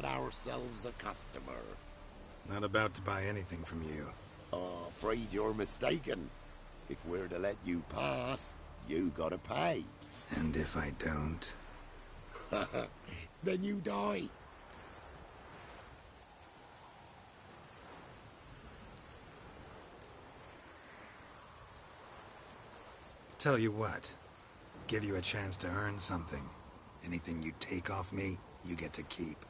got ourselves a customer. Not about to buy anything from you. Afraid you're mistaken. If we're to let you pass, you gotta pay. And if I don't? Then you die. Tell you what. Give you a chance to earn something. Anything you take off me, you get to keep.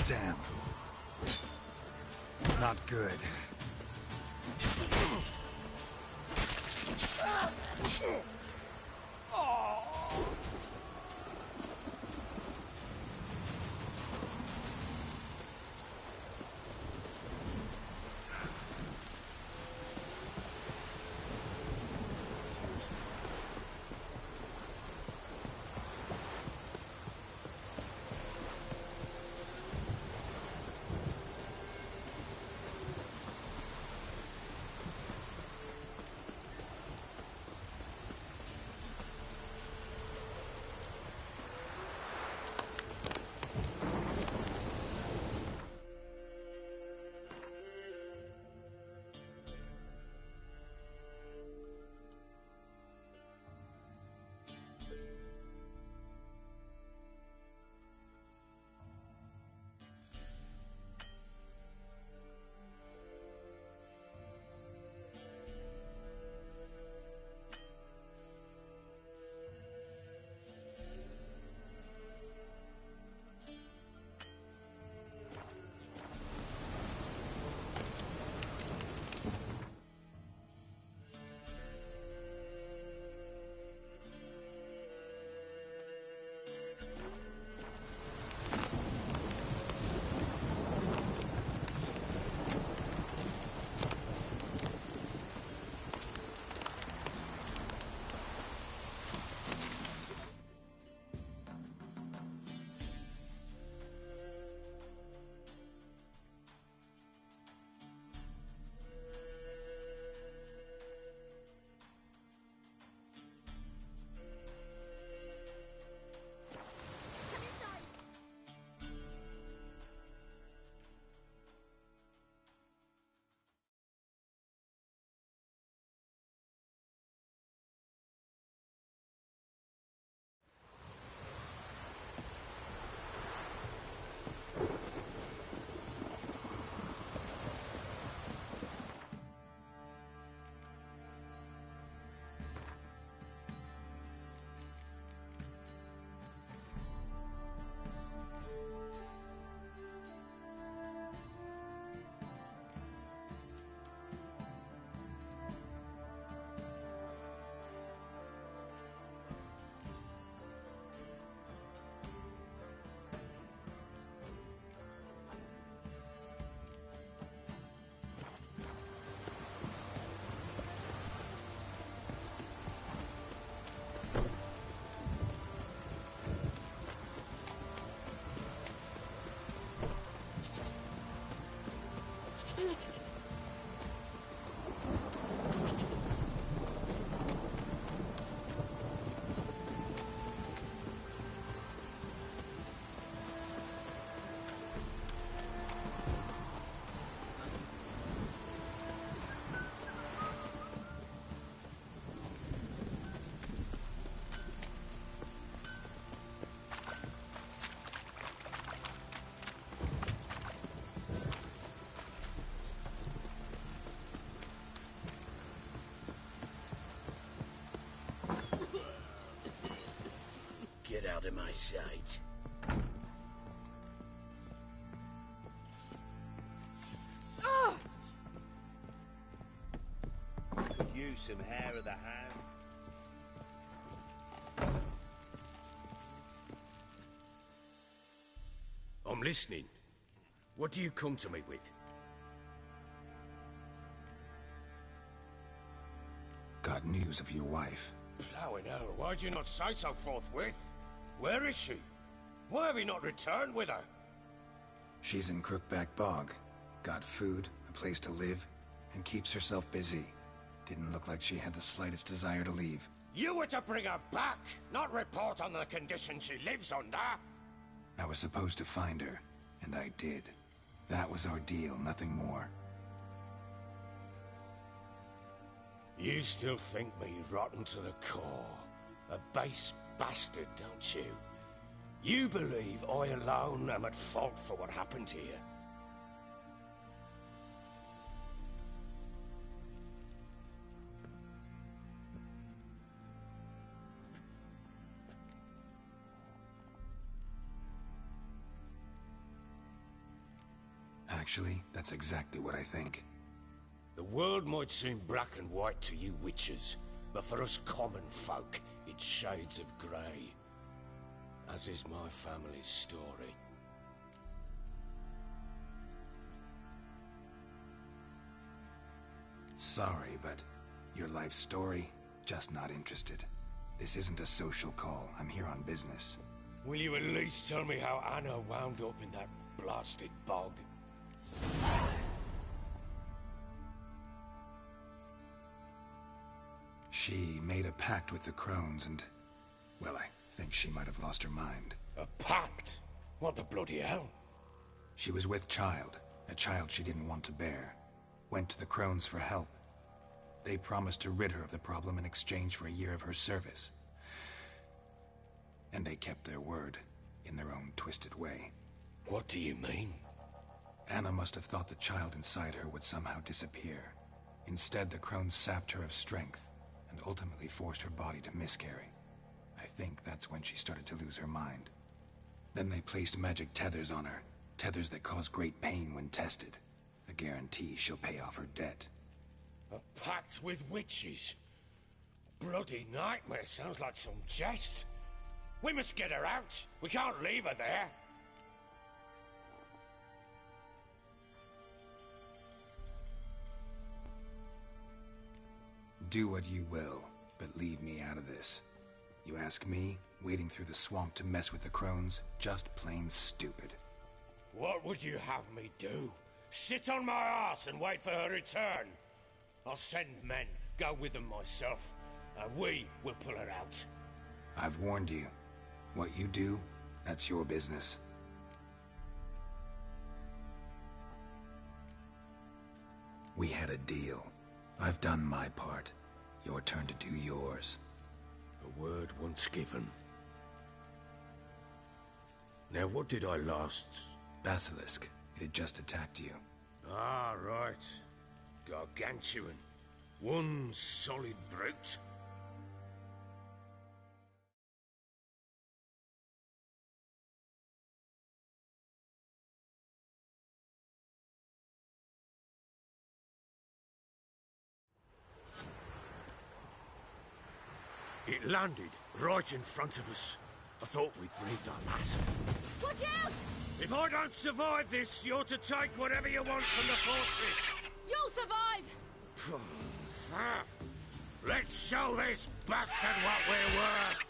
Damn. Not good. Get out of my sight. Could use some hair of the hand. I'm listening. What do you come to me with? Got news of your wife. Plowing hell, why'd you not say so forthwith? Where is she? Why have you not returned with her? She's in Crookback Bog. Got food, a place to live, and keeps herself busy. Didn't look like she had the slightest desire to leave. You were to bring her back, not report on the conditions she lives under. I was supposed to find her, and I did. That was our deal, nothing more. You still think me rotten to the core. A base bastard, don't you? You believe I alone am at fault for what happened here. Actually, that's exactly what I think. The world might seem black and white to you witches, but for us common folk, it's shades of grey. As is my family's story. Sorry, but your life story, just not interested. This isn't a social call. I'm here on business. Will you at least tell me how Anna wound up in that blasted bog? She made a pact with the crones and... well, I think she might have lost her mind. A pact? What the bloody hell? She was with child, a child she didn't want to bear. Went to the crones for help. They promised to rid her of the problem in exchange for a year of her service. And they kept their word, in their own twisted way. What do you mean? Anna must have thought the child inside her would somehow disappear. Instead, the crones sapped her of strength, and ultimately forced her body to miscarry. I think that's when she started to lose her mind. Then they placed magic tethers on her, tethers that cause great pain when tested. A guarantee she'll pay off her debt. A pact with witches? Bloody nightmare, sounds like some jest. We must get her out. We can't leave her there. Do what you will, but leave me out of this. You ask me, wading through the swamp to mess with the crones, just plain stupid. What would you have me do? Sit on my ass and wait for her return? I'll send men, go with them myself, and we will pull her out. I've warned you. What you do, that's your business. We had a deal. I've done my part. Your turn to do yours. A word once given. Now what did I last... Basilisk. It had just attacked you. Ah, right. Gargantuan. One solid brute. It landed right in front of us. I thought we'd breathed our last. Watch out! If I don't survive this, you're to take whatever you want from the fortress. You'll survive! Let's show this bastard what we're worth.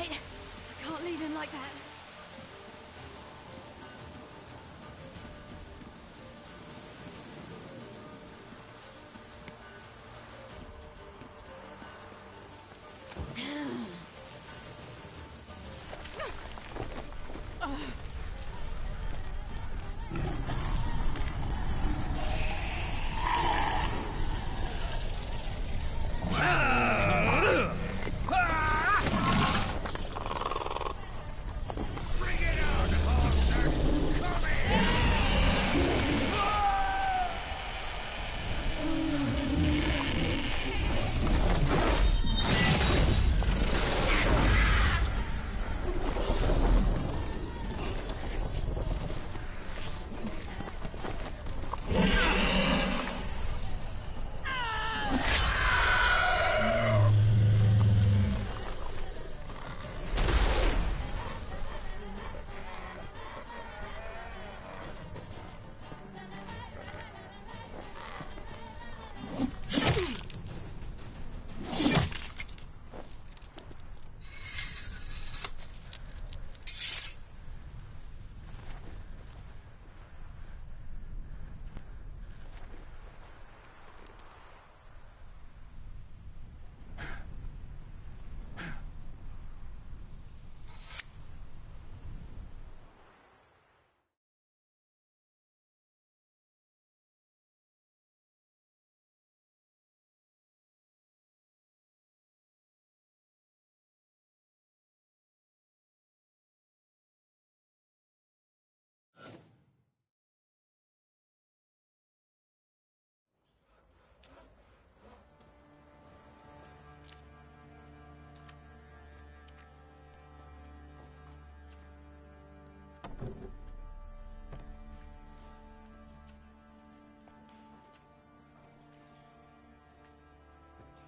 it! I can't leave him like that.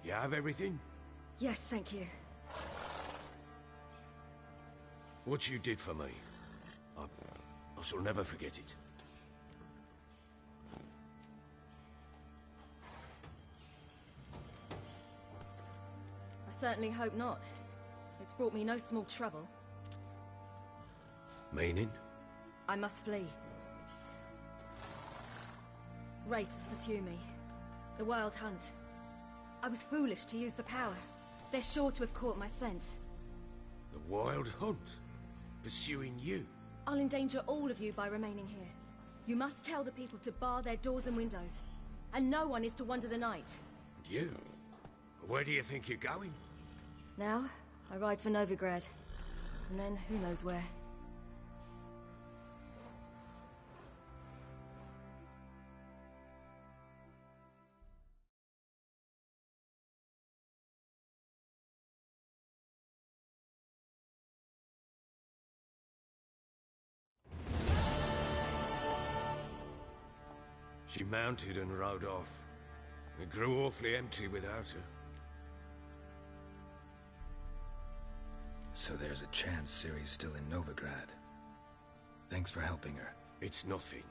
You have everything? Yes, thank you. What you did for me, I shall never forget it. I certainly hope not. It's brought me no small trouble. Meaning? I must flee. Wraiths pursue me. The Wild Hunt. I was foolish to use the power. They're sure to have caught my scent. The Wild Hunt? Pursuing you? I'll endanger all of you by remaining here. You must tell the people to bar their doors and windows. And no one is to wander the night. And you? Where do you think you're going? Now, I ride for Novigrad. And then, who knows where. She mounted and rode off. It grew awfully empty without her. So there's a chance Ciri's still in Novigrad. Thanks for helping her. It's nothing.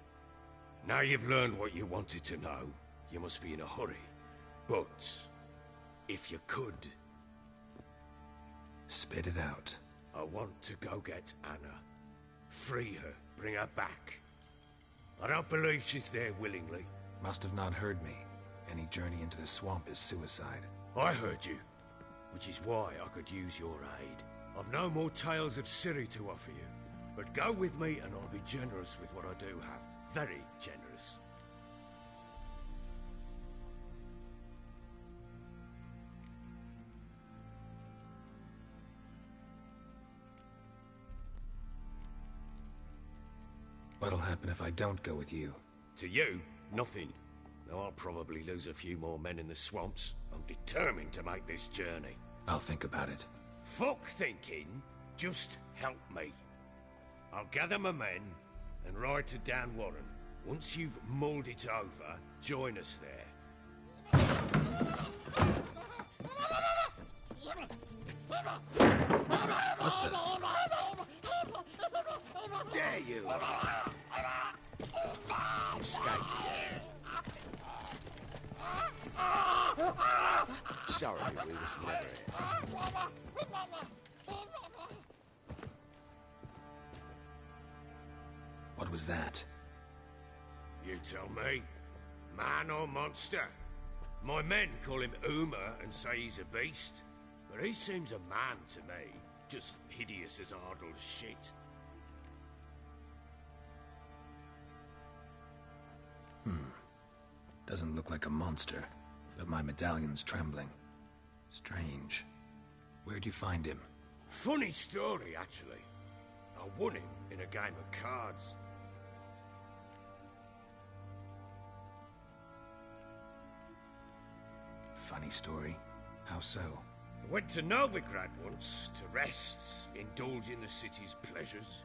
Now you've learned what you wanted to know, you must be in a hurry. But, if you could... Spit it out. I want to go get Anna. Free her, bring her back. I don't believe she's there willingly. Must have not heard me. Any journey into the swamp is suicide. I heard you, which is why I could use your aid. I've no more tales of Ciri to offer you, but go with me and I'll be generous with what I do have. Very generous. What'll happen if I don't go with you? To you, nothing. Though I'll probably lose a few more men in the swamps. I'm determined to make this journey. I'll think about it. Fuck thinking. Just help me. I'll gather my men and ride to Dan Warren. Once you've mulled it over, join us there. Dare you! Escape. Sorry, we was never here. What was that? You tell me. Man or monster? My men call him Uma and say he's a beast. But he seems a man to me. Just hideous as Ardle's shit. Doesn't look like a monster, but my medallion's trembling. Strange. Where'd you find him? Funny story, actually. I won him in a game of cards. Funny story? How so? I went to Novigrad once to rest, indulge in the city's pleasures.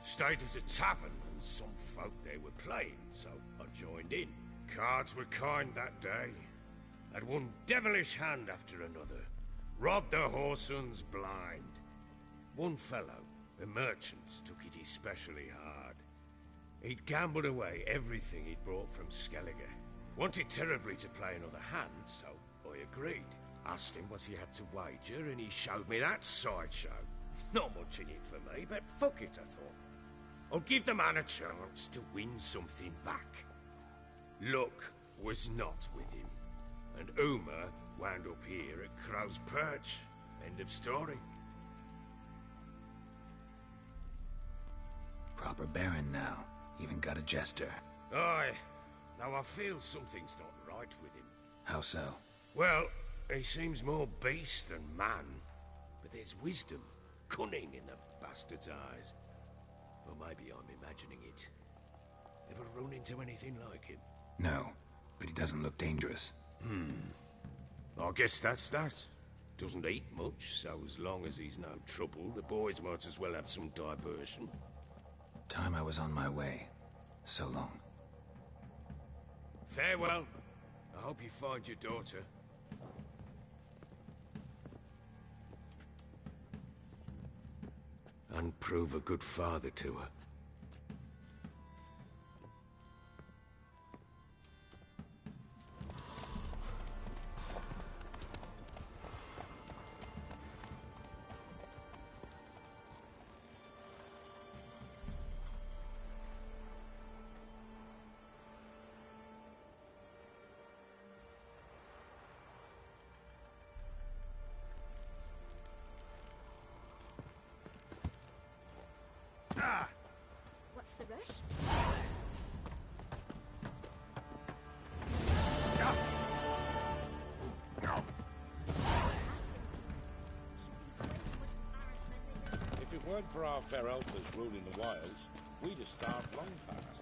Stayed at a tavern and some folk there were playing, so I joined in. Cards were kind that day. Had one devilish hand after another. Robbed the whoresons blind. One fellow, a merchant, took it especially hard. He'd gambled away everything he'd brought from Skellige. Wanted terribly to play another hand, so I agreed. Asked him what he had to wager, and he showed me that sideshow. Not much in it for me, but fuck it, I thought. I'll give the man a chance to win something back. Luck was not with him, and Uma wound up here at Crow's Perch. End of story. Proper baron now. Even got a jester. Aye, though I feel something's not right with him. How so? Well, he seems more beast than man, but there's wisdom, cunning in the bastard's eyes. Or maybe I'm imagining it. Ever run into anything like him? No, but he doesn't look dangerous. I guess that's that. Doesn't eat much, so as long as he's no trouble, the boys might as well have some diversion. Time I was on my way. So long. Farewell. I hope you find your daughter. And prove a good father to her. What's the rush? If it weren't for our fair elders ruling the wilds, we'd have starved long past.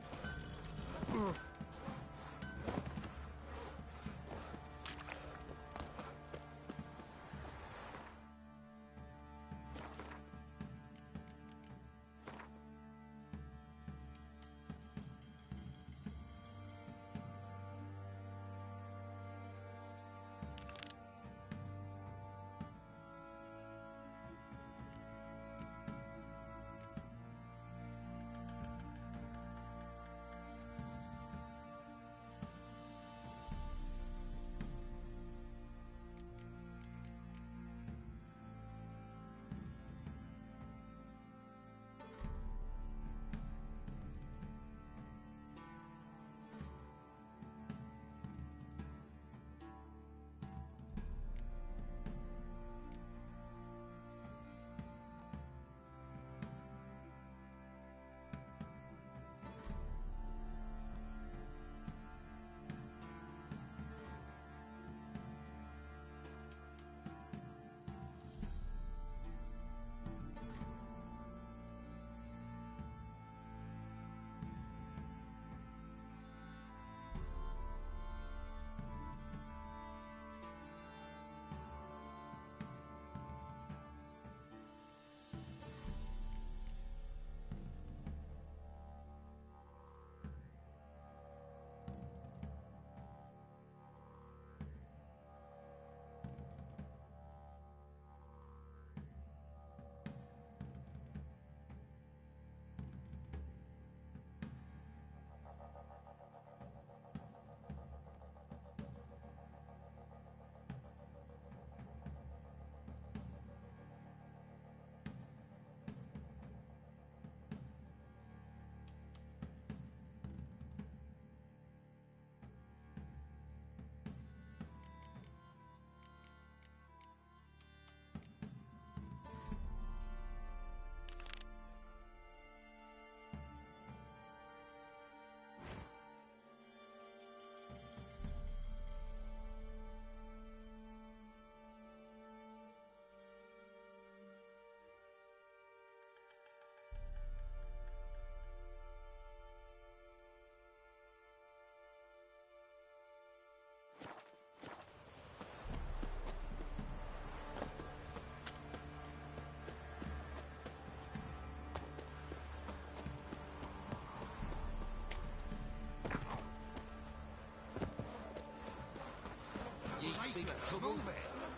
Move it.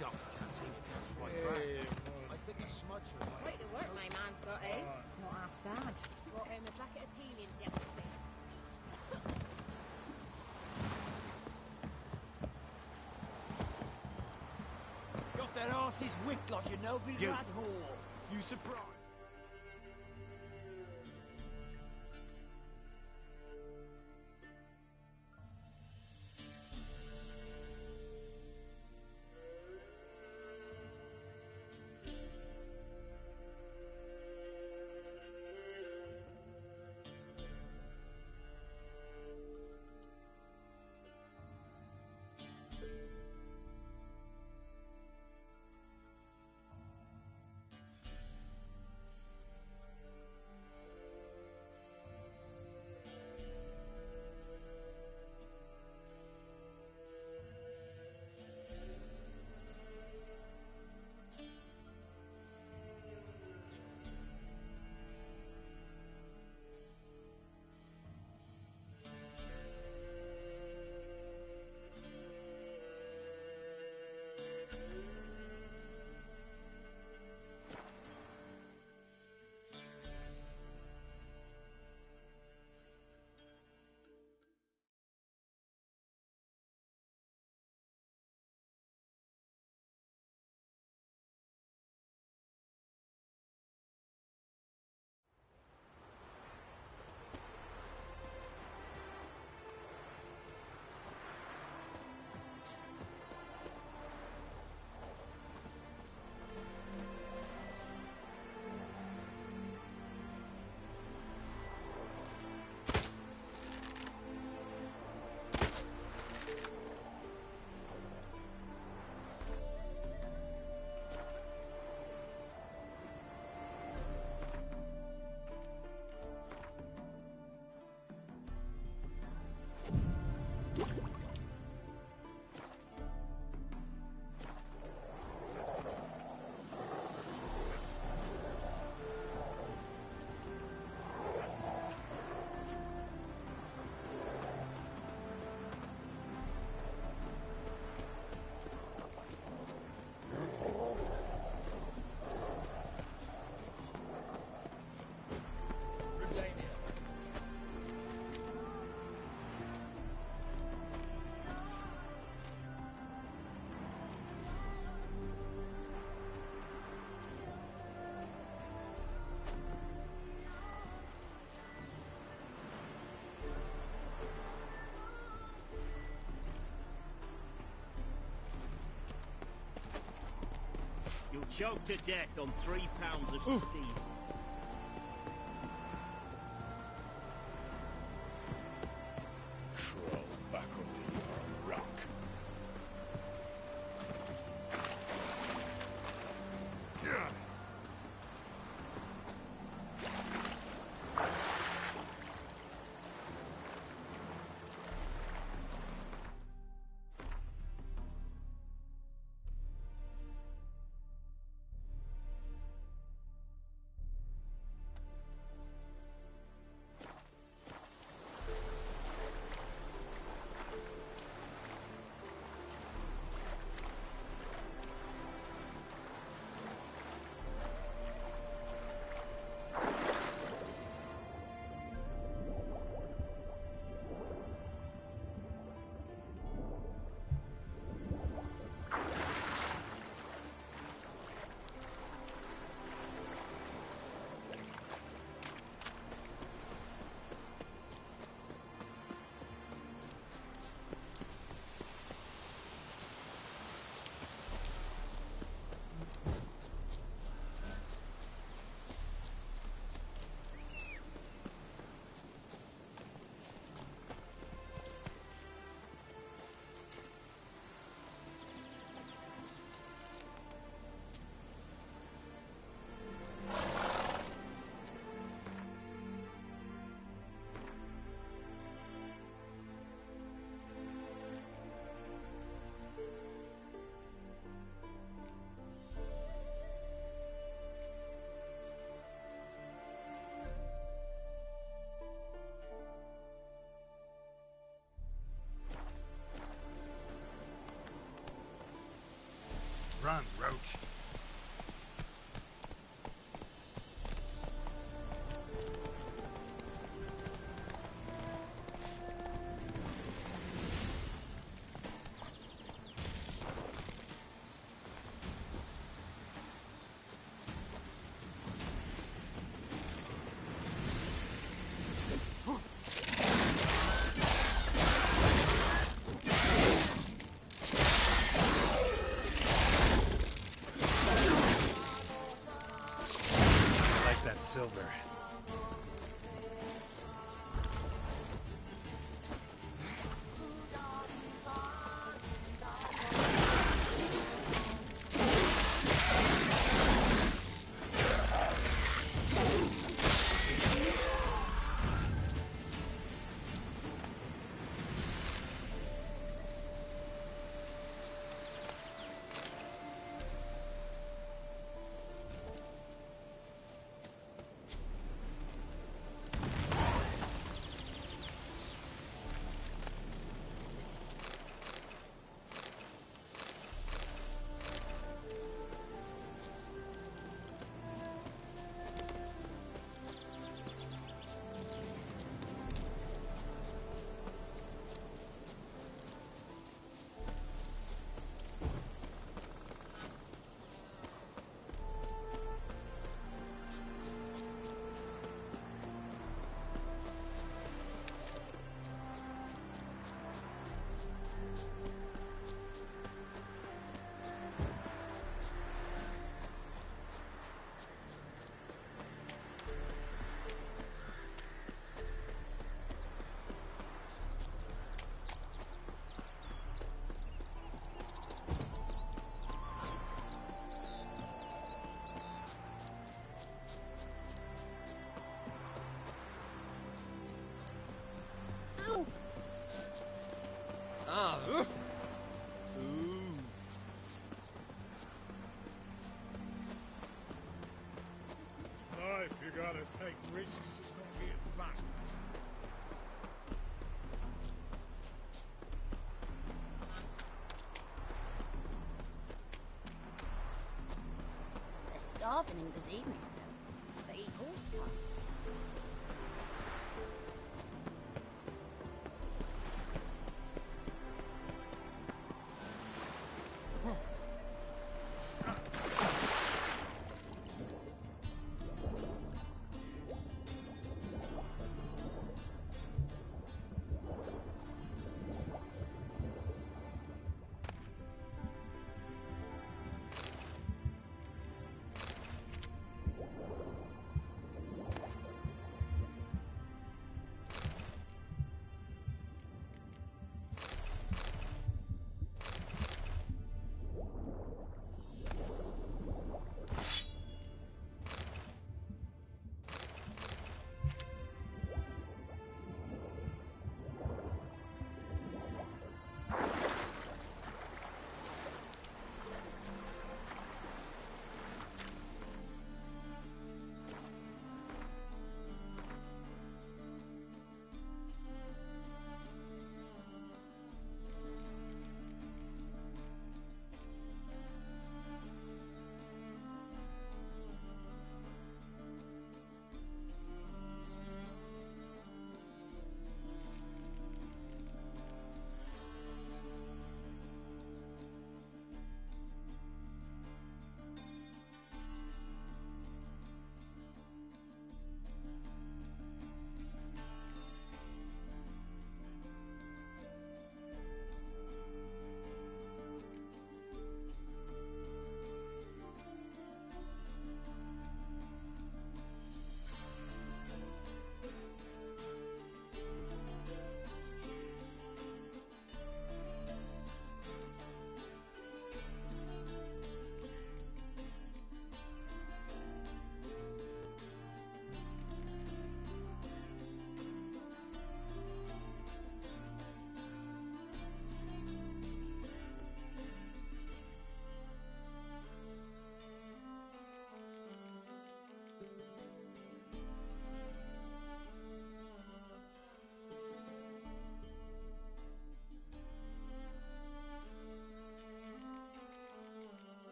Don't, Cassie. That's right back. I think a smudger might... Quite the work my man's got, eh? Not half bad. Brought home a bucket of peelings yesterday. Got their asses wicked like a Novigrad whore. You surprised? You'll choke to death on 3 pounds of steam. Crawl back under your rock. approach. Silver. Life, you gotta take risks to not get fucked. They're starving him this evening, though. They eat horse carts.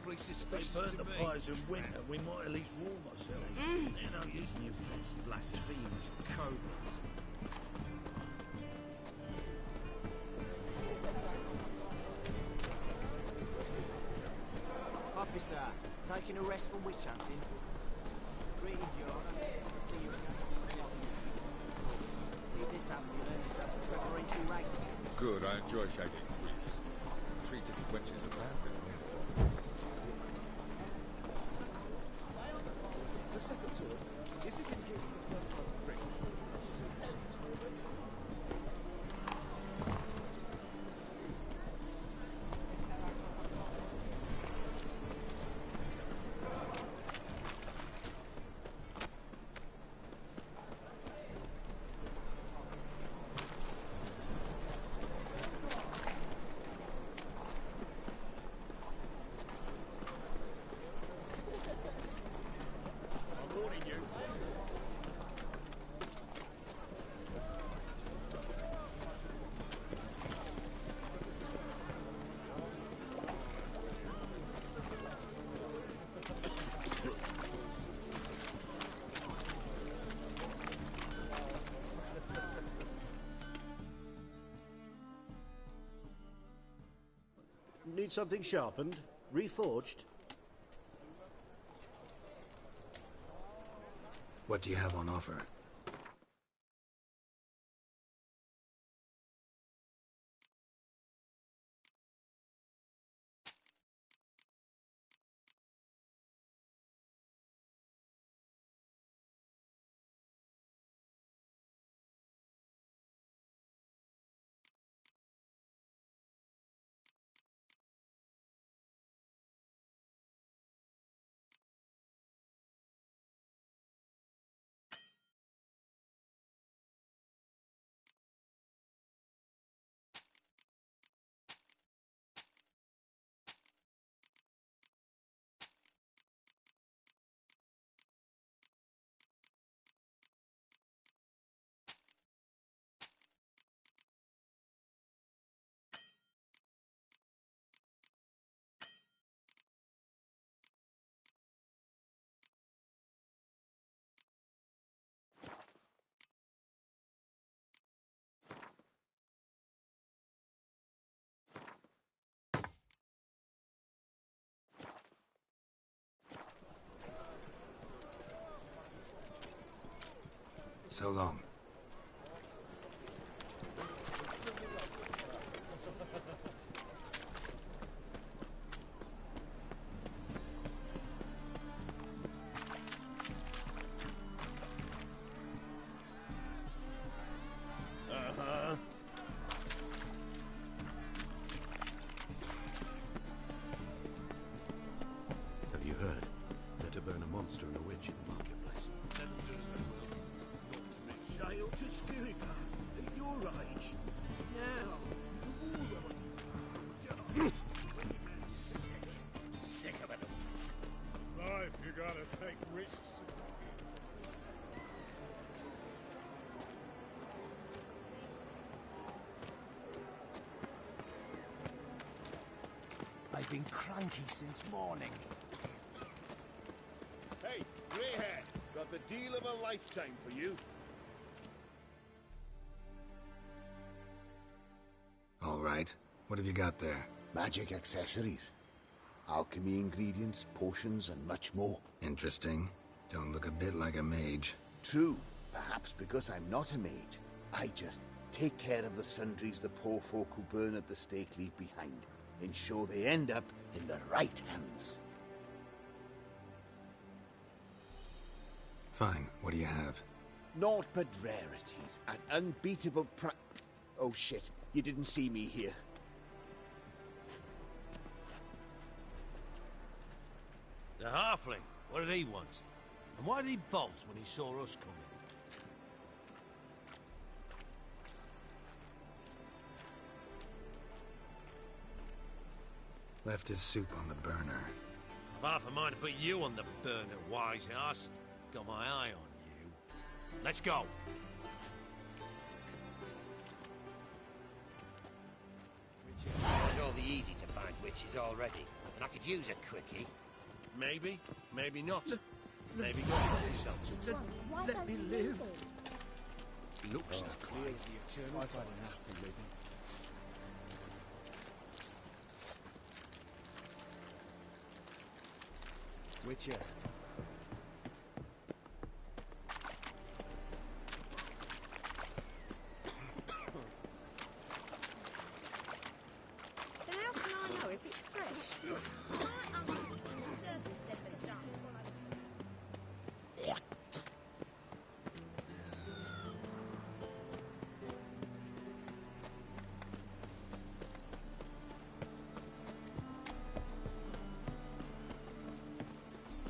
awfully They suspicious burn to the me. fires in winter, we might at least warm ourselves. They're no use mutants, blasphemers, cowards. Officer, taking a rest from witch hunting. Greetings, Your Honor. I see you again. Of course, leave this happen, you earn yourselves a preferential rates. Good, I enjoy shagging freaks. 3 different wenches of that. The second sword, is it in case the first one breaks? I'm warning you. Need something sharpened? Reforged? What do you have on offer? So long. Have you heard? They're to burn a monster and a witch in the marketplace. Sail to Skilliga at your age. Now, the war on. Sick of it. Life, you gotta take risks. I've been cranky since morning. Hey, grey-haired, got the deal of a lifetime for you. All right. What have you got there? Magic accessories, alchemy ingredients, potions, and much more. Interesting. Don't look a bit like a mage. True, perhaps because I'm not a mage. I just take care of the sundries the poor folk who burn at the stake leave behind. Ensure they end up in the right hands. Fine. What do you have? Naught but rarities at unbeatable Oh shit, you didn't see me here. The halfling, what did he want? And why did he bolt when he saw us coming? Left his soup on the burner. I've half a mind to put you on the burner, wise ass. Got my eye on you. Let's go. It's all the easy to find witches already. and I could use a quickie. Maybe, maybe not. Maybe not. Let me live. Looks as clear as the eternal. I've had enough of living. Witcher. Then how can I know if it's fresh? My uncle was in the service said that it's done.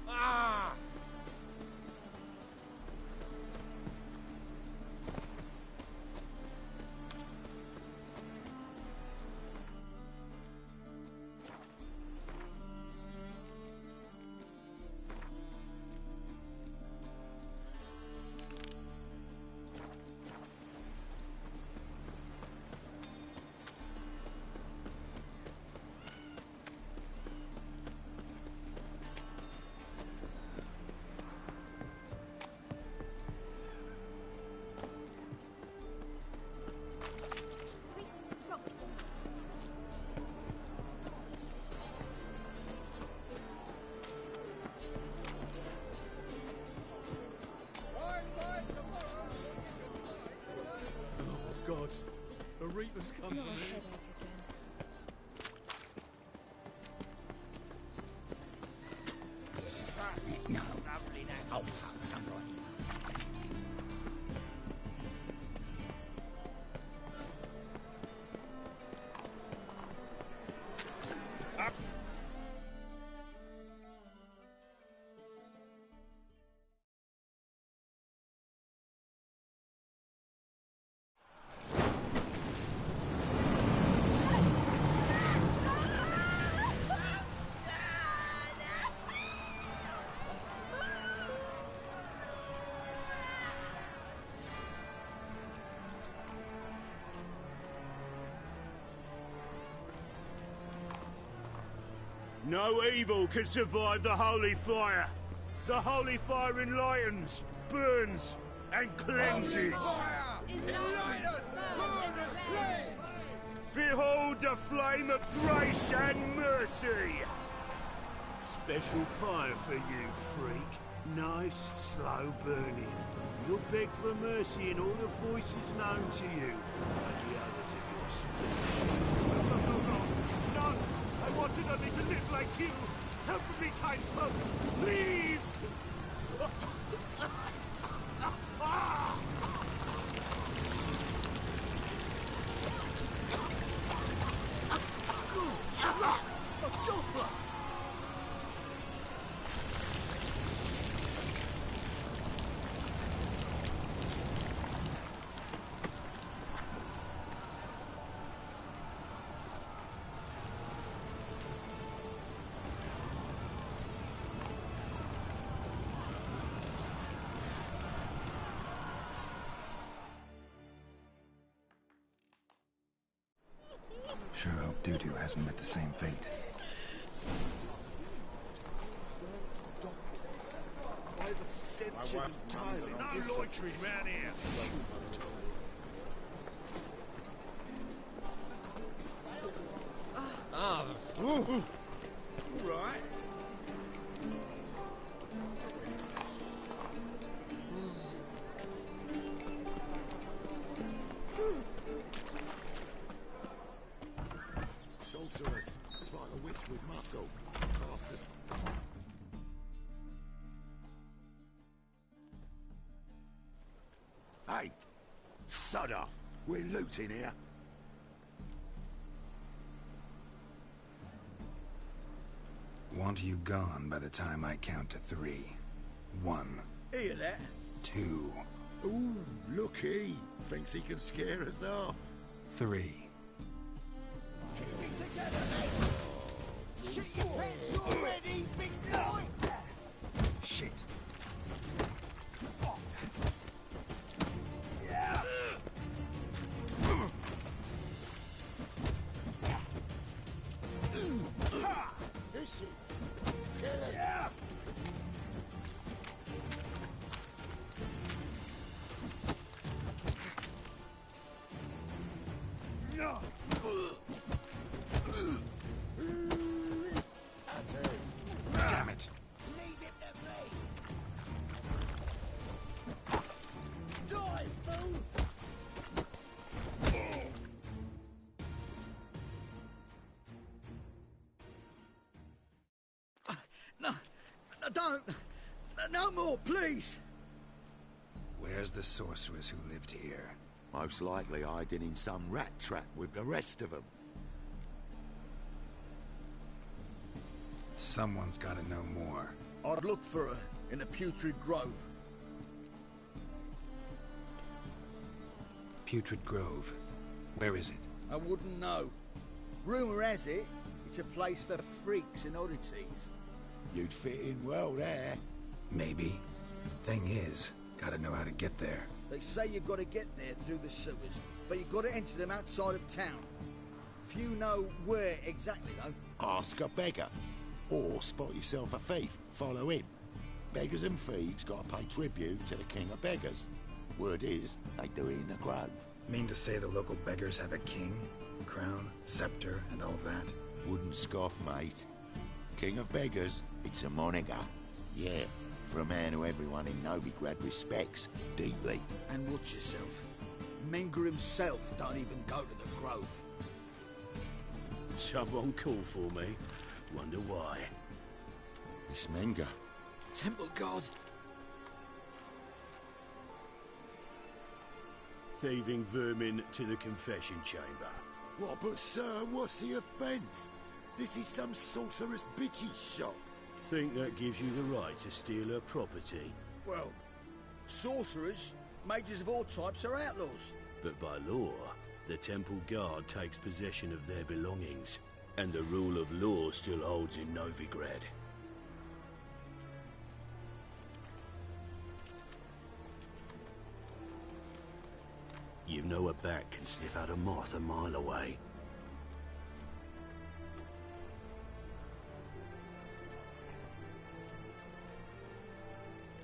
Ah! Creaks, crops, and Oh, God. A reaper's come for me. No. Lovely natural. Oh, fuck, I'm right. No evil can survive the holy fire. The holy fire enlightens, burns, and cleanses. Behold the flame of grace and mercy. Special fire for you, freak. Nice, slow burning. You'll beg for mercy in all the voices known to you, like the others of your species. No! I wanted only to live like you. Help me, kind folk, please! Good luck! A doppler! Sure hope Doo-Doo hasn't met the same fate. By the stenches of tiling. No loitering round here. Right. Sorceress. It's like a witch with muscle. Bastards. Hey! Sod off! We're looting here. Want you gone by the time I count to 3. 1. Hear that? 2. Ooh, look he. Thinks he can scare us off. 3. Shit your pants already, big boy! Shit. There's Damn it. Leave it to me. Die, fool! No, don't. No more, please. Where's the sorceress who lived here? Most likely hiding in some rat trap with the rest of them. Someone's gotta know more. I'd look for her in the Putrid Grove. Putrid Grove. Where is it? I wouldn't know. Rumour has it, it's a place for freaks and oddities. You'd fit in well there. Maybe. Thing is, gotta know how to get there. They say you've got to get there through the sewers, but you've got to enter them outside of town. Few know where exactly, though. Ask a beggar. Or spot yourself a thief. Follow him. Beggars and thieves gotta pay tribute to the king of beggars. Word is, they do it in the grove. Mean to say the local beggars have a king, crown, scepter, and all that? Wouldn't scoff, mate. King of beggars, it's a moniker. Yeah, for a man who everyone in Novigrad respects deeply. And watch yourself. Menger himself don't even go to the grove. Someone call for me. Wonder why. It's Menger. Temple guard. Thieving vermin to the confession chamber. What, but sir, what's the offence? This is some sorcerer's bitchy shop. Think that gives you the right to steal her property? Well, sorcerers, mages of all types are outlaws. But by law, the temple guard takes possession of their belongings, and the rule of law still holds in Novigrad. You know a bat can sniff out a moth a mile away.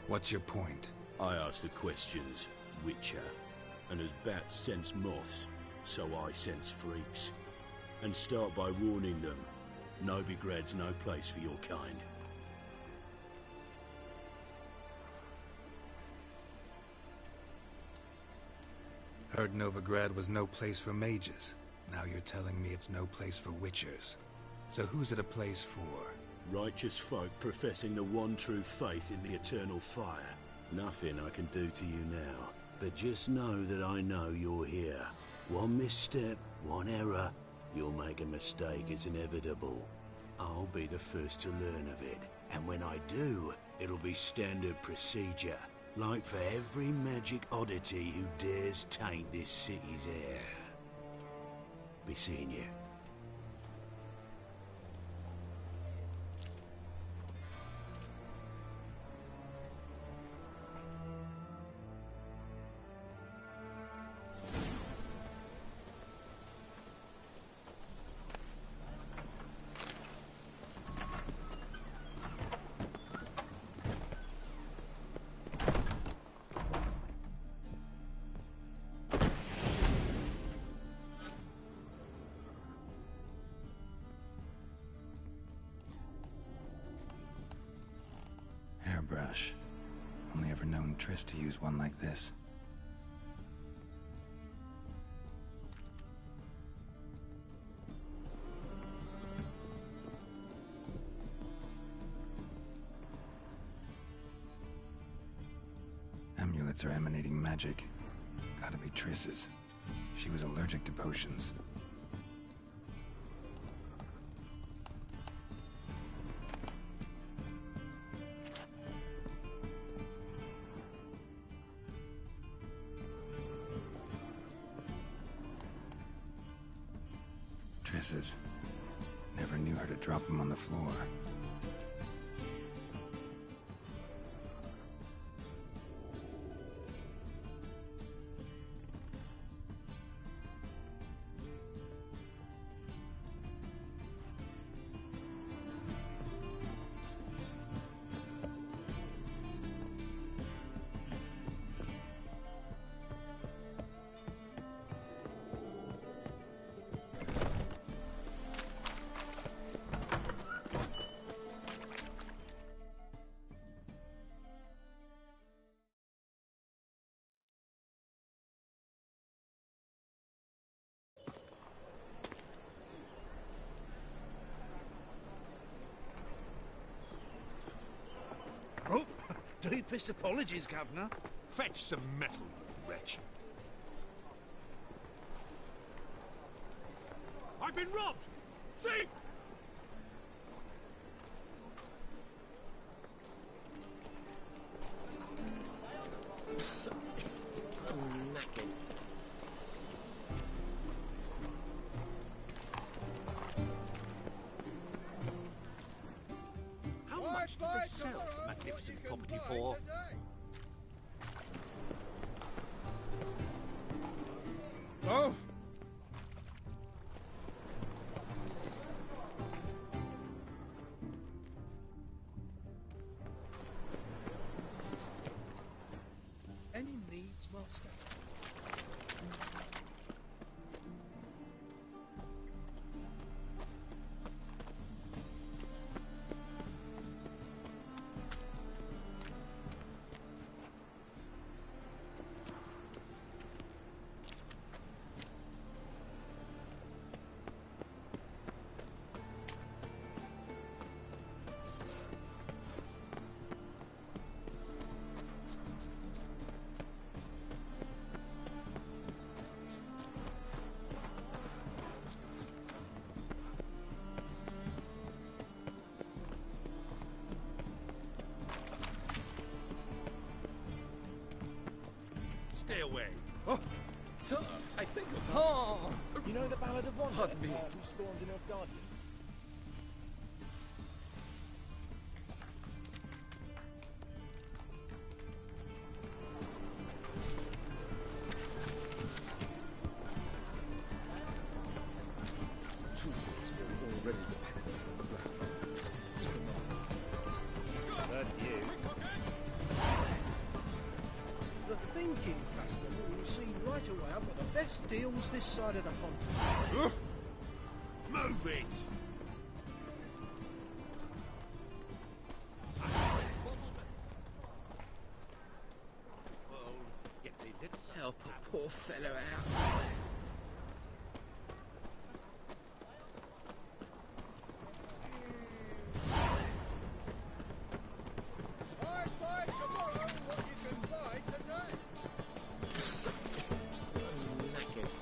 What's your point? I ask the questions, Witcher. And as bats sense moths, so I sense freaks. And start by warning them, Novigrad's no place for your kind. Heard Novigrad was no place for mages. Now you're telling me it's no place for witchers. So who's it a place for? Righteous folk professing the one true faith in the eternal fire. Nothing I can do to you now, but just know that I know you're here. One misstep, one error, you'll make a mistake, it's inevitable. I'll be the first to learn of it, and when I do, it'll be standard procedure. Like for every magic oddity who dares taint this city's air. Be seeing you. Hairbrush. Only ever known Triss to use one like this. Amulets are emanating magic. Gotta be Triss's. She was allergic to potions. Triss's. Never knew her to drop them on the floor. Deepest apologies, Governor. Fetch some metal, you wretch. I've been robbed! Thief! I'm knackered. How much did they sell the magnificent property for? Oh! Any needs, master? Stay away. Oh, sir, I beg your pardon. You know the Ballad of Wonder? Pardon me. Who stormed in Guardian? Truth is, we're already dependent on the Black Markets, even though... But you. The thinking customer will see right away I've got the best deals this side of the pond. Move it! Help a poor fellow out. I buy tomorrow what you can buy today. I'm knackered.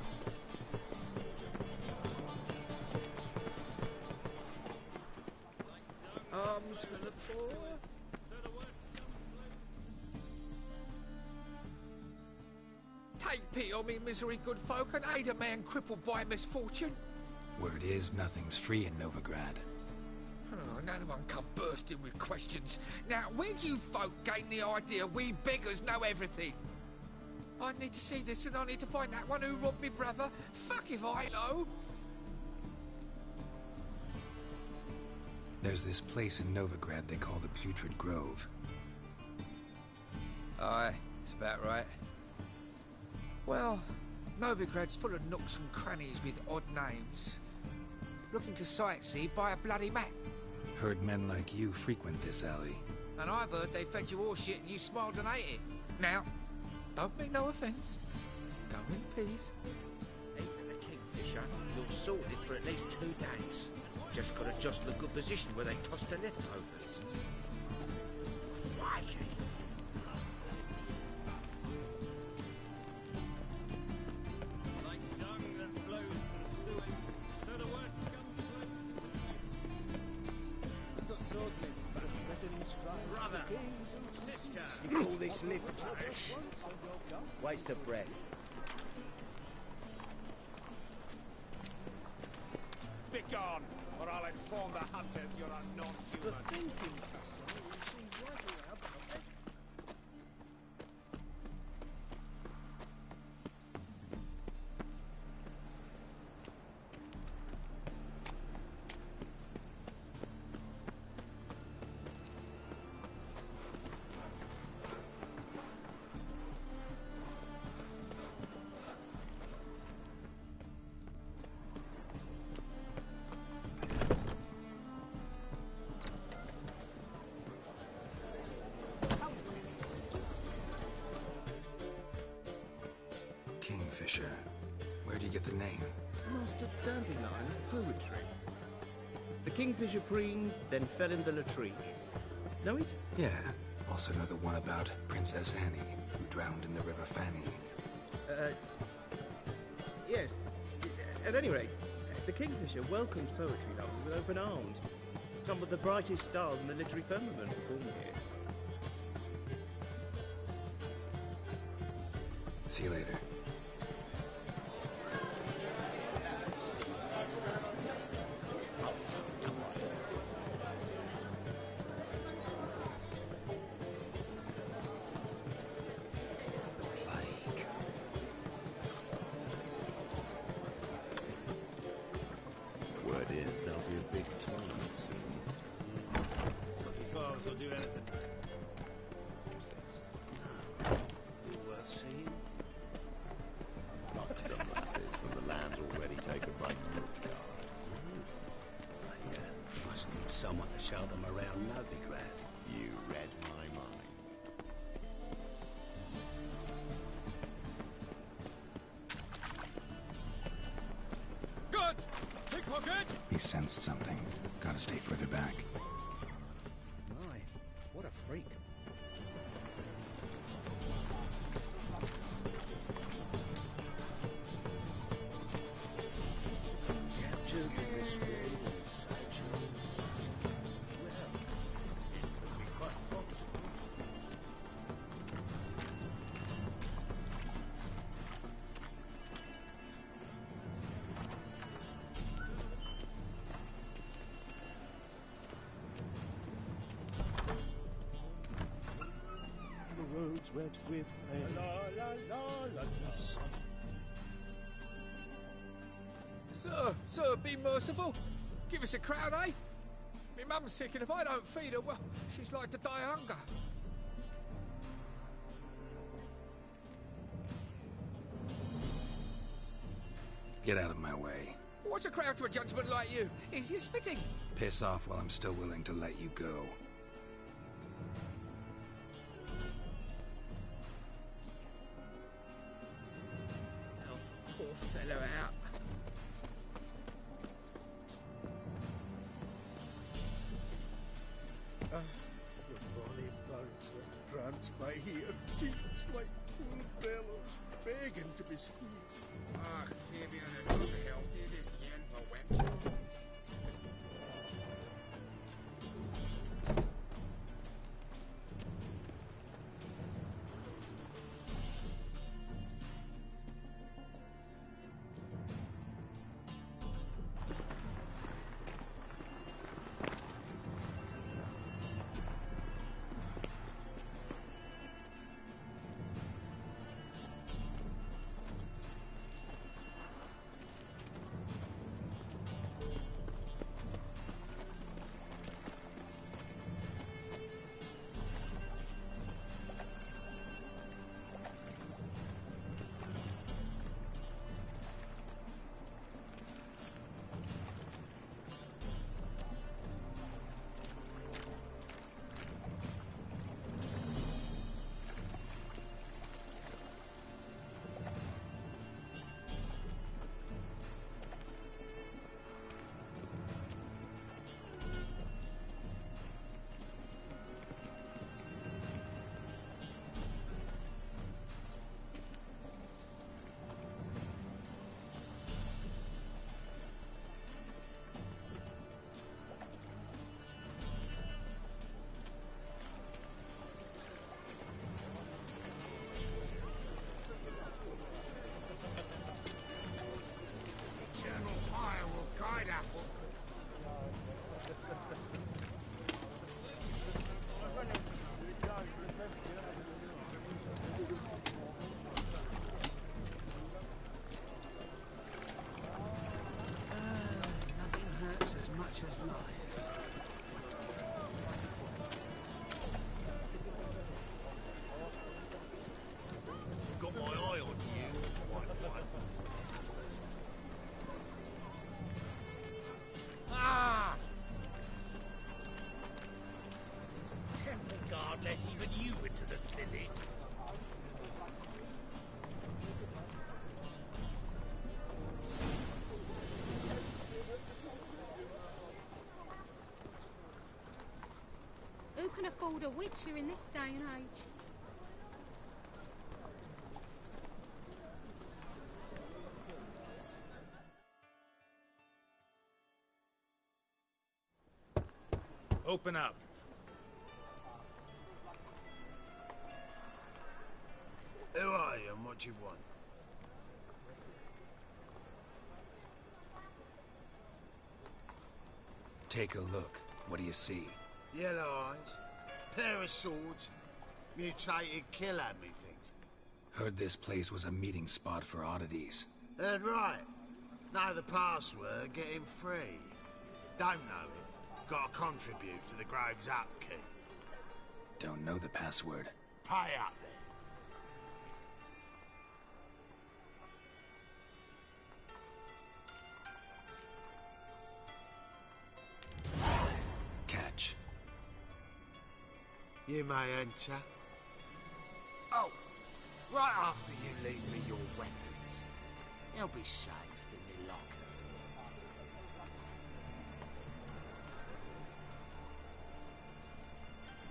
Arms for the poor. Take pity on me, misery, good folk, and aid a man crippled by misfortune. Word is nothing's free in Novigrad. Oh, another one come bursting with questions. Now, where do you folk gain the idea we beggars know everything? I need to see this, and I need to find that one who robbed me brother. Fuck if I know. There's this place in Novigrad they call the Putrid Grove. Aye, it's about right. Well, Novigrad's full of nooks and crannies with odd names. Looking to sightsee, buy a bloody map. Heard men like you frequent this alley. And I've heard they fed you all shit and you smiled and ate it. Now, don't mean no offence. Go in peace. Even the Kingfisher, you're sorted for at least 2 days. Just got to jostle a good position where they toss the leftovers. Crikey. Like dung that flows to the sewers, so the worst scum flows. He's got swords in his back. Brother, sister. you call this liberty? Waste of breath. Begone, or I'll inform the hunters you're a non-human. The thinking customer will see right away I've got the best. Kingfisher. Where do you get the name? Master Dandelion's poetry. The Kingfisher preened, then fell in the latrine. Know it? Yeah. Also know the one about Princess Annie, who drowned in the River Fanny. Yes. At any rate, the Kingfisher welcomes poetry lovers with open arms. Some of the brightest stars in the literary firmament perform here. See you later. Word is there'll be a big tournament soon. Something fathers will do anything. Worth seeing? Like some lasses from the lands already take a break from the yard. I must need someone to show them around Novigrad. You read my mind. Good! Pickpocket! He sensed something. Gotta stay further back. My, what a freak. Captured in this way with such a... Well, it could be quite profitable. The roads wet with rain. Sir, be merciful. Give us a crown, eh? My mum's sick, and if I don't feed her, well, she's like to die of hunger. Get out of my way. What's a crown to a gentleman like you? Easy as spitting. Piss off while I'm still willing to let you go. Poor fellow out. The bonny birds that prance by here, teats like full bellows, begging to be squeezed. Ah, Fabian, it's not healthy this yen for wenches. Eternal fire will guide us. Nothing hurts as much as life. Got my eye on you, white one. Ah! Temple guard let even you into the city. Who can afford a witcher in this day and age? Open up. Who are you and what do you want? Take a look. What do you see? Yellow eyes, pair of swords, mutated killer, methinks. Heard this place was a meeting spot for oddities. Heard right. Know the password, get him free. Don't know it, gotta contribute to the Grave's upkeep. Don't know the password. Pay up then. Catch. You may enter. Oh, right after you leave me your weapons. They'll be safe in the locker.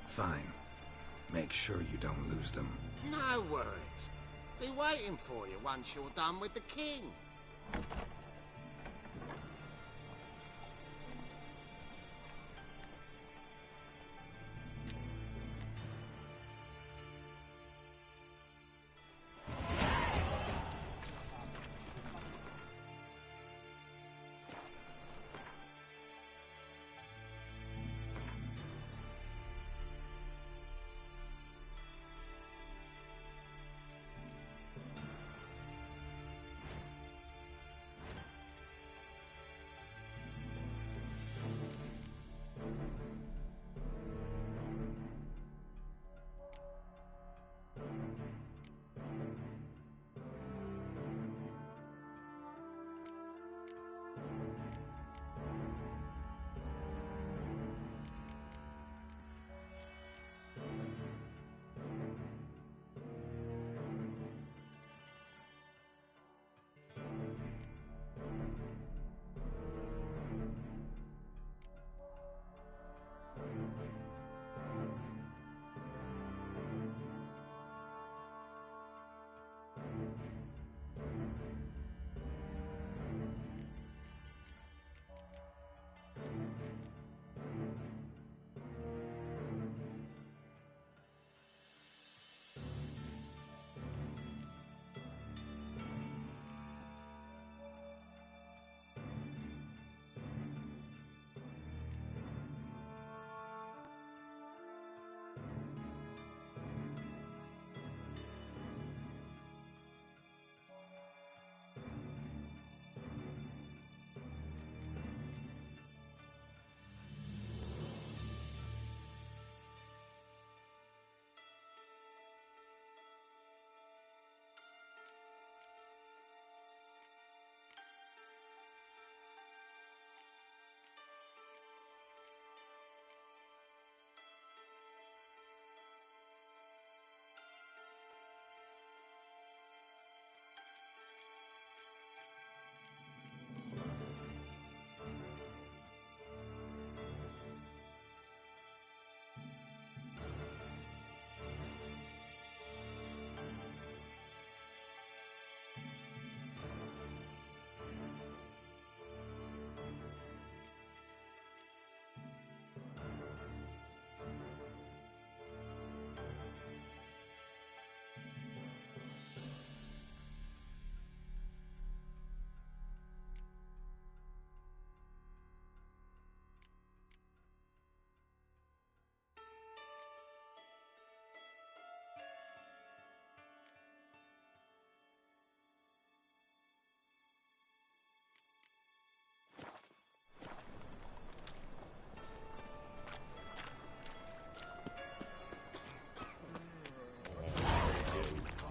Fine. Make sure you don't lose them. No worries. Be waiting for you once you're done with the king.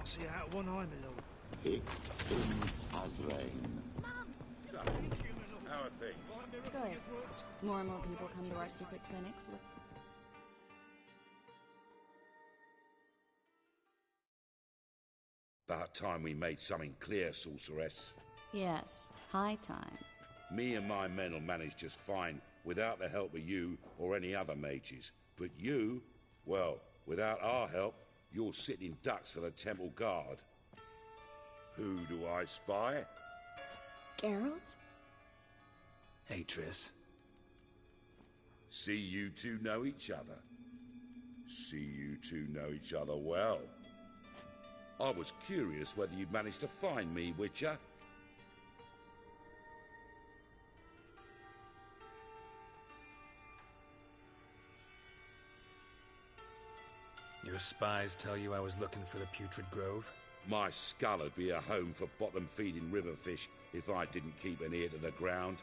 See out of one eye, my lord. Hicked in as rain. So, how are things? Good. More and more people come to our secret clinics. About time we made something clear, sorceress. Yes, high time. Me and my men will manage just fine without the help of you or any other mages. But you, well, without our help, you're sitting ducks for the temple guard. Who do I spy? Geralt? Hey, Triss. See you two know each other. See you two know each other well. I was curious whether you'd managed to find me, Witcher. Your spies tell you I was looking for the Putrid Grove? My skull would be a home for bottom-feeding river fish if I didn't keep an ear to the ground.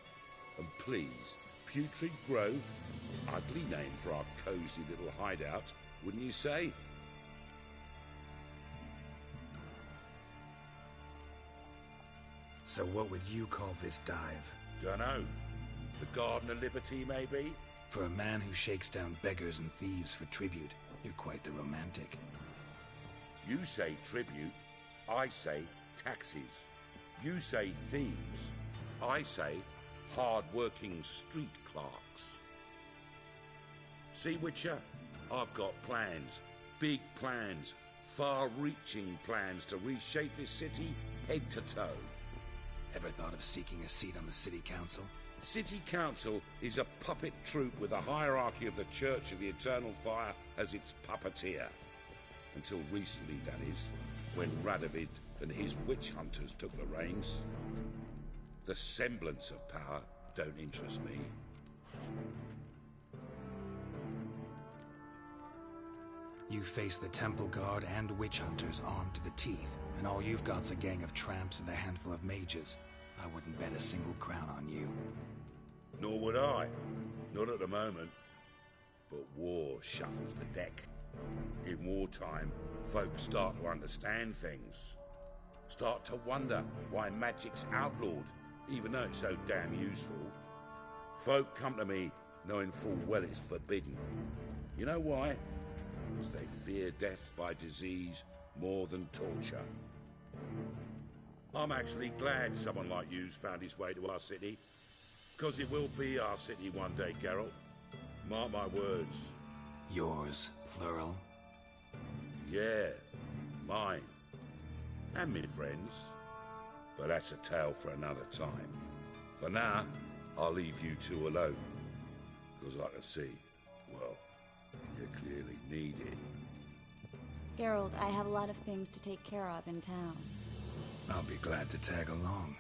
And please, Putrid Grove? Ugly name for our cosy little hideout, wouldn't you say? So what would you call this dive? Dunno. The Garden of Liberty, maybe? For a man who shakes down beggars and thieves for tribute, you're quite the romantic. You say tribute, I say taxes. You say thieves, I say hard-working street clerks. See, Witcher, I've got plans, big plans, far-reaching plans to reshape this city head to toe. Ever thought of seeking a seat on the city council? City council is a puppet troupe with a hierarchy of the Church of the Eternal Fire as its puppeteer. Until recently, that is, when Radovid and his witch hunters took the reins. The semblance of power don't interest me. You face the Temple Guard and witch hunters armed to the teeth, and all you've got's a gang of tramps and a handful of mages. I wouldn't bet a single crown on you. Nor would I. Not at the moment. But war shuffles the deck. In wartime, folks start to understand things. Start to wonder why magic's outlawed, even though it's so damn useful. Folk come to me knowing full well it's forbidden. You know why? Because they fear death by disease more than torture. I'm actually glad someone like you's found his way to our city. Because it will be our city one day, Geralt. Mark my words. Yours, plural? Yeah, mine. And me friends. But that's a tale for another time. For now, I'll leave you two alone. Because I can see, well, you clearly need it. Geralt, I have a lot of things to take care of in town. I'll be glad to tag along.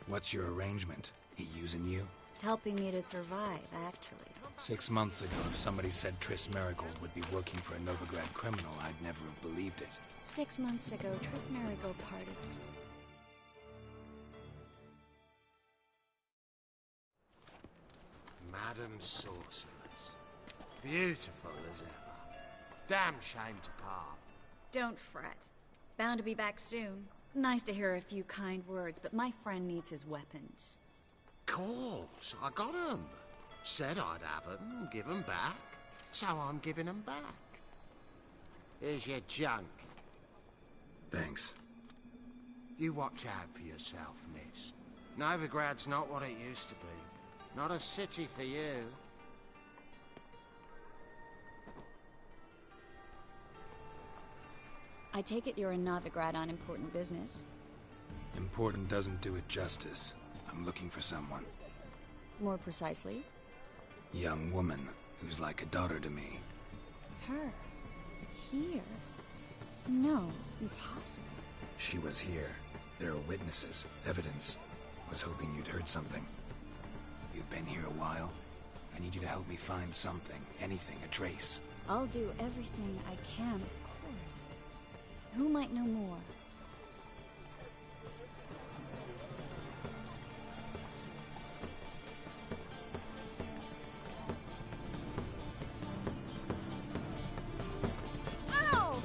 What's your arrangement? He using you? Helping me to survive, actually. 6 months ago, if somebody said Triss Merigold would be working for a Novigrad criminal, I'd never have believed it. 6 months ago, Triss Merigold parted. Madam Sorceress. Beautiful as ever. Damn shame to part. Don't fret. Bound to be back soon. Nice to hear a few kind words, but my friend needs his weapons. Course, I got 'em. Said I'd have 'em and give 'em back. So I'm giving 'em back. Here's your junk. Thanks. You watch out for yourself, miss. Novigrad's not what it used to be. Not a city for you. I take it you're in Novigrad on important business. Important doesn't do it justice. I'm looking for someone. More precisely? Young woman who's like a daughter to me. Her? Here? No, impossible. She was here. There are witnesses, evidence. Was hoping you'd heard something. You've been here a while. I need you to help me find something, anything, a trace. I'll do everything I can, of course. Who might know more? Ow!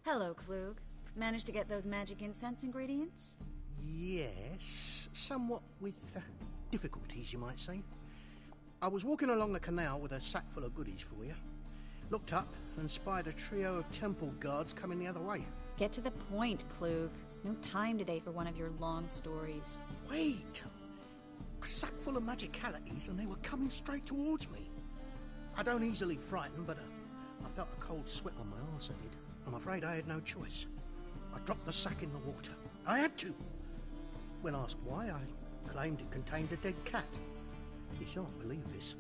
Hello, Klug. Managed to get those magic incense ingredients? Yes, somewhat with difficulties, you might say. I was walking along the canal with a sack full of goodies for you. Looked up and spied a trio of temple guards coming the other way. Get to the point, Klug. No time today for one of your long stories. Wait! A sack full of magicalities and they were coming straight towards me. I don't easily frighten, but I felt a cold sweat on my arse, I did. I'm afraid I had no choice. I dropped the sack in the water. I had to. When asked why, I claimed it contained a dead cat. You shan't believe this,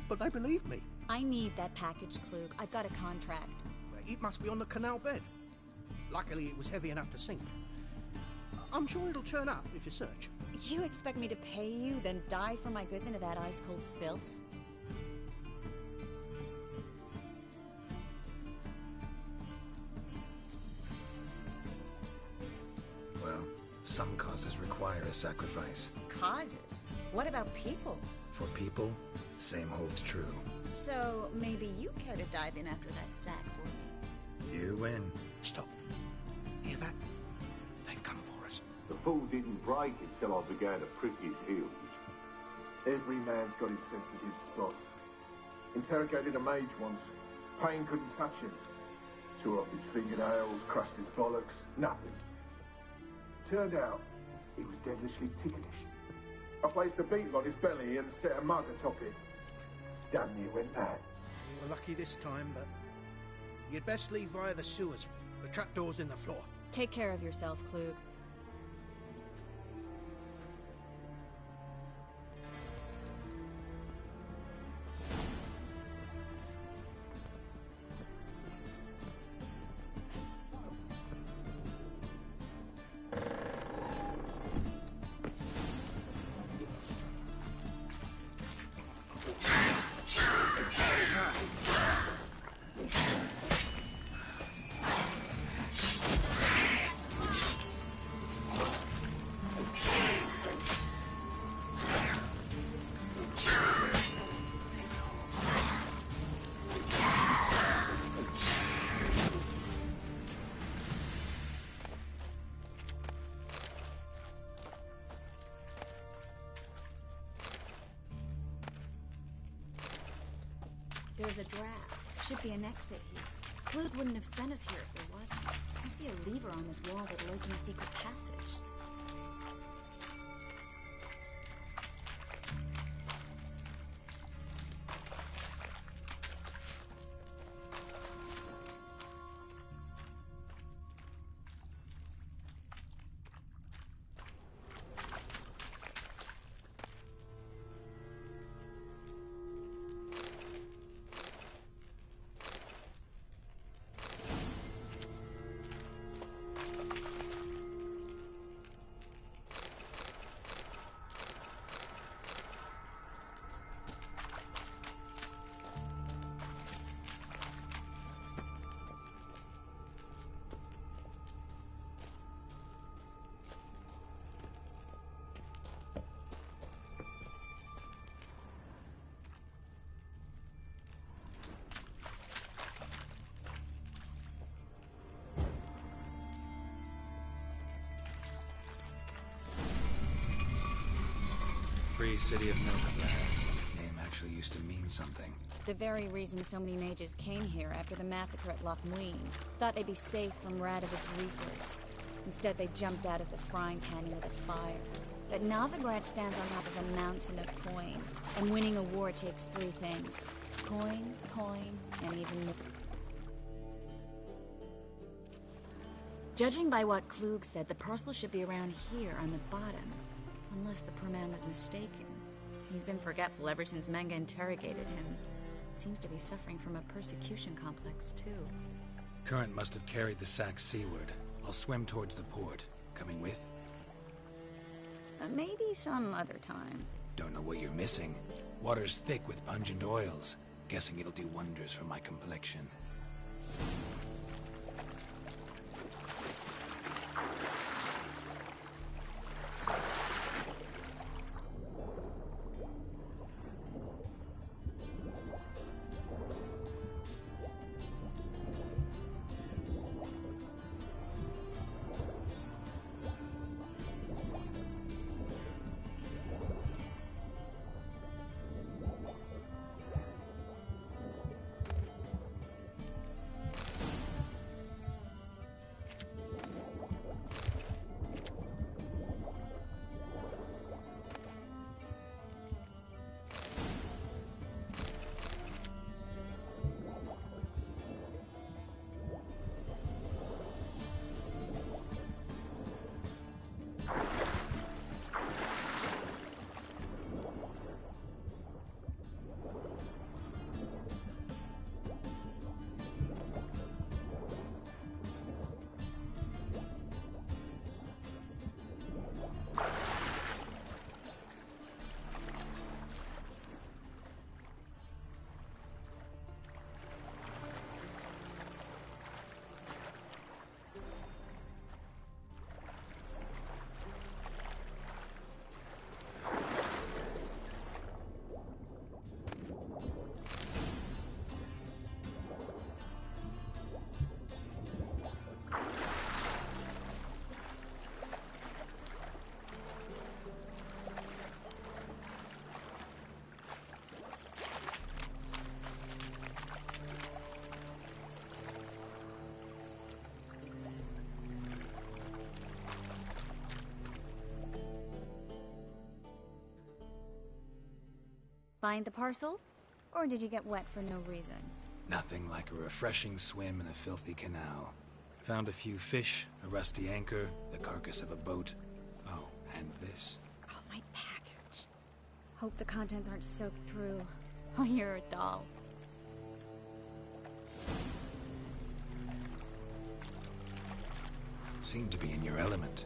but they believed me. I need that package, Klug. I've got a contract. It must be on the canal bed. Luckily, it was heavy enough to sink. I'm sure it'll turn up if you search. You expect me to pay you, then dive for my goods into that ice-cold filth? Well, some causes require a sacrifice. Causes? What about people? For people, same holds true. So, maybe you care to dive in after that sack for me? You win. Stop. Hear that? They've come for us. The fool didn't break until I began to prick his heels. Every man's got his sensitive spots. Interrogated a mage once. Pain couldn't touch him. Tore off his fingernails, crushed his bollocks, nothing. Turned out, he was devilishly ticklish. I placed a beetle on his belly and set a mug atop it. Damn near went mad. You were lucky this time, but you'd best leave via the sewers. The trapdoor's in the floor. Take care of yourself, Klug. There's a draft. Should be an exit here. Klug wouldn't have sent us here if there wasn't. Must be a lever on this wall that'll open a secret passage. Free City of Novigrad. Name actually used to mean something. The very reason so many mages came here after the massacre at Loch Muin. Thought they'd be safe from Radovid's reapers. Instead, they jumped out of the frying pan into the fire. But Novigrad stands on top of a mountain of coin. And winning a war takes three things. Coin, coin, and even more. Judging by what Klug said, the parcel should be around here on the bottom. Unless the poor man was mistaken. He's been forgetful ever since Manga interrogated him. Seems to be suffering from a persecution complex, too. Current must have carried the sack seaward. I'll swim towards the port. Coming with? Maybe some other time. Don't know what you're missing. Water's thick with pungent oils. Guessing it'll do wonders for my complexion. Find the parcel? Or did you get wet for no reason? Nothing like a refreshing swim in a filthy canal. Found a few fish, a rusty anchor, the carcass of a boat. Oh, and this. Oh, my package. Hope the contents aren't soaked through. Oh, you're a doll. Seem to be in your element.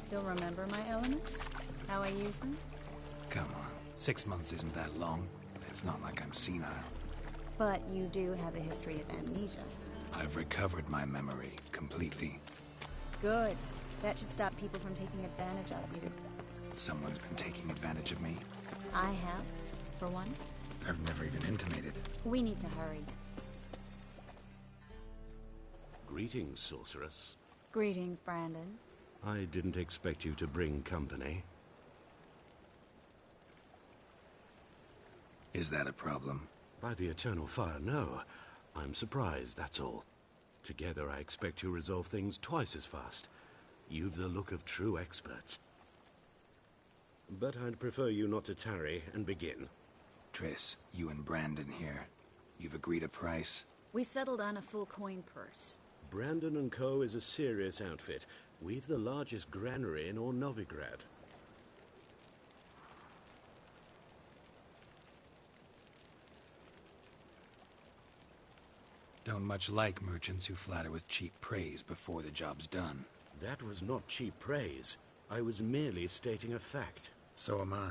Still remember my elements? How I use them? Come on, 6 months isn't that long. It's not like I'm senile. But you do have a history of amnesia. I've recovered my memory completely. Good. That should stop people from taking advantage of you. Someone's been taking advantage of me. I have, for one. I've never even intimated. We need to hurry. Greetings, sorceress. Greetings, Brandon. I didn't expect you to bring company. Is that a problem? By the eternal fire, no. I'm surprised, that's all. Together, I expect you resolve things twice as fast. You've the look of true experts. But I'd prefer you not to tarry and begin. Triss, you and Brandon here. You've agreed a price? We settled on a full coin purse. Brandon & Co. is a serious outfit. We've the largest granary in all Novigrad. Don't much like merchants who flatter with cheap praise before the job's done. That was not cheap praise. I was merely stating a fact. So am I.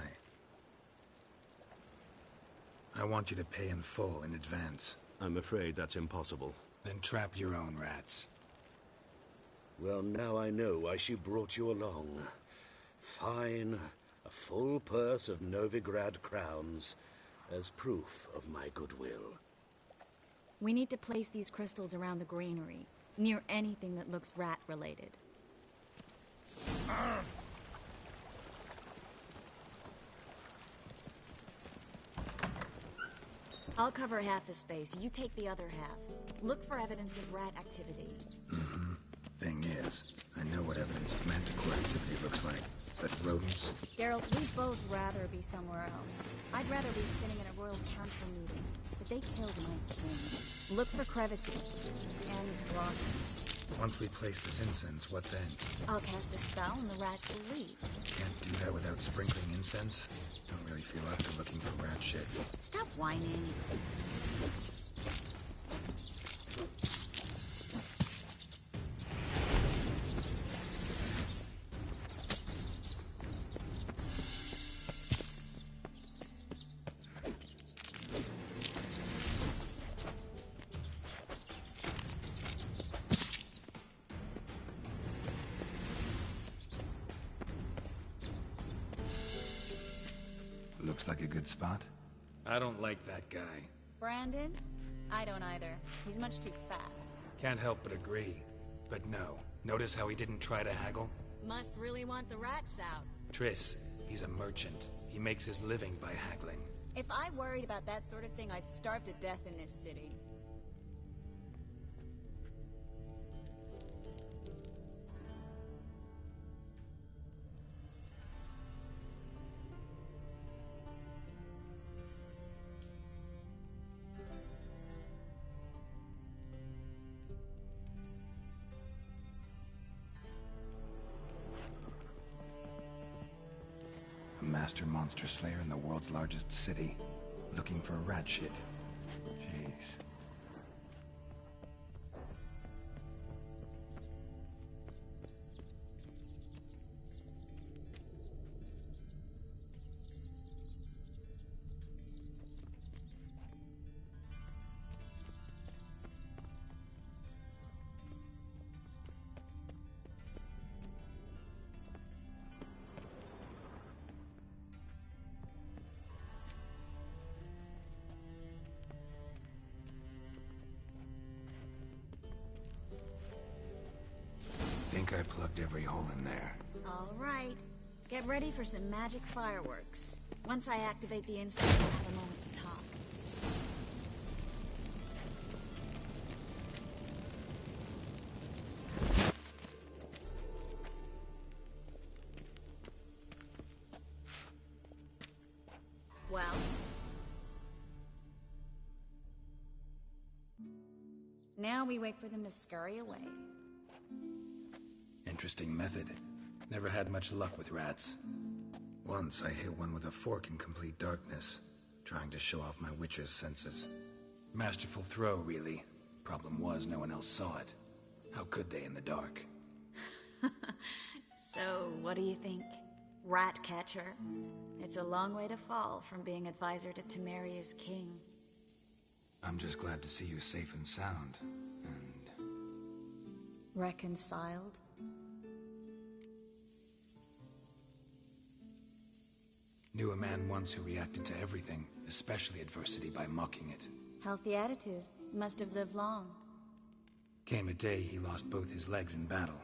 I want you to pay in full in advance. I'm afraid that's impossible. Then trap your own rats. Well, now I know why she brought you along. Fine. A full purse of Novigrad crowns as proof of my goodwill. We need to place these crystals around the granary, near anything that looks rat-related. I'll cover half the space, you take the other half. Look for evidence of rat activity. Mm-hmm. Thing is, I know what evidence of manticore activity looks like, but rodents... Geralt, we'd both rather be somewhere else. I'd rather be sitting in a royal council meeting, but they killed my king. Look for crevices, and rock. Once we place this incense, what then? I'll cast a spell and the rats will leave. Can't do that without sprinkling incense? Don't really feel up to looking for rat shit. Stop whining. Looks like a good spot. I don't like that guy. Brandon? I don't either. He's much too fat. Can't help but agree. But no. Notice how he didn't try to haggle? Must really want the rats out. Triss, he's a merchant. He makes his living by haggling. If I worried about that sort of thing, I'd starve to death in this city. A master monster slayer in the world's largest city. Looking for rat shit. Jeez. Think I plugged every hole in there. All right. Get ready for some magic fireworks. Once I activate the incense, we'll have a moment to talk. Well, Now we wait for them to scurry away. Interesting method. Never had much luck with rats. Once I hit one with a fork in complete darkness, trying to show off my witcher's senses. Masterful throw, really. Problem was, no one else saw it. How could they in the dark? So, what do you think? Rat catcher? It's a long way to fall from being advisor to Temeria's king. I'm just glad to see you safe and sound, and... Reconciled? Knew a man once who reacted to everything, especially adversity, by mocking it. Healthy attitude. Must have lived long. Came a day he lost both his legs in battle.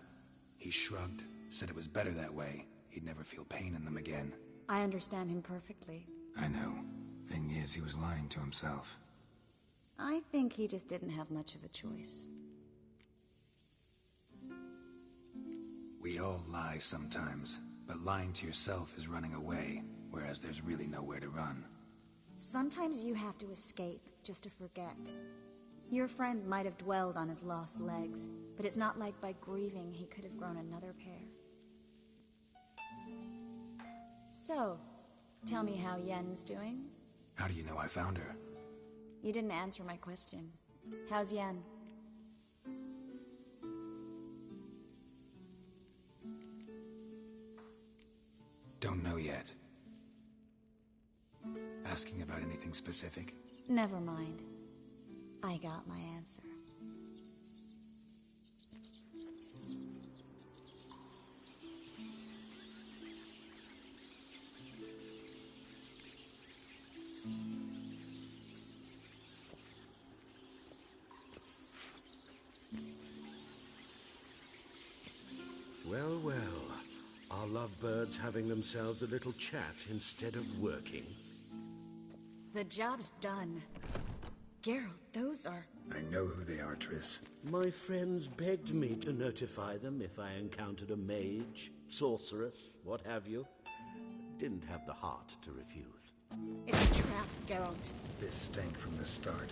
He shrugged, said it was better that way. He'd never feel pain in them again. I understand him perfectly. I know. Thing is, he was lying to himself. I think he just didn't have much of a choice. We all lie sometimes, but lying to yourself is running away, whereas there's really nowhere to run. Sometimes you have to escape, just to forget. Your friend might have dwelled on his lost legs, but it's not like by grieving he could have grown another pair. So, tell me how Yen's doing? How do you know I found her? You didn't answer my question. How's Yen? Don't know yet. Asking about anything specific? Never mind. I got my answer. Well, well. Are lovebirds having themselves a little chat instead of working? The job's done. Geralt, those are... I know who they are, Triss. My friends begged me to notify them if I encountered a mage, sorceress, what have you. Didn't have the heart to refuse. It's a trap, Geralt. This stank from the start.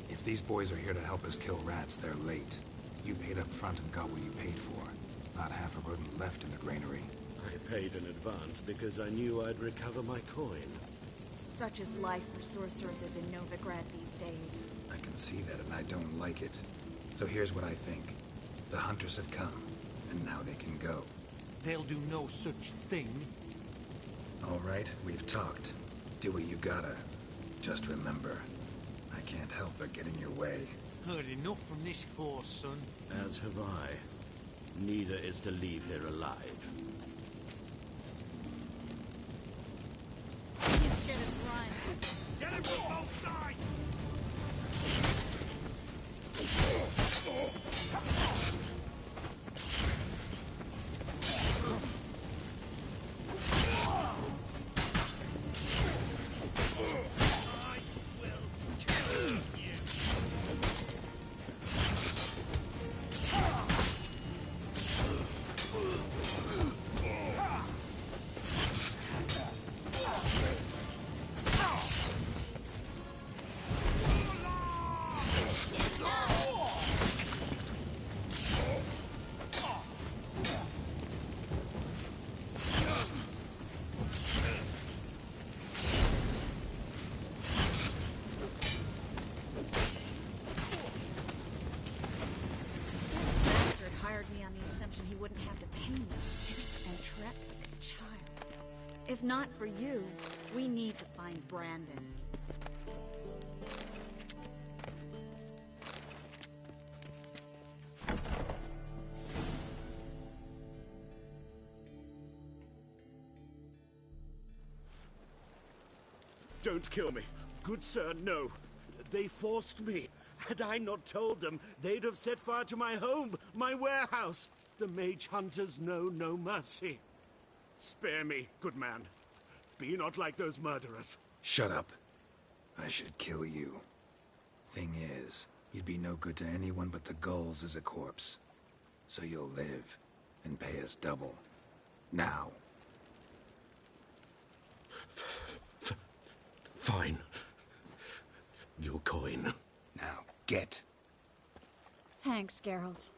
If these boys are here to help us kill rats, they're late. You paid up front and got what you paid for. Not half a rodent left in the granary. I paid in advance because I knew I'd recover my coin. Such is life for sorceresses in Novigrad these days. I can see that, and I don't like it. So here's what I think. The hunters have come, and now they can go. They'll do no such thing. All right, we've talked. Do what you gotta. Just remember, I can't help but get in your way. Heard enough from this horse, son. As have I. Neither is to leave here alive. Get it, Brian. Get him from both sides! He wouldn't have to pay me and trek like a child. If not for you, we need to find Brandon. Don't kill me. Good sir, no. They forced me. Had I not told them, they'd have set fire to my home, my warehouse. The mage hunters know no mercy. Spare me, good man. Be not like those murderers. Shut up. I should kill you. Thing is, you'd be no good to anyone but the gulls as a corpse. So you'll live and pay us double. Now. Fine. Your coin. Now, get. Thanks, Geralt.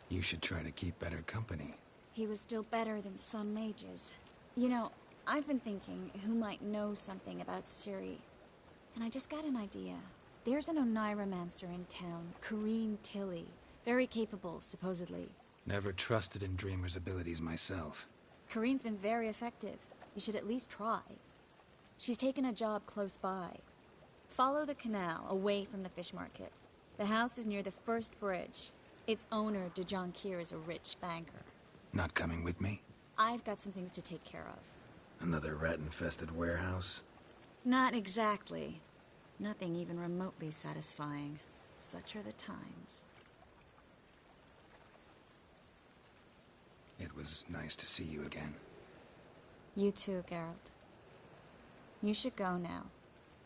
You should try to keep better company. He was still better than some mages. You know, I've been thinking who might know something about Ciri. And I just got an idea. There's an Oneiromancer in town, Corrine Tilly. Very capable, supposedly. Never trusted in Dreamer's abilities myself. Corrine's been very effective. You should at least try. She's taken a job close by. Follow the canal, away from the fish market. The house is near the first bridge. Its owner, de Jonkir, is a rich banker. Not coming with me? I've got some things to take care of. Another rat-infested warehouse? Not exactly. Nothing even remotely satisfying. Such are the times. It was nice to see you again. You too, Geralt. You should go now,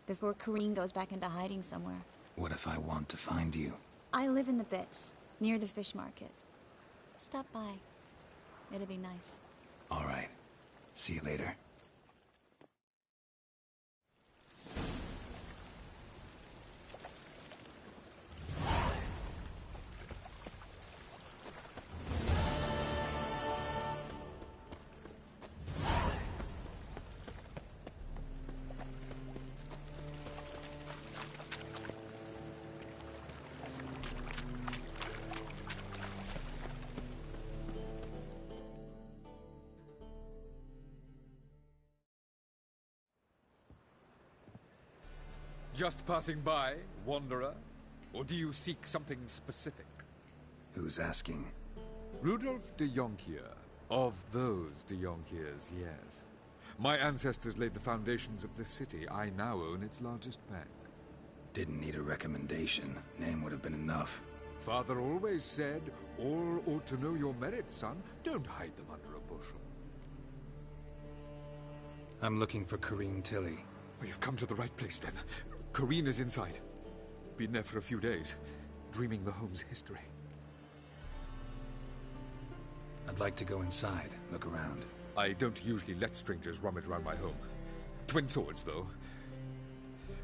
before Corrine goes back into hiding somewhere. What if I want to find you? I live in the Bits, near the fish market. Stop by. It'd be nice. All right. See you later. Just passing by, wanderer? Or do you seek something specific? Who's asking? Rudolf de Jonkir. Of those de Jonkirs, yes. My ancestors laid the foundations of this city. I now own its largest bank. Didn't need a recommendation. Name would have been enough. Father always said, all ought to know your merits, son. Don't hide them under a bushel. I'm looking for Corrine Tilly. Oh, you've come to the right place, then. Corrine is inside. Been there for a few days, dreaming the home's history. I'd like to go inside, look around. I don't usually let strangers rummage around my home. Twin swords, though.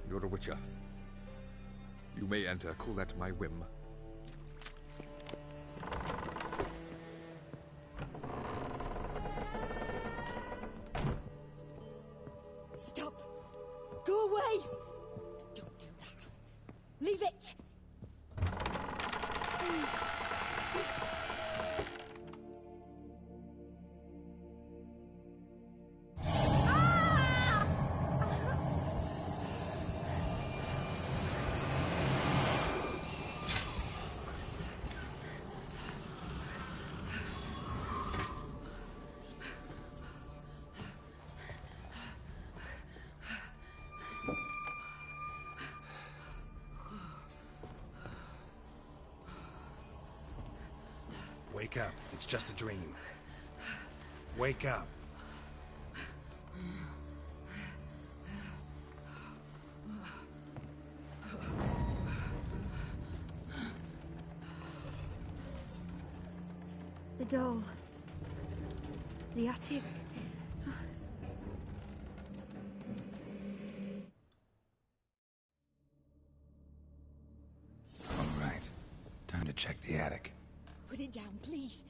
You're a witcher. You may enter, call that my whim. Stop! Go away! Don't do that. Leave it! Wake up. It's just a dream. Wake up. The doll. The attic. All right. Time to check the attic. Put it down, please.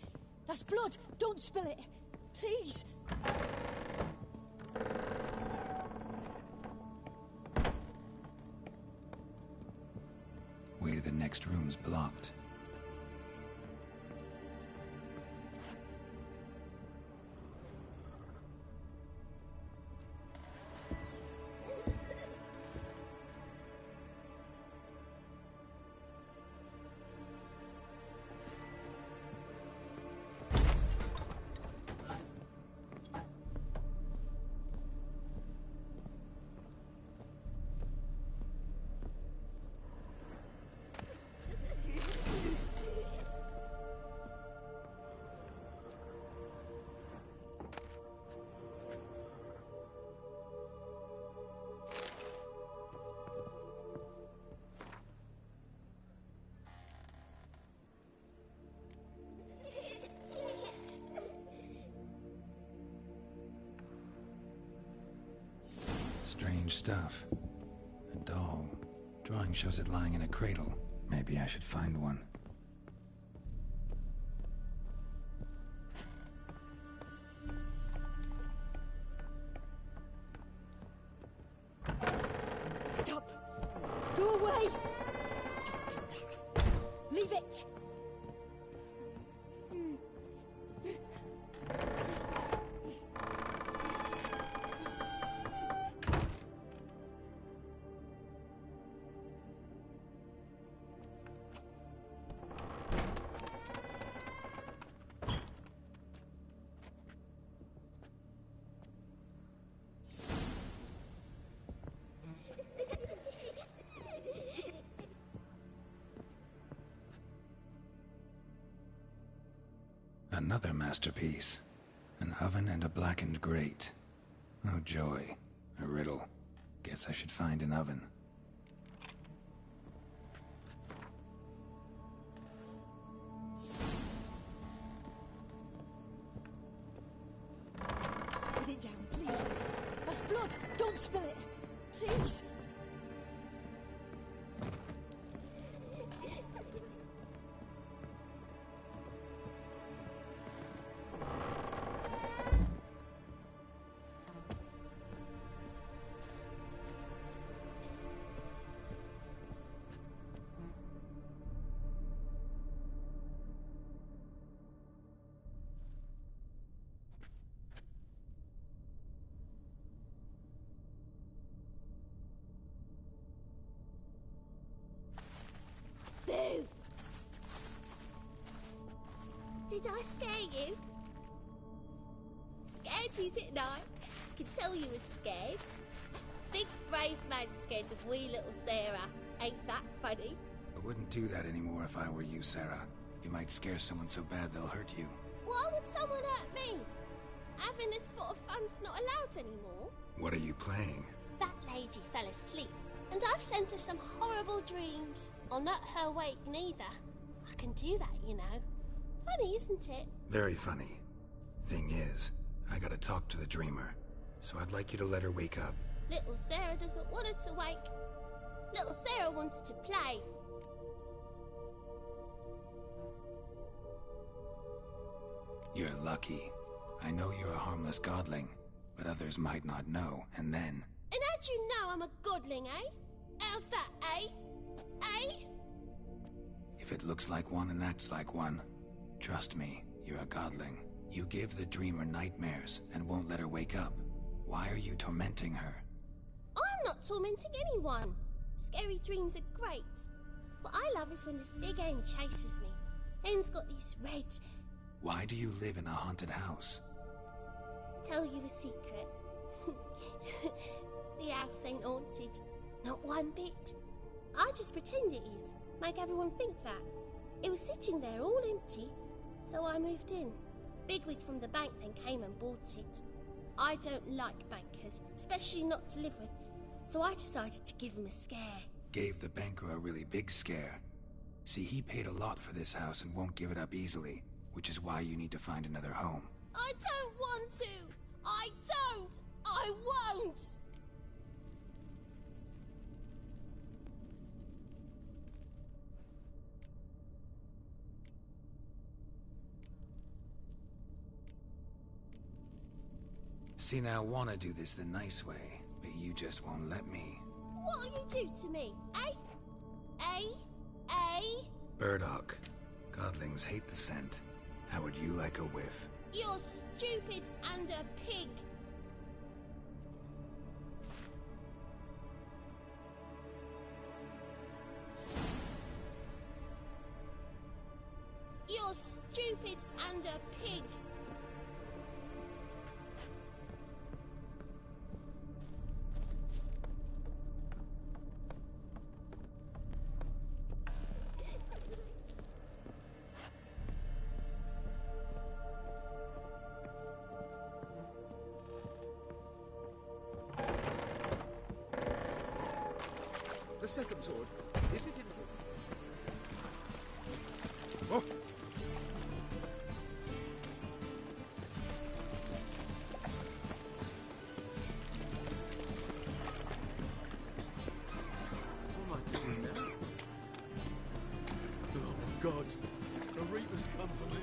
That's blood. Don't spill it. Please. Way to the next room's blocked. Strange stuff. A doll. Drawing shows it lying in a cradle. Maybe I should find one. Stop! Go away! Don't do that. Leave it! Another masterpiece. An oven and a blackened grate. Oh joy. A riddle. Guess I should find an oven. Put it down, please. That's blood. Don't spill it. Please. Boo! Did I scare you? Scared you, didn't I? I can tell you was scared. Big brave man scared of wee little Sarah. Ain't that funny? I wouldn't do that anymore if I were you, Sarah. You might scare someone so bad they'll hurt you. Why would someone hurt me? Having a spot of fun's not allowed anymore. What are you playing? That lady fell asleep, and I've sent her some horrible dreams. I'll not her wake neither. I can do that, you know. Funny, isn't it? Very funny. Thing is, I gotta talk to the dreamer, so I'd like you to let her wake up. Little Sarah doesn't want her to wake. Little Sarah wants to play. You're lucky. I know you're a harmless godling, but others might not know, and then... And how'd you know I'm a godling, eh? How's that, eh? Eh? If it looks like one and acts like one, trust me, you're a godling. You give the dreamer nightmares and won't let her wake up. Why are you tormenting her? I'm not tormenting anyone. Scary dreams are great. What I love is when this big hen chases me. Hen's got these red... Why do you live in a haunted house? Tell you a secret. The house ain't haunted. Not one bit. I just pretend it is. Make everyone think that. It was sitting there all empty, so I moved in. Bigwig from the bank then came and bought it. I don't like bankers, especially not to live with, so I decided to give him a scare. Gave the banker a really big scare. See, he paid a lot for this house and won't give it up easily, which is why you need to find another home. I don't want to! I don't! I won't! See, now I want to do this the nice way, but you just won't let me. What'll you do to me, eh? Eh? Eh? Burdock. Godlings hate the scent. How would you like a whiff? You're stupid and a pig. You're stupid and a pig. The second sword, is it in... Oh! What am I doing? God, the Reaper's come for me.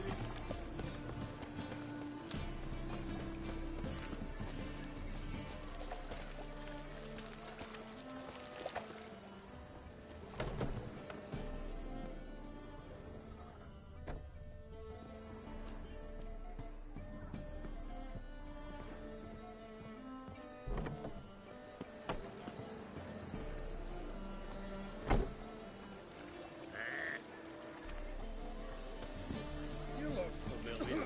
You look familiar.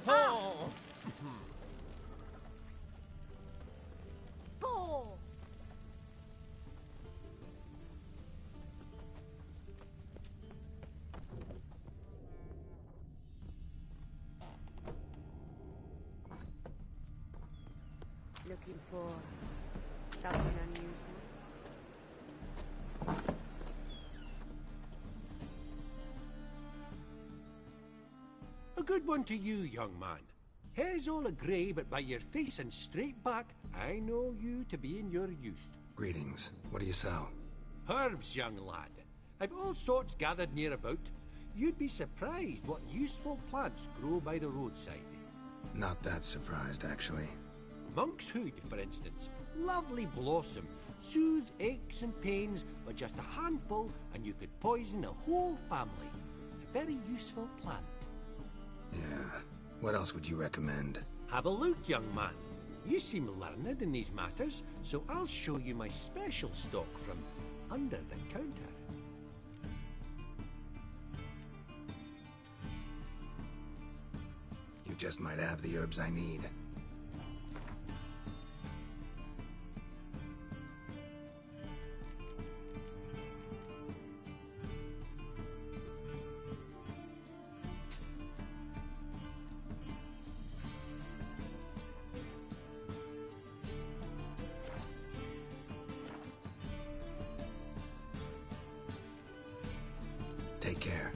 Oh! Ball! Looking for something unusual? A good one to you, young man. Hair's all a grey, but by your face and straight back, I know you to be in your youth. Greetings. What do you sell? Herbs, young lad. I've all sorts gathered near about. You'd be surprised what useful plants grow by the roadside. Not that surprised, actually. Monk's hood, for instance. Lovely blossom. Soothes aches and pains, but just a handful and you could poison a whole family. A very useful plant. Yeah. What else would you recommend? Have a look, young man. You seem learned in these matters, so I'll show you my special stock from under the counter. You just might have the herbs I need. Take care.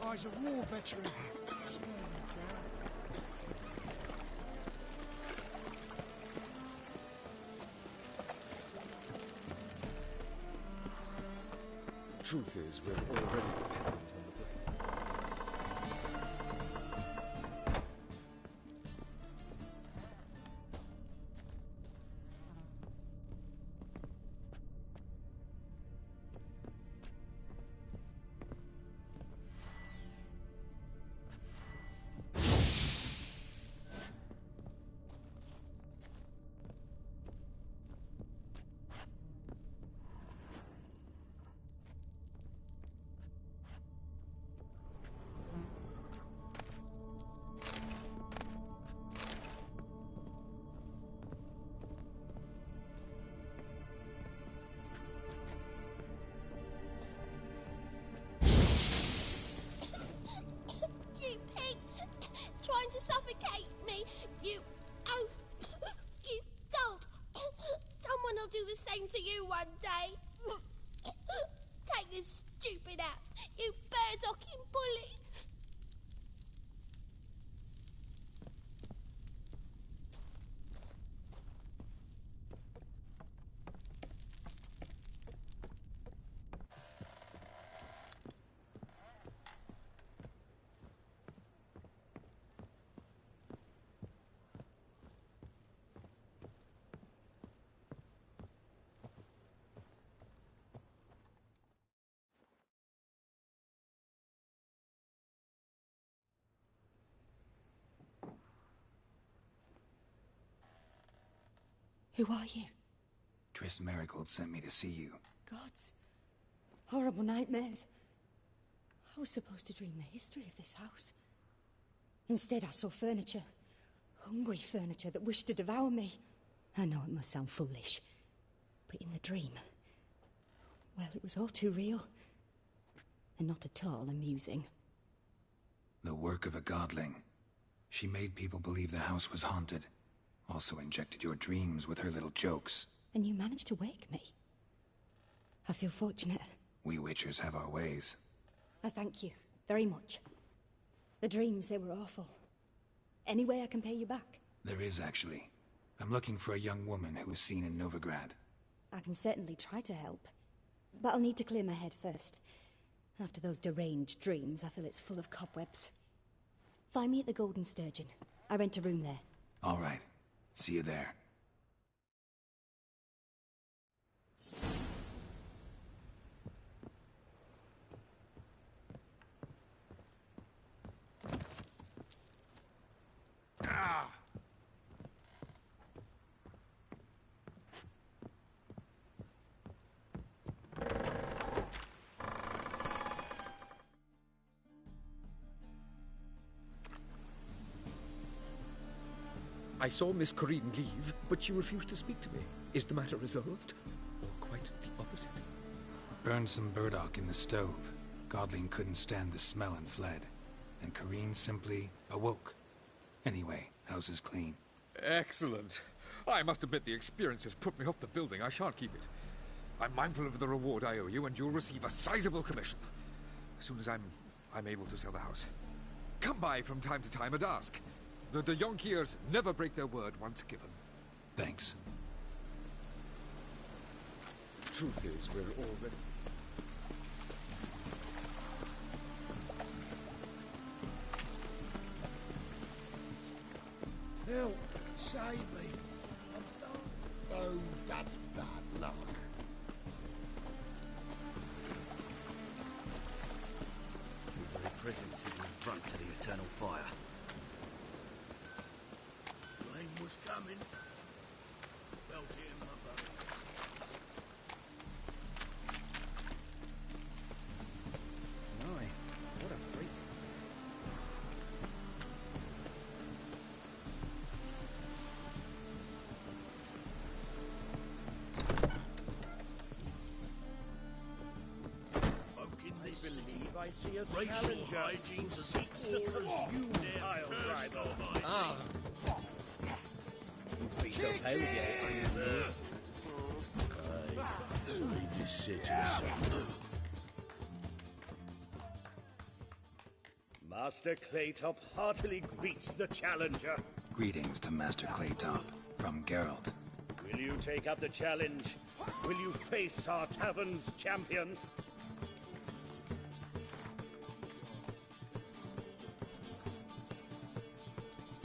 Oh, he's a war veteran. Scared me, crowd. Truth is, we're already dependent on the blade. You pig! Trying to suffocate me! You oaf! You dolt! Someone will do the same to you one day! Take this stupid axe, you bird-docking bully! Who are you? Triss Marigold sent me to see you. Gods. Horrible nightmares. I was supposed to dream the history of this house. Instead, I saw furniture. Hungry furniture that wished to devour me. I know it must sound foolish, but in the dream, well, it was all too real. And not at all amusing. The work of a godling. She made people believe the house was haunted. Also injected your dreams with her little jokes. And you managed to wake me. I feel fortunate. We witchers have our ways. I thank you very much. The dreams, they were awful. Any way I can pay you back? There is, actually. I'm looking for a young woman who was seen in Novigrad. I can certainly try to help. But I'll need to clear my head first. After those deranged dreams, I feel it's full of cobwebs. Find me at the Golden Sturgeon. I rent a room there. All right. See you there. I saw Miss Corinne leave, but she refused to speak to me. Is the matter resolved? Or quite the opposite? Burned some burdock in the stove. Godling couldn't stand the smell and fled. And Corinne simply awoke. Anyway, house is clean. Excellent. I must admit the experience has put me off the building. I shan't keep it. I'm mindful of the reward I owe you, and you'll receive a sizable commission. As soon as I'm able to sell the house. Come by from time to time and ask. The de Jonkiers never break their word once given. Thanks. The truth is, we're already... Help! Save me! Oh, that's bad luck. The very presence is an affront to the eternal fire. Rain was coming. Felt it in my bones. My, what a freak. I see a Racial challenger hygiene who seeks to subdue the Isle Driver. Ah. Be so pale with you, Read this set yourself. Master Claytop heartily greets the challenger. Greetings to Master Claytop, from Geraldo. Will you take up the challenge? Will you face our tavern's champion?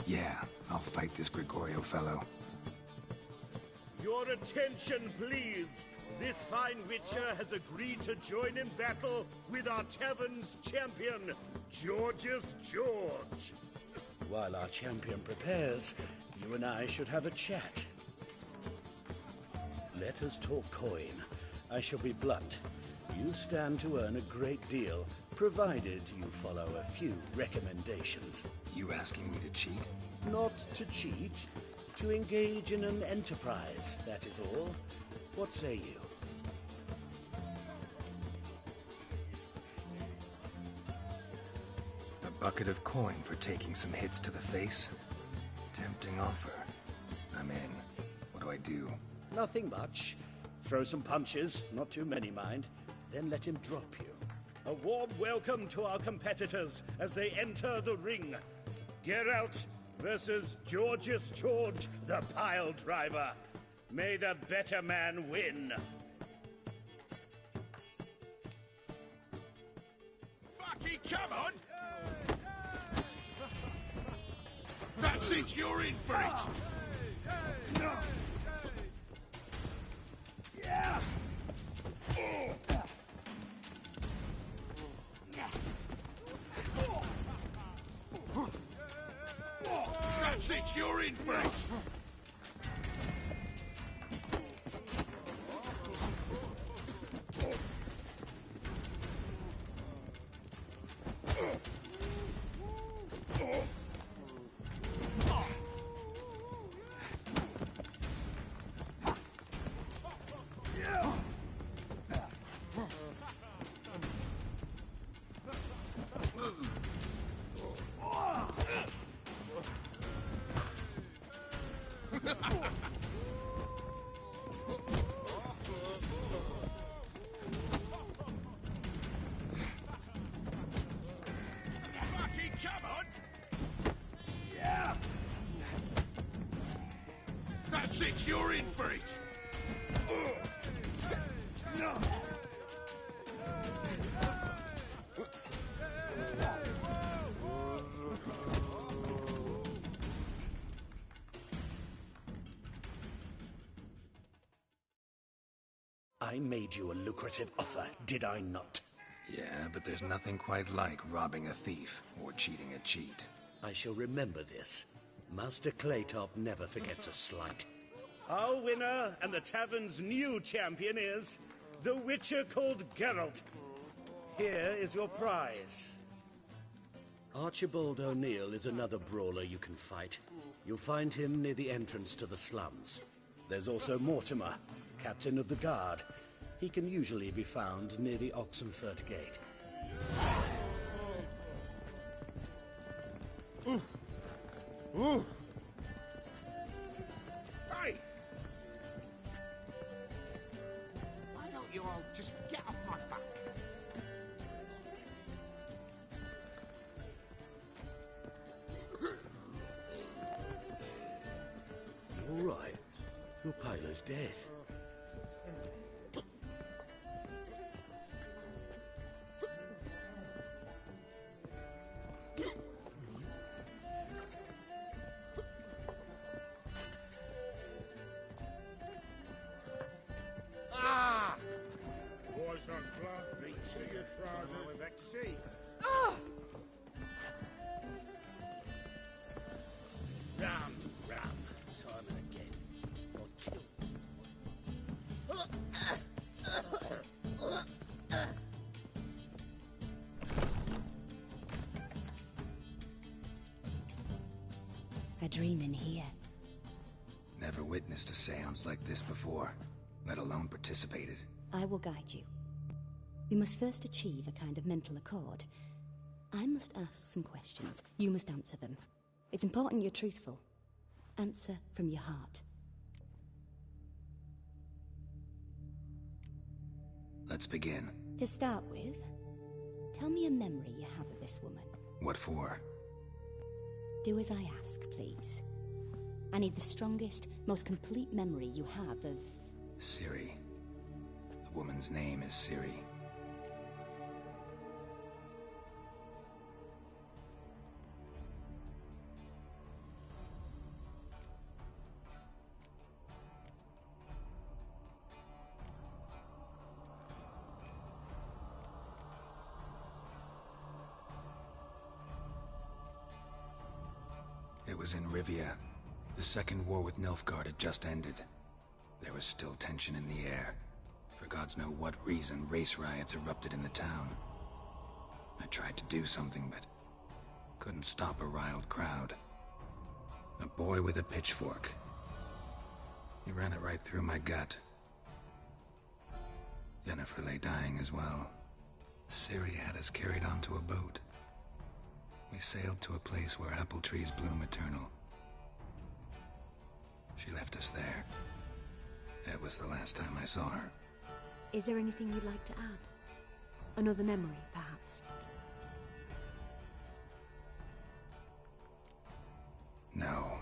Yeah, I'll fight this Gregorio fellow. Your attention, please. This fine witcher has agreed to join in battle with our tavern's champion, Georgius George. While our champion prepares, you and I should have a chat. Let us talk coin. I shall be blunt. You stand to earn a great deal, provided you follow a few recommendations. You asking me to cheat? Not to cheat, to engage in an enterprise, that is all. What say you? A bucket of coin for taking some hits to the face? Tempting offer. I'm in. What do I do? Nothing much. Throw some punches, not too many, mind. Then let him drop you. A warm welcome to our competitors as they enter the ring. Geralt versus Georgius George, the Pile Driver. May the better man win. Fucking come on! That's it, you're in for it! Yeah! That's it, you're in for it! Guess you're in for it! No! I made you a lucrative offer, did I not? Yeah, but there's nothing quite like robbing a thief or cheating a cheat. I shall remember this. Master Claytop never forgets a slight. Our winner and the tavern's new champion is the Witcher called Geraldo. Here is your prize. Archibald O'Neill is another brawler you can fight. You'll find him near the entrance to the slums. There's also Mortimer, captain of the guard. He can usually be found near the Oxenfurt Gate. Ooh. Ooh. Hey! Why don't you all just get off my back? You all right? You're pale as death. Boys on club, beat to your trousers. We're back to sea. Round, round. Simon again. Or kill. A dream in here. Never witnessed a seance like this before, let alone participated. I will guide you. We must first achieve a kind of mental accord. I must ask some questions. You must answer them. It's important you're truthful. Answer from your heart. Let's begin. To start with, tell me a memory you have of this woman. What for? Do as I ask, please. I need the strongest, most complete memory you have of... Ciri. The woman's name is Ciri. It was in Rivia. The second war with Nilfgaard had just ended. There was still tension in the air. For gods know what reason, race riots erupted in the town. I tried to do something, but couldn't stop a riled crowd. A boy with a pitchfork. He ran it right through my gut. Yennefer lay dying as well. Ciri had us carried onto a boat. We sailed to a place where apple trees bloom eternal. She left us there. That was the last time I saw her. Is there anything you'd like to add? Another memory, perhaps? No.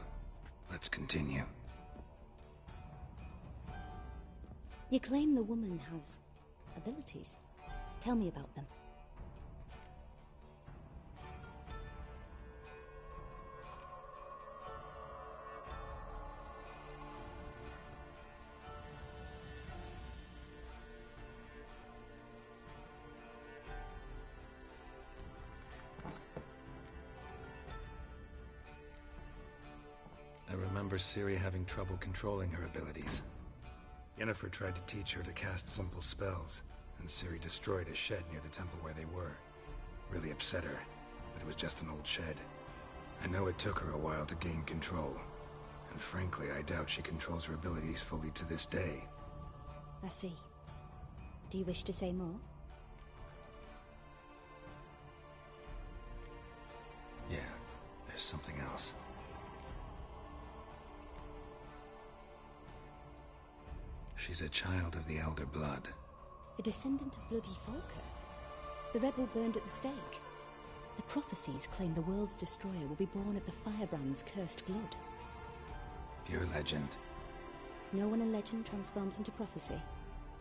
Let's continue. You claim the woman has abilities. Tell me about them. I remember Ciri having trouble controlling her abilities. Yennefer tried to teach her to cast simple spells, and Ciri destroyed a shed near the temple where they were. Really upset her, but it was just an old shed. I know it took her a while to gain control, and frankly, I doubt she controls her abilities fully to this day. I see. Do you wish to say more? Yeah, there's something else. She's a child of the Elder Blood. A descendant of bloody Volker. The rebel burned at the stake. The prophecies claim the world's destroyer will be born of the Firebrand's cursed blood. Pure legend. know when a legend transforms into prophecy?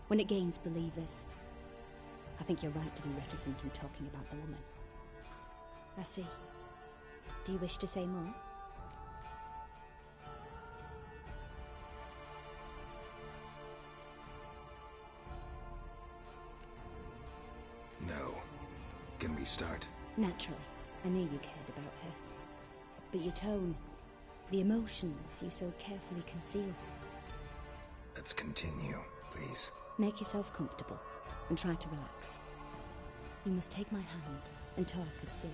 When it gains believers? I think you're right to be reticent in talking about the woman. I see. Do you wish to say more? No. Can we start? Naturally. I knew you cared about her. But your tone, the emotions you so carefully conceal. Let's continue, please. Make yourself comfortable and try to relax. You must take my hand and talk of Ciri.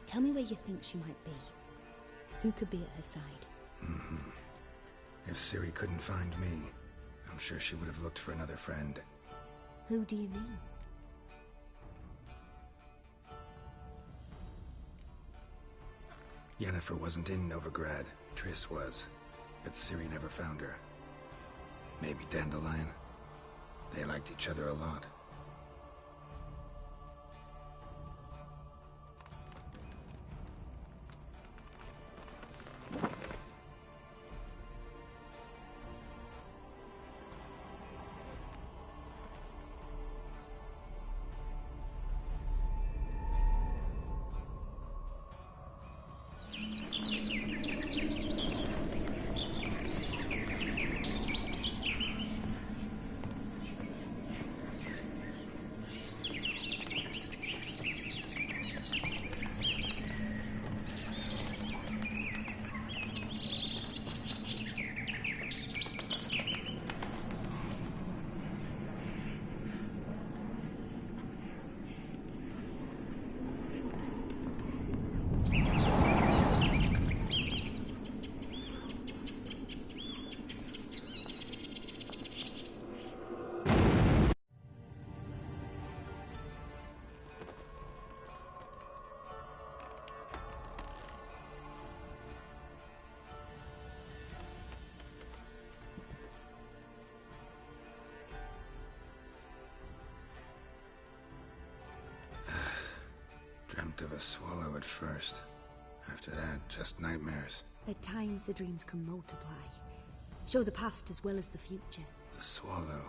Tell me where you think she might be. Who could be at her side? If Ciri couldn't find me, I'm sure she would have looked for another friend. Who do you mean? Yennefer wasn't in Novigrad. Triss was. But Ciri never found her. Maybe Dandelion? They liked each other a lot. Dreamt of a swallow at first. After that, just nightmares. At times the dreams can multiply. Show the past as well as the future. The swallow.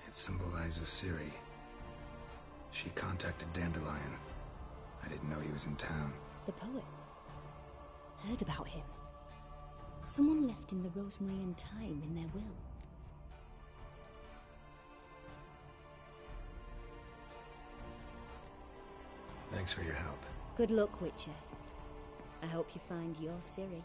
It symbolizes Ciri. She contacted Dandelion. I didn't know he was in town. The poet. Heard about him. Someone left him the rosemary and thyme in their will. Thanks for your help. Good luck, Witcher. I hope you find your Ciri.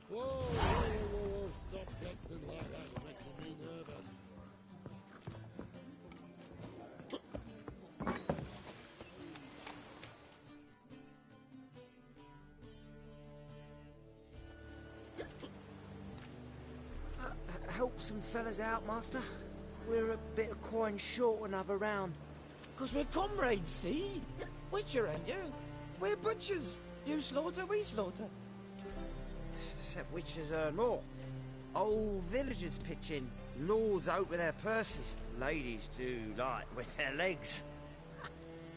Whoa, stop flexing like that, you're making me nervous. Help some fellas out, Master. We're a bit of coin short another round. 'Cause we're comrades, see? Witcher, ain't you? We're butchers. You slaughter, we slaughter. Except witches earn more. Old villagers pitch in. Lords out with their purses. Ladies do like with their legs.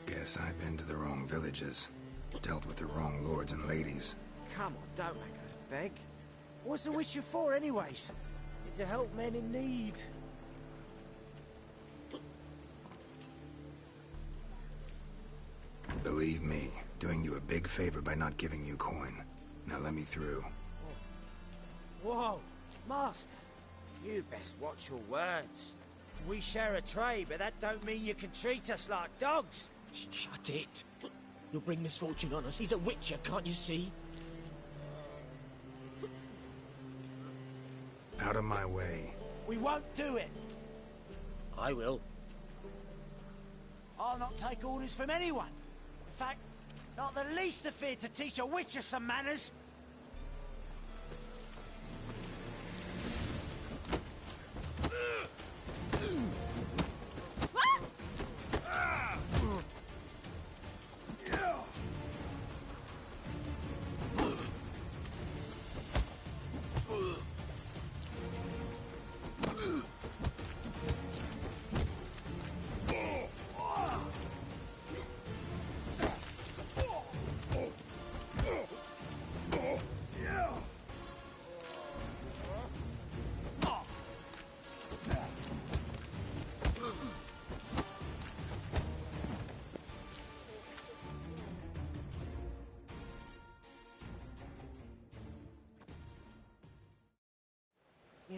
Guess I've been to the wrong villages. Dealt with the wrong lords and ladies. Come on, don't make us beg. What's a witcher for, anyways? It's to help men in need. Believe me, doing you a big favor by not giving you coin. Now let me through. Whoa, Master. You best watch your words. We share a trade, but that don't mean you can treat us like dogs. Shut it. You'll bring misfortune on us. He's a witcher, can't you see? Out of my way. We won't do it. I will. I'll not take orders from anyone. In fact, not the least afeard to teach a witcher some manners.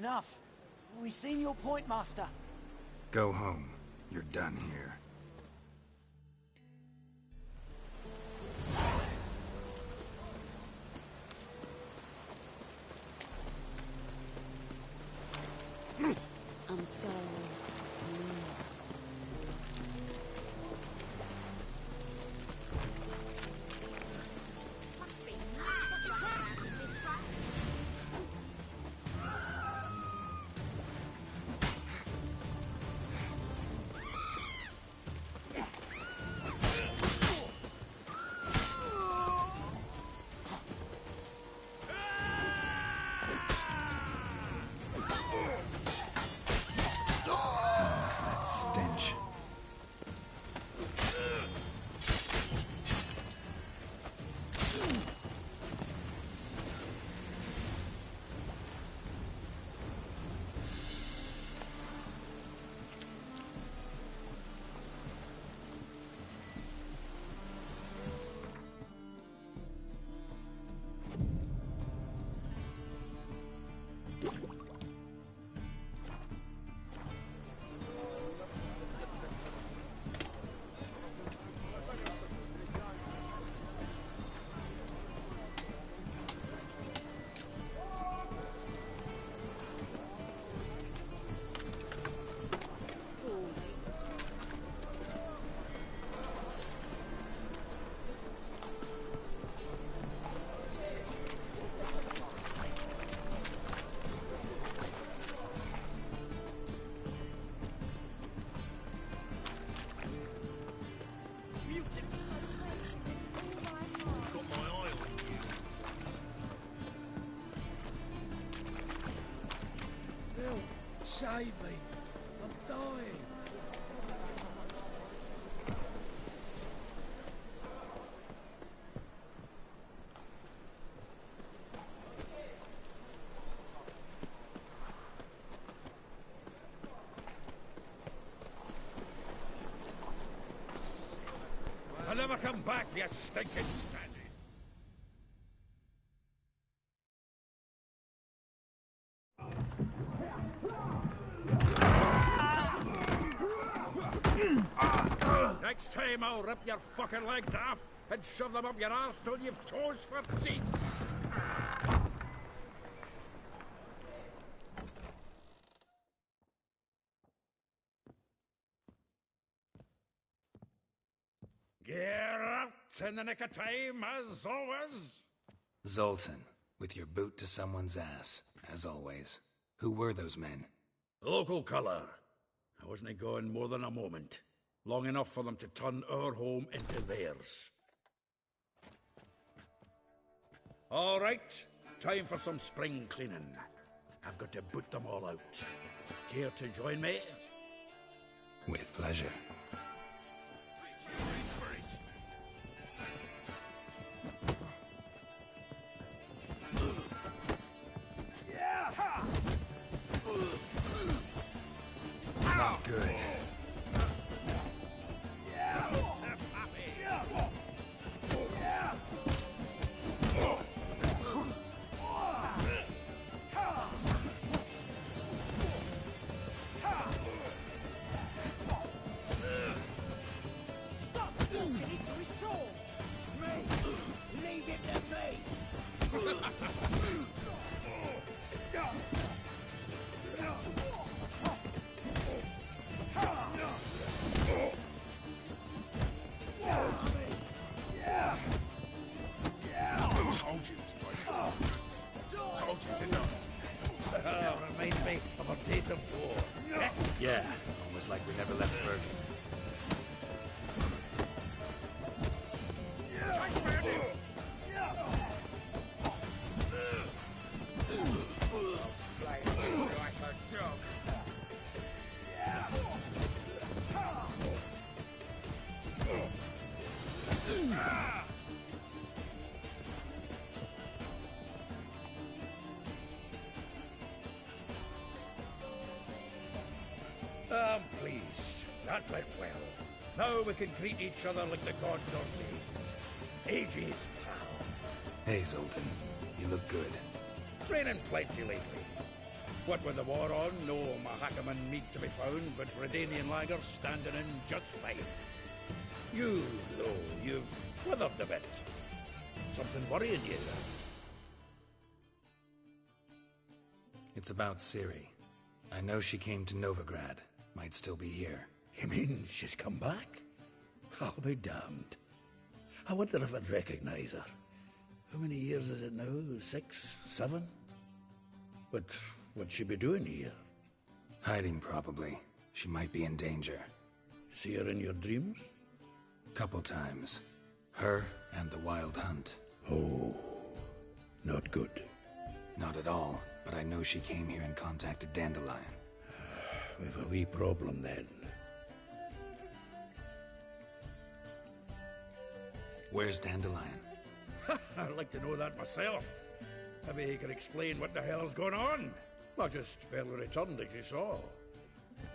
Enough. We've seen your point, Master. Go home. You're done here. I'm sorry. Must be mad this right. Stench. Save me! I'm dying! I'll never come back, you stinking standy! Next time I'll rip your fucking legs off and shove them up your arse till you've toes for teeth! Geralt in the nick of time, as always! Zoltan, with your boot to someone's ass, as always. Who were those men? Local colour. I wasn't going more than a moment. Long enough for them to turn our home into theirs. All right, time for some spring cleaning. I've got to boot them all out. Care to join me? With pleasure. Not good. Stop walking into his soul! Me! Leave it to me! Told you this place was on. Told you to know. Reminds me of our days of war. Yeah, almost like we never left Virgin. I'm pleased. That went well. Now we can greet each other like the gods ordained. Ages, pal. Hey, Zoltan. You look good. Training plenty lately. What with the war on, no Mahakaman meat to be found, but Redanian lagers standing in just fine. You, though, you've withered a bit. Something worrying you? It's about Ciri. I know she came to Novigrad. Might still be here. You mean she's come back? I'll be damned. I wonder if I'd recognize her. How many years is it now? 6, 7? But what'd she be doing here? Hiding, probably. She might be in danger. See her in your dreams? Couple times. Her and the Wild Hunt. Oh, not good. Not at all, but I know she came here and contacted Dandelion. We've a wee problem then. Where's Dandelion? I'd like to know that myself. Maybe he could explain what the hell's going on. I just barely returned, as you saw.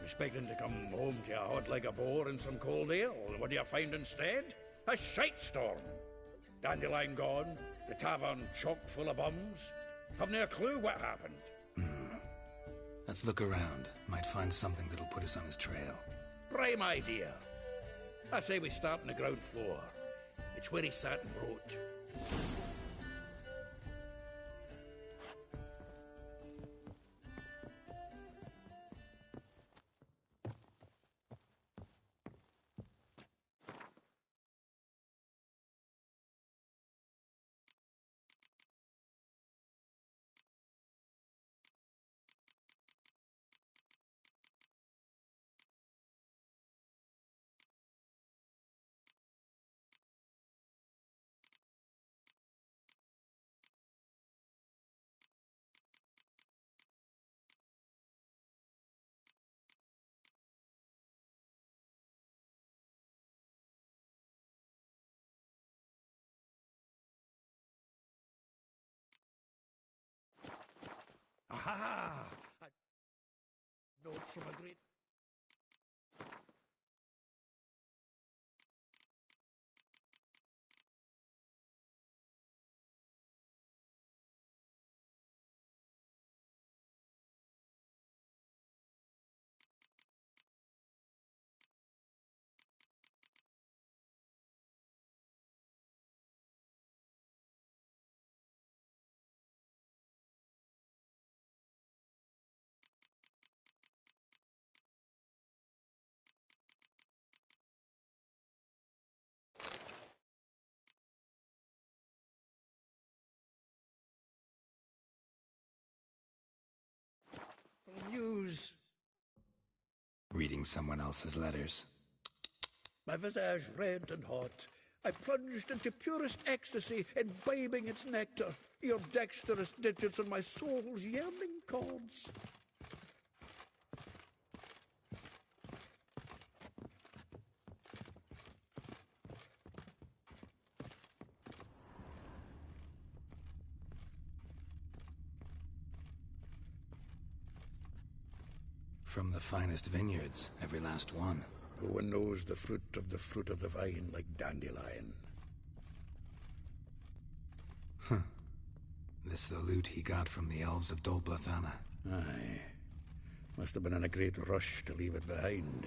Expecting to come home to a hut like a boar and some cold ale. What do you find instead? A shite storm. Dandelion gone, the tavern chock full of bums. Haven't a clue what happened. Let's look around. Might find something that'll put us on his trail. Prime idea. I say we start on the ground floor. It's where he sat and wrote. Aha! Notes from a great... News. Reading someone else's letters. My visage red and hot. I plunged into purest ecstasy, imbibing its nectar. Your dexterous digits on my soul's yearning chords. From the finest vineyards, every last one. No one knows the fruit of the vine like Dandelion. This the loot he got from the elves of Dol Blathanna. Aye. Must have been in a great rush to leave it behind.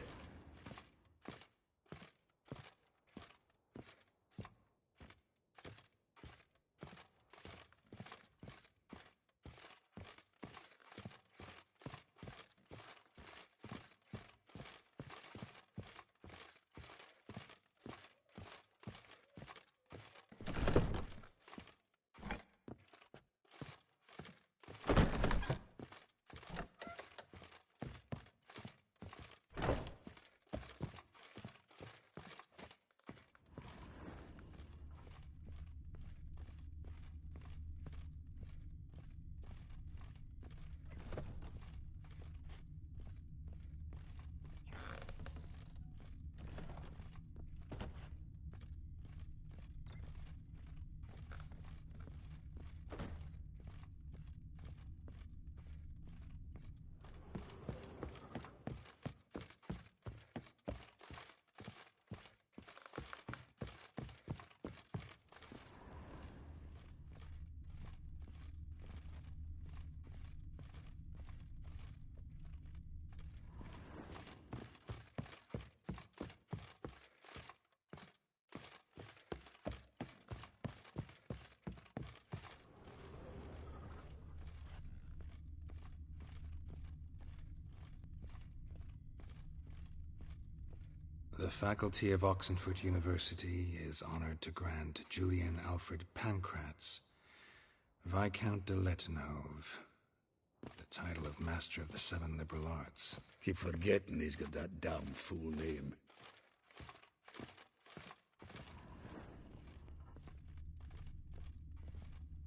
The faculty of Oxenford University is honored to grant Julian Alfred Pancratz, Viscount de Letenove, the title of Master of the Seven Liberal Arts. Keep forgetting he's got that damn fool name.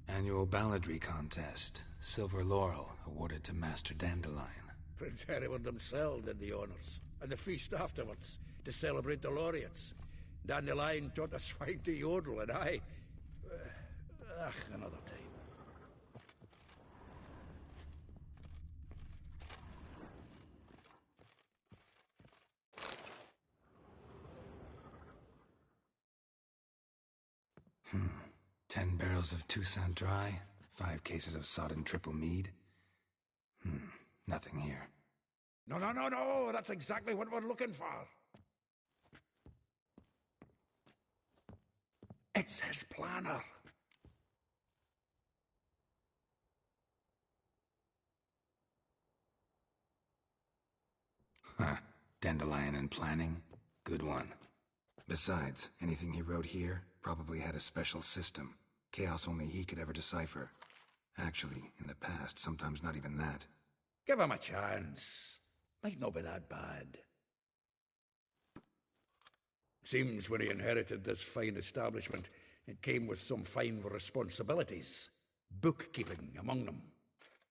Annual balladry contest. Silver Laurel awarded to Master Dandelion. Prince Hereward himself did the honours, and the feast afterwards, to celebrate the laureates. Dandelion taught the swine to yodel, and I... another time. Hmm. 10 barrels of Toussaint Dry, 5 cases of sodden triple mead. Nothing here. No, that's exactly what we're looking for. It's his planner. Huh. Dandelion and planning? Good one. Besides, anything he wrote here probably had a special system. Chaos only he could ever decipher. Actually, in the past, sometimes not even that. Give him a chance. Might not be that bad. Seems when he inherited this fine establishment, it came with some fine responsibilities. Bookkeeping among them.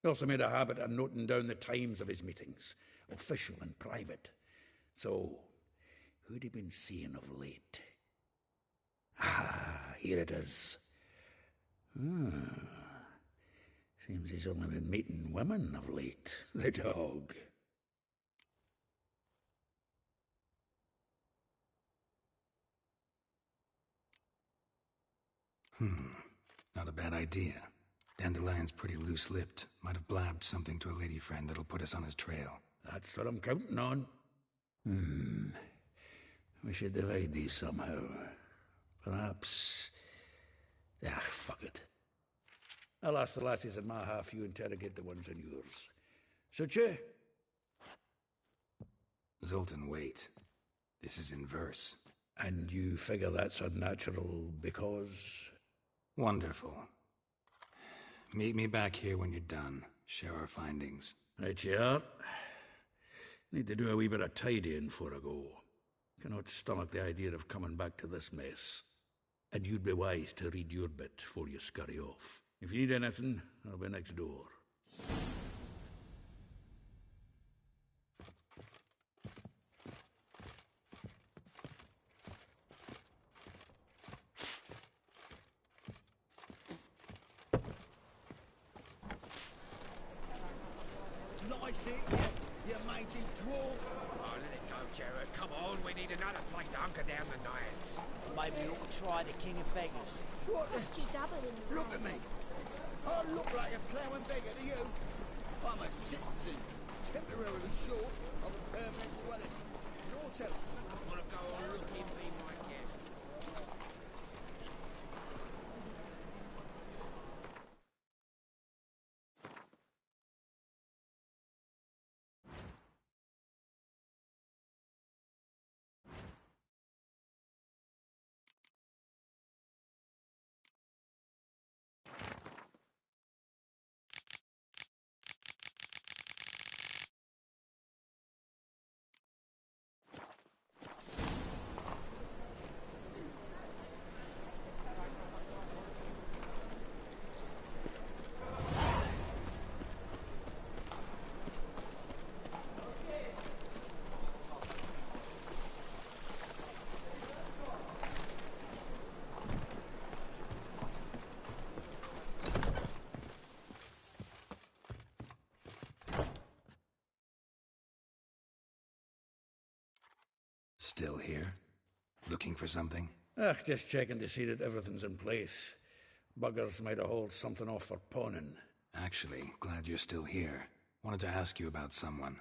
He also made a habit of noting down the times of his meetings, official and private. So, who'd he been seeing of late? Ah, here it is. Seems he's only been meeting women of late. The dog. Not a bad idea. Dandelion's pretty loose-lipped. Might have blabbed something to a lady friend that'll put us on his trail. That's what I'm counting on. We should divide these somehow. Perhaps... fuck it. I'll ask the lassies in my half, you interrogate the ones in yours. Such you? Zoltan, wait. This is in verse. And you figure that's unnatural because... Wonderful. Meet me back here when you're done. Share our findings. Right you are. Need to do a wee bit of tidying before I go. Cannot stomach the idea of coming back to this mess. And you'd be wise to read your bit before you scurry off. If you need anything, I'll be next door. Nice it, you mangy dwarf. Oh, let it go, Gerard. Come on, we need another place to hunker down the nights. Maybe look and try the King of Beggars. What the... Must you double in the Look at me. I look like a ploughing beggar to you. I'm a citizen, temporarily short of a permanent dwelling. Naught else. Want to go on looking, be my guest. Still here? Looking for something? Just checking to see that everything's in place. Buggers might have hauled something off for pawning. Actually, glad you're still here. Wanted to ask you about someone.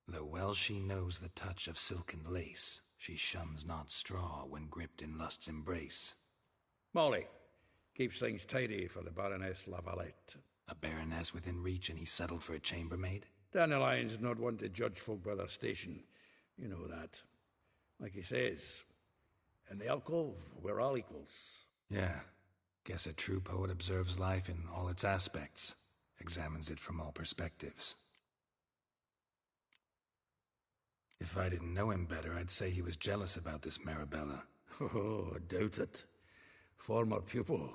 Though well she knows the touch of silken lace, she shuns not straw when gripped in lust's embrace. Molly, keeps things tidy for the Baroness Lavalette. A baroness within reach and he settled for a chambermaid? Dandelion's not one to judge folk by their station. You know that. Like he says, in the alcove, we're all equals. Yeah. Guess a true poet observes life in all its aspects, examines it from all perspectives. If I didn't know him better, I'd say he was jealous about this Marabella. Oh, I doubt it. Former pupil.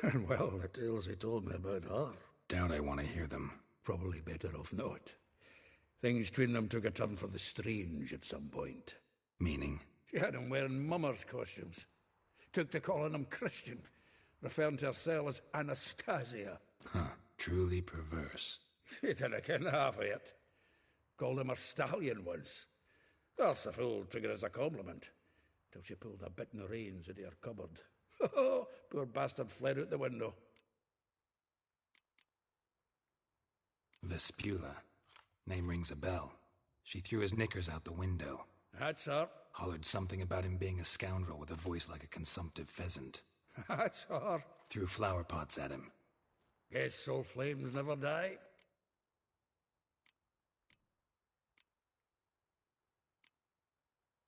And well, the tales he told me about her. Doubt I want to hear them. Probably better off not. Things between them took a turn for the strange at some point. Meaning? She had him wearing mummers' costumes. Took to calling him Christian, referring to herself as Anastasia. Huh, truly perverse. He didn't ken half of it. Called him a stallion once. That's the fool took it as a compliment, till she pulled a bit in the reins into her cupboard. Poor bastard fled out the window. Vespula. Name rings a bell. She threw his knickers out the window. That's her. Hollered something about him being a scoundrel with a voice like a consumptive pheasant. That's her. Threw flower pots at him. Guess soul flames never die.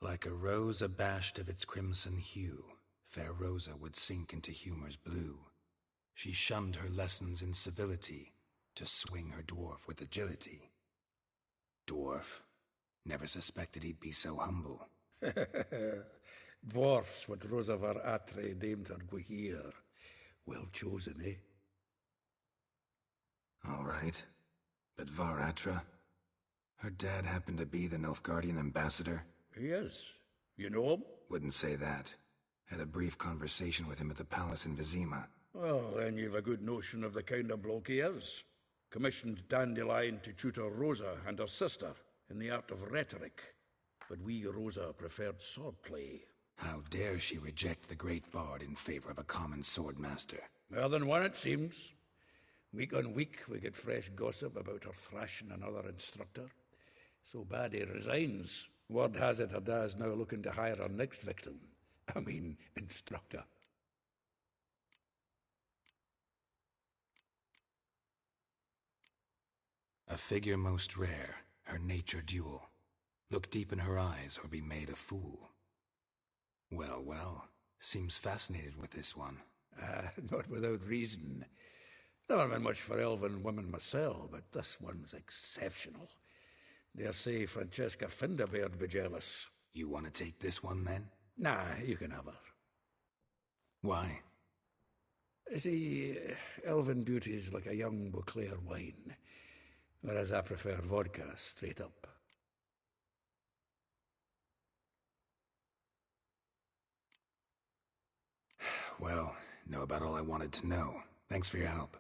Like a rose abashed of its crimson hue, fair Rosa would sink into humor's blue. She shunned her lessons in civility, to swing her dwarf with agility. Dwarf. Never suspected he'd be so humble. Dwarfs what Rosa var Atre named her Guihir. Well chosen, eh? All right. But Var Atra? Her dad happened to be the Nilfgaardian ambassador? He is. You know him? Wouldn't say that. Had a brief conversation with him at the palace in Vizima. Well, then you've a good notion of the kind of bloke he is. Commissioned Dandelion to tutor Rosa and her sister in the art of rhetoric. But we, Rosa, preferred swordplay. How dare she reject the great bard in favor of a common swordmaster? More than one, it seems. Week on week, we get fresh gossip about her thrashing another instructor. So bad he resigns. Word has it her dad's now looking to hire her next victim. I mean, instructor. A figure most rare, her nature dual. Look deep in her eyes or be made a fool. Well, well, seems fascinated with this one. Not without reason. Never been much for elven women myself, but this one's exceptional. Dare say Francesca Finderbeard be jealous. You want to take this one, then? Nah, you can have her. Why? See, elven beauty's like a young Beauclair wine, whereas I prefer vodka straight up. Well, know about all I wanted to know. Thanks for your help.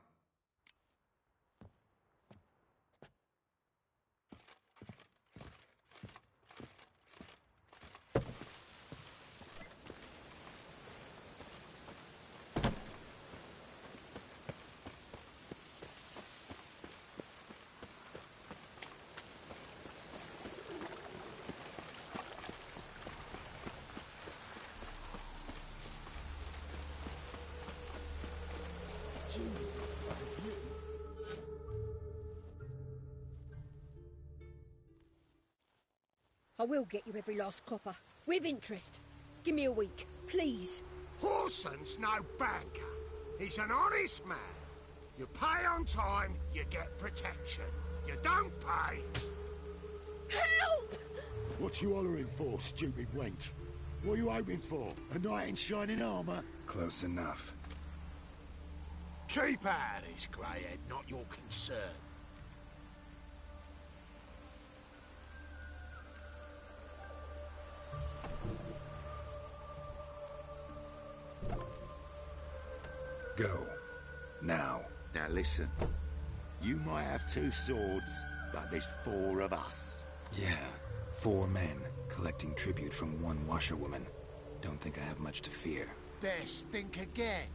I will get you every last copper, with interest. Give me a week, please. Horson's no banker. He's an honest man. You pay on time, you get protection. You don't pay... Help! What you hollering for, stupid wench? What are you hoping for? A knight in shining armour? Close enough. Keep out of this, greyhead, not your concern. Go. Now. Now listen. You might have 2 swords, but there's 4 of us. Yeah. 4 men, collecting tribute from 1 washerwoman. Don't think I have much to fear. Best think again.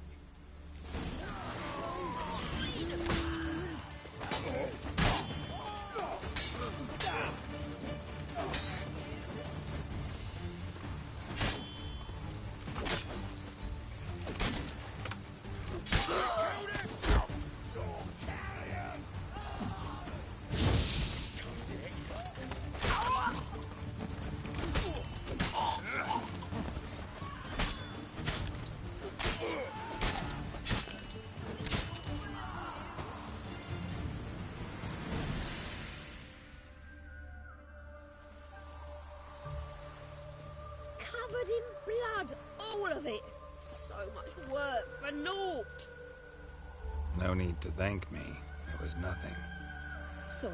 Covered in blood, all of it. So much work for naught. No need to thank me. It was nothing. Sorry.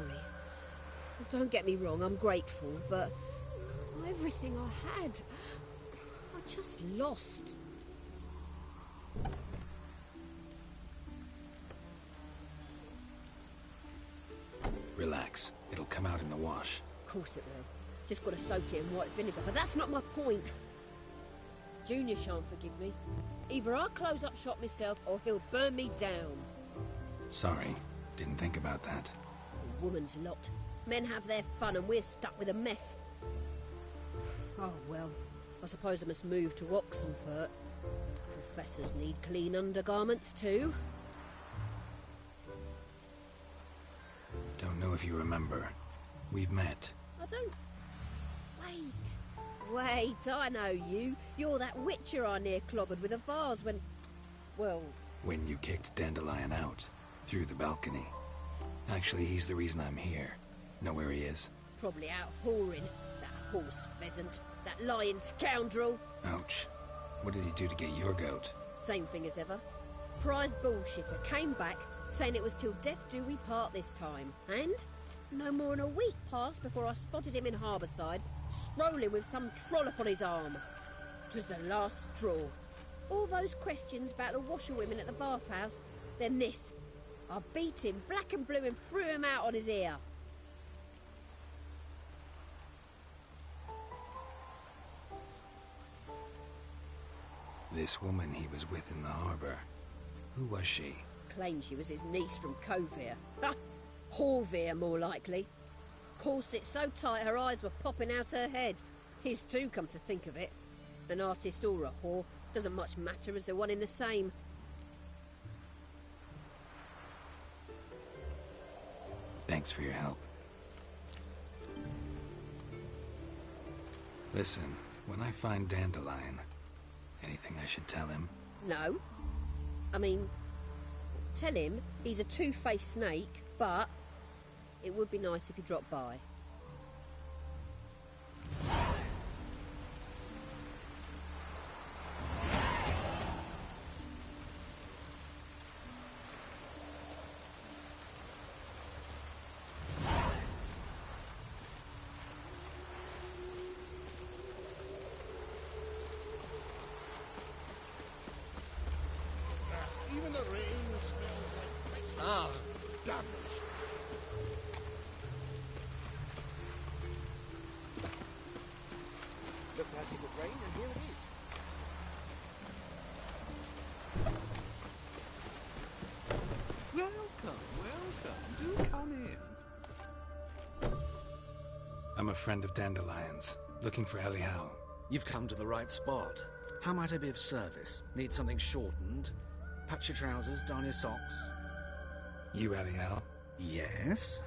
Don't get me wrong, I'm grateful, but everything I had, I just lost. Relax. It'll come out in the wash. Of course it will. Just got to soak it in white vinegar, but that's not my point. Junior shan't forgive me. Either I'll close up shop myself or he'll burn me down. Sorry. Didn't think about that. A woman's lot. Men have their fun and we're stuck with a mess. Oh, well, I suppose I must move to Oxenfurt. Professors need clean undergarments too. Don't know if you remember. We've met. I don't... Wait, I know you. You're that witcher I near clobbered with a vase when... well... When you kicked Dandelion out. Through the balcony. Actually, he's the reason I'm here. Know where he is? Probably out whoring. That horse pheasant. That lying scoundrel. Ouch. What did he do to get your goat? Same thing as ever. Prize bullshitter came back, saying it was till death do we part this time. And no more than a week passed before I spotted him in Harbourside, strolling with some trollop on his arm. 'Twas the last straw. All those questions about the washerwomen at the bathhouse, then this. I beat him black and blue and threw him out on his ear. This woman he was with in the harbour. Who was she? Claimed she was his niece from Covere. Ha! Horvere, more likely. Corset so tight her eyes were popping out her head. His too, come to think of it. An artist or a whore doesn't much matter as they're one in the same. Thanks for your help. Listen, when I find Dandelion, anything I should tell him? No. I mean, tell him he's a two-faced snake, but it would be nice if he dropped by. Even the rain smells like Christmas. Ah. Damn it. Look out it would rain, and here it is. Welcome. Do come in. I'm a friend of Dandelion's, looking for Elial. You've come to the right spot. How might I be of service? Need something shortened? Patch your trousers, darn your socks. You Elial? Yes.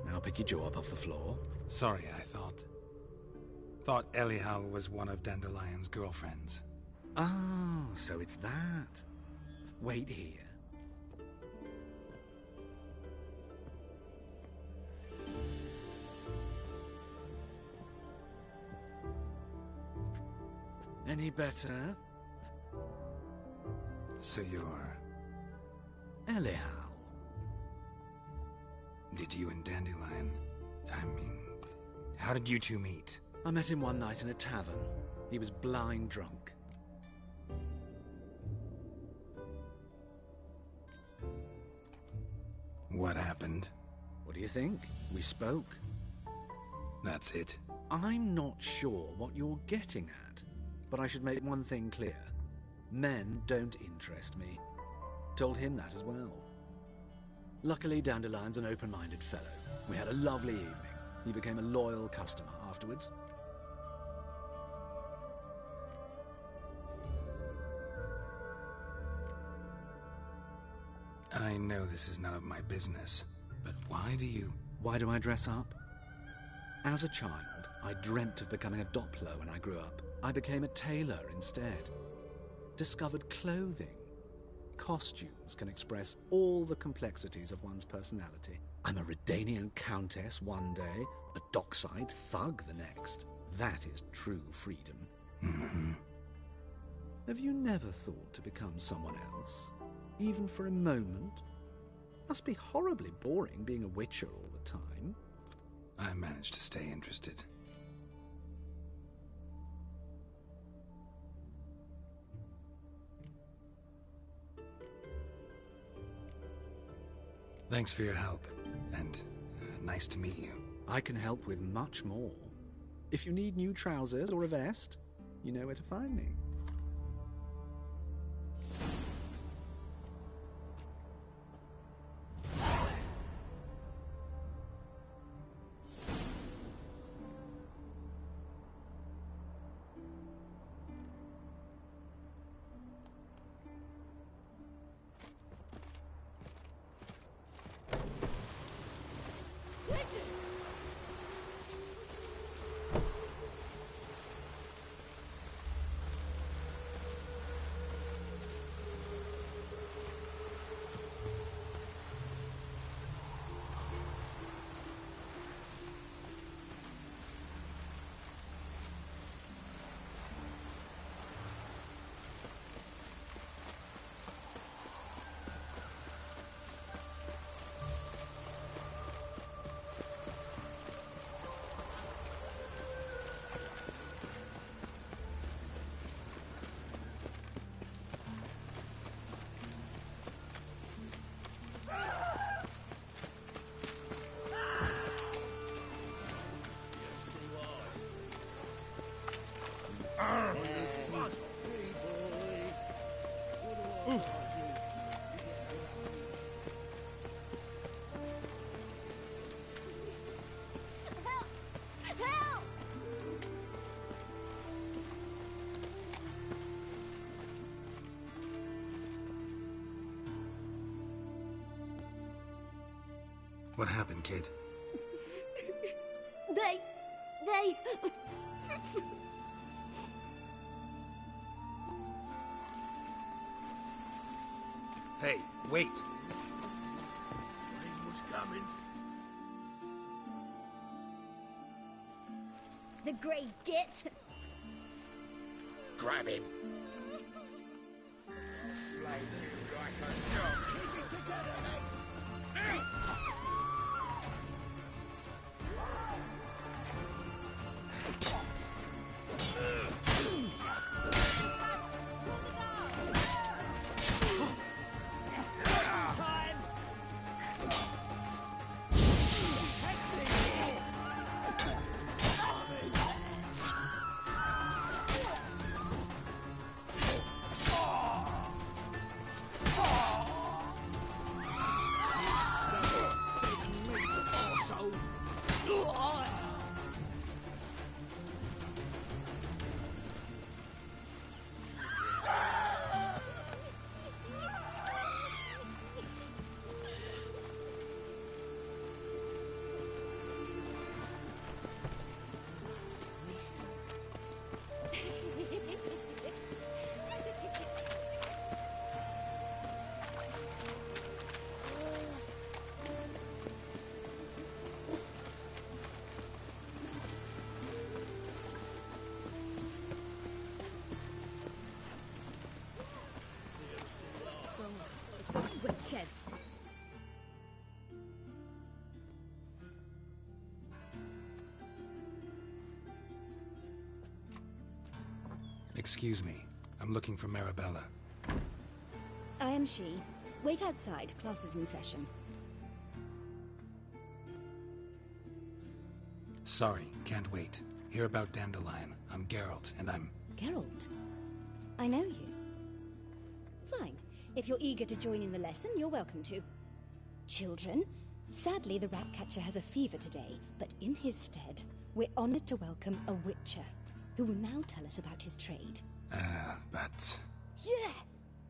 Now pick your jaw up off the floor. Sorry, I thought Elial was one of Dandelion's girlfriends. Oh, so it's that. Wait here. Any better? So you're... Elial. Did you and Dandelion... how did you two meet? I met him one night in a tavern. He was blind drunk. What happened? What do you think? We spoke. That's it? I'm not sure what you're getting at, but I should make one thing clear. Men don't interest me. Told him that as well. Luckily, Dandelion's an open-minded fellow. We had a lovely evening. He became a loyal customer afterwards. I know this is none of my business, but why do you... Why do I dress up? As a child, I dreamt of becoming a Doppler when I grew up. I became a tailor instead. Discovered clothing. Costumes can express all the complexities of one's personality. I'm a Redanian countess one day, a dockside thug the next. That is true freedom. Mm-hmm. Have you never thought to become someone else? Even for a moment? Must be horribly boring being a witcher all the time. I managed to stay interested. Thanks for your help, and nice to meet you. I can help with much more. If you need new trousers or a vest, you know where to find me. What happened, kid? They... Hey, wait. Rain was coming. The grey git. Grab him. Keep it together, mates. Witches. Excuse me. I'm looking for Marabella. I am she. Wait outside. Class is in session. Sorry, can't wait. Hear about Dandelion. I'm Geralt, and I'm... Geralt? I know you. Fine. If you're eager to join in the lesson, you're welcome to. Children, sadly the Ratcatcher has a fever today, but in his stead, we're honored to welcome a Witcher, who will now tell us about his trade. But... Yeah!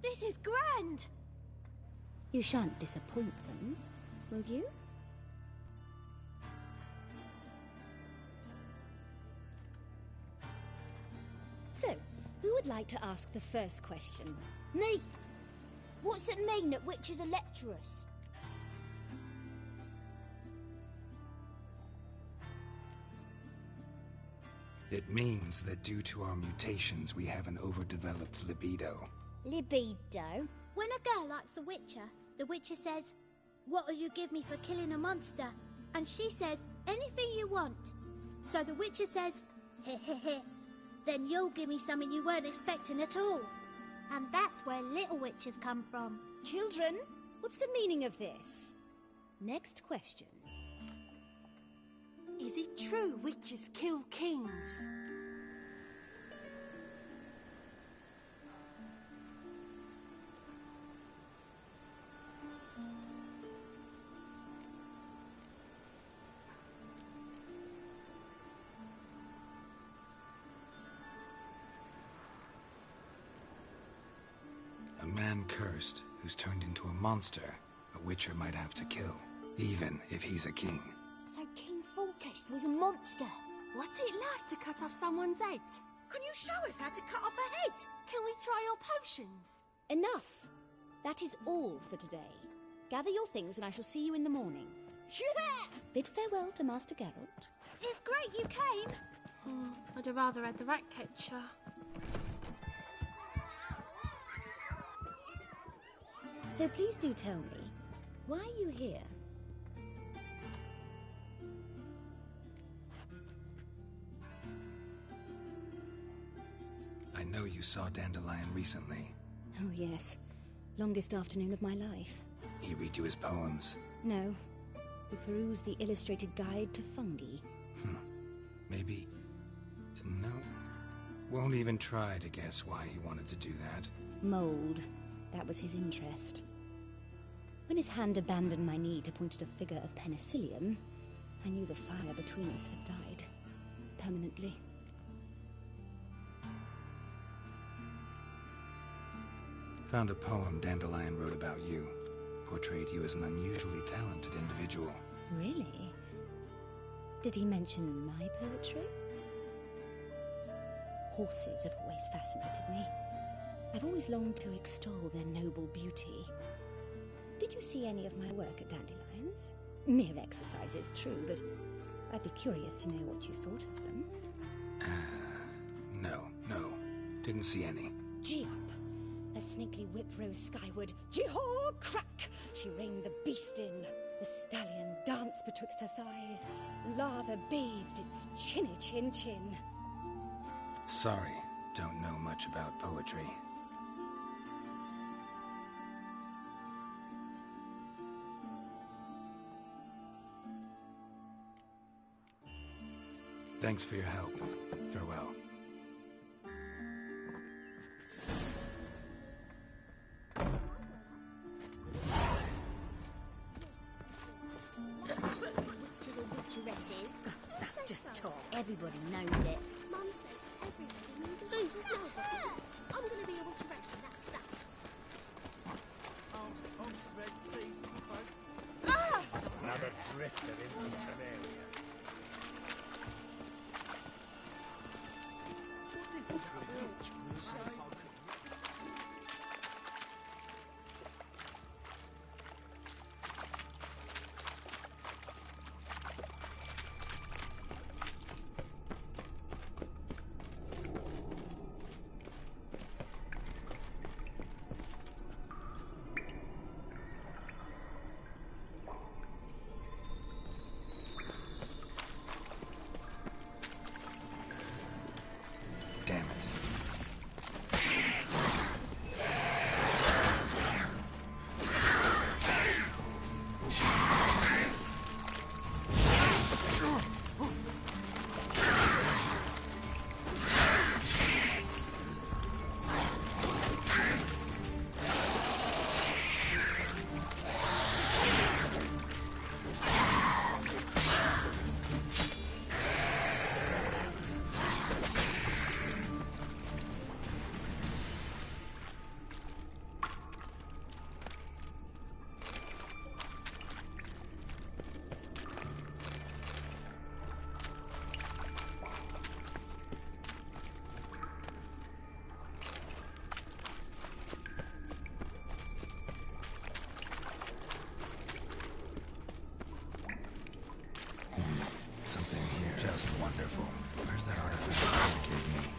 This is grand! You shan't disappoint them, will you? So, who would like to ask the first question? Me! What's it mean that witches are lecturers? It means that due to our mutations, we have an overdeveloped libido. Libido? When a girl likes a witcher, the witcher says, "What'll you give me for killing a monster?" And she says, "Anything you want." So the witcher says, "Heh heh heh. Then you'll give me something you weren't expecting at all." And that's where little witches come from. Children, what's the meaning of this? Next question. Is it true witches kill kings? A man cursed who's turned into a monster a witcher might have to kill, even if he's a king. So King Foltest was a monster. What's it like to cut off someone's head? Can you show us how to cut off a head? Can we try your potions? Enough. That is all for today. Gather your things and I shall see you in the morning. Yeah! Bid farewell to Master Geralt. It's great you came. I'd have rather had the rat catcher. So please do tell me, why are you here? I know you saw Dandelion recently. Oh yes, longest afternoon of my life. He read you his poems. No, we perused the illustrated guide to fungi. Maybe... No. Won't even try to guess why he wanted to do that. Mold. That was his interest. When his hand abandoned my knee to point at a figure of penicillium, I knew the fire between us had died. Permanently. Found a poem Dandelion wrote about you. Portrayed you as an unusually talented individual. Really? Did he mention my poetry? Horses have always fascinated me. I've always longed to extol their noble beauty. Did you see any of my work at Dandelions? Mere exercises, true, but I'd be curious to know what you thought of them. No. Didn't see any. Gee up! A snaky whip rose skyward. Jee-haw! Crack! She reined the beast in. The stallion danced betwixt her thighs. Lather bathed its chinny chin. Sorry, don't know much about poetry. Thanks for your help. Farewell. Witches or witcheresses? That's just talk. Everybody knows it. Mum says everybody needs a witch's nobody. I'm going to be a witcheress, and that's that. Another drifter in Terraria. Just wonderful. Where's that artifact you gave me?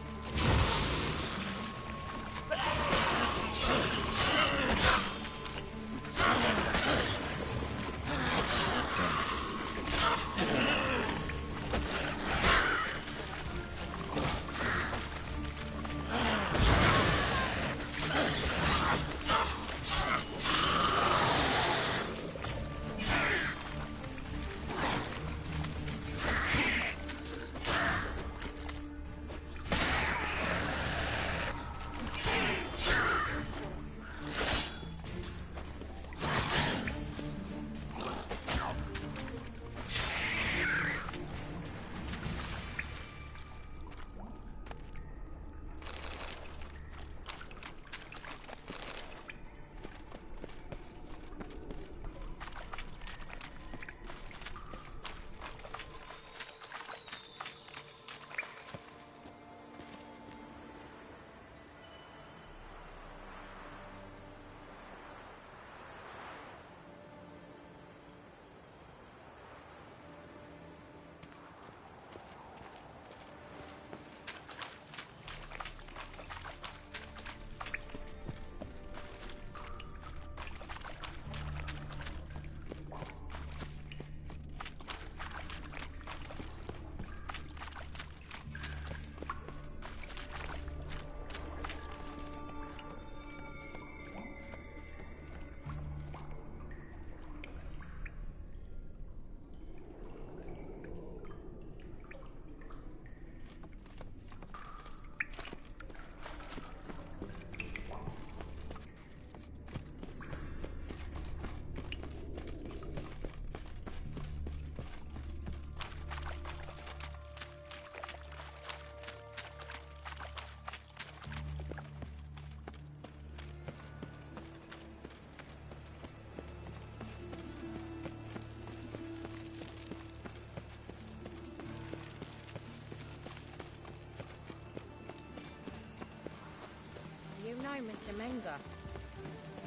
You know, Mr. Mender.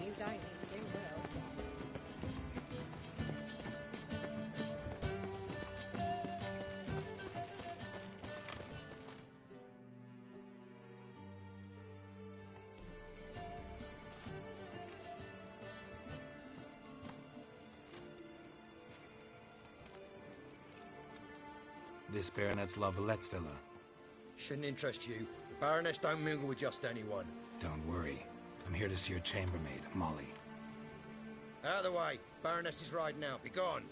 You don't, you soon will. This Baronet's Lavallette's villa. Shouldn't interest you. The Baroness don't mingle with just anyone. Don't worry. I'm here to see your chambermaid, Molly. Out of the way. Baroness is riding out. Be gone.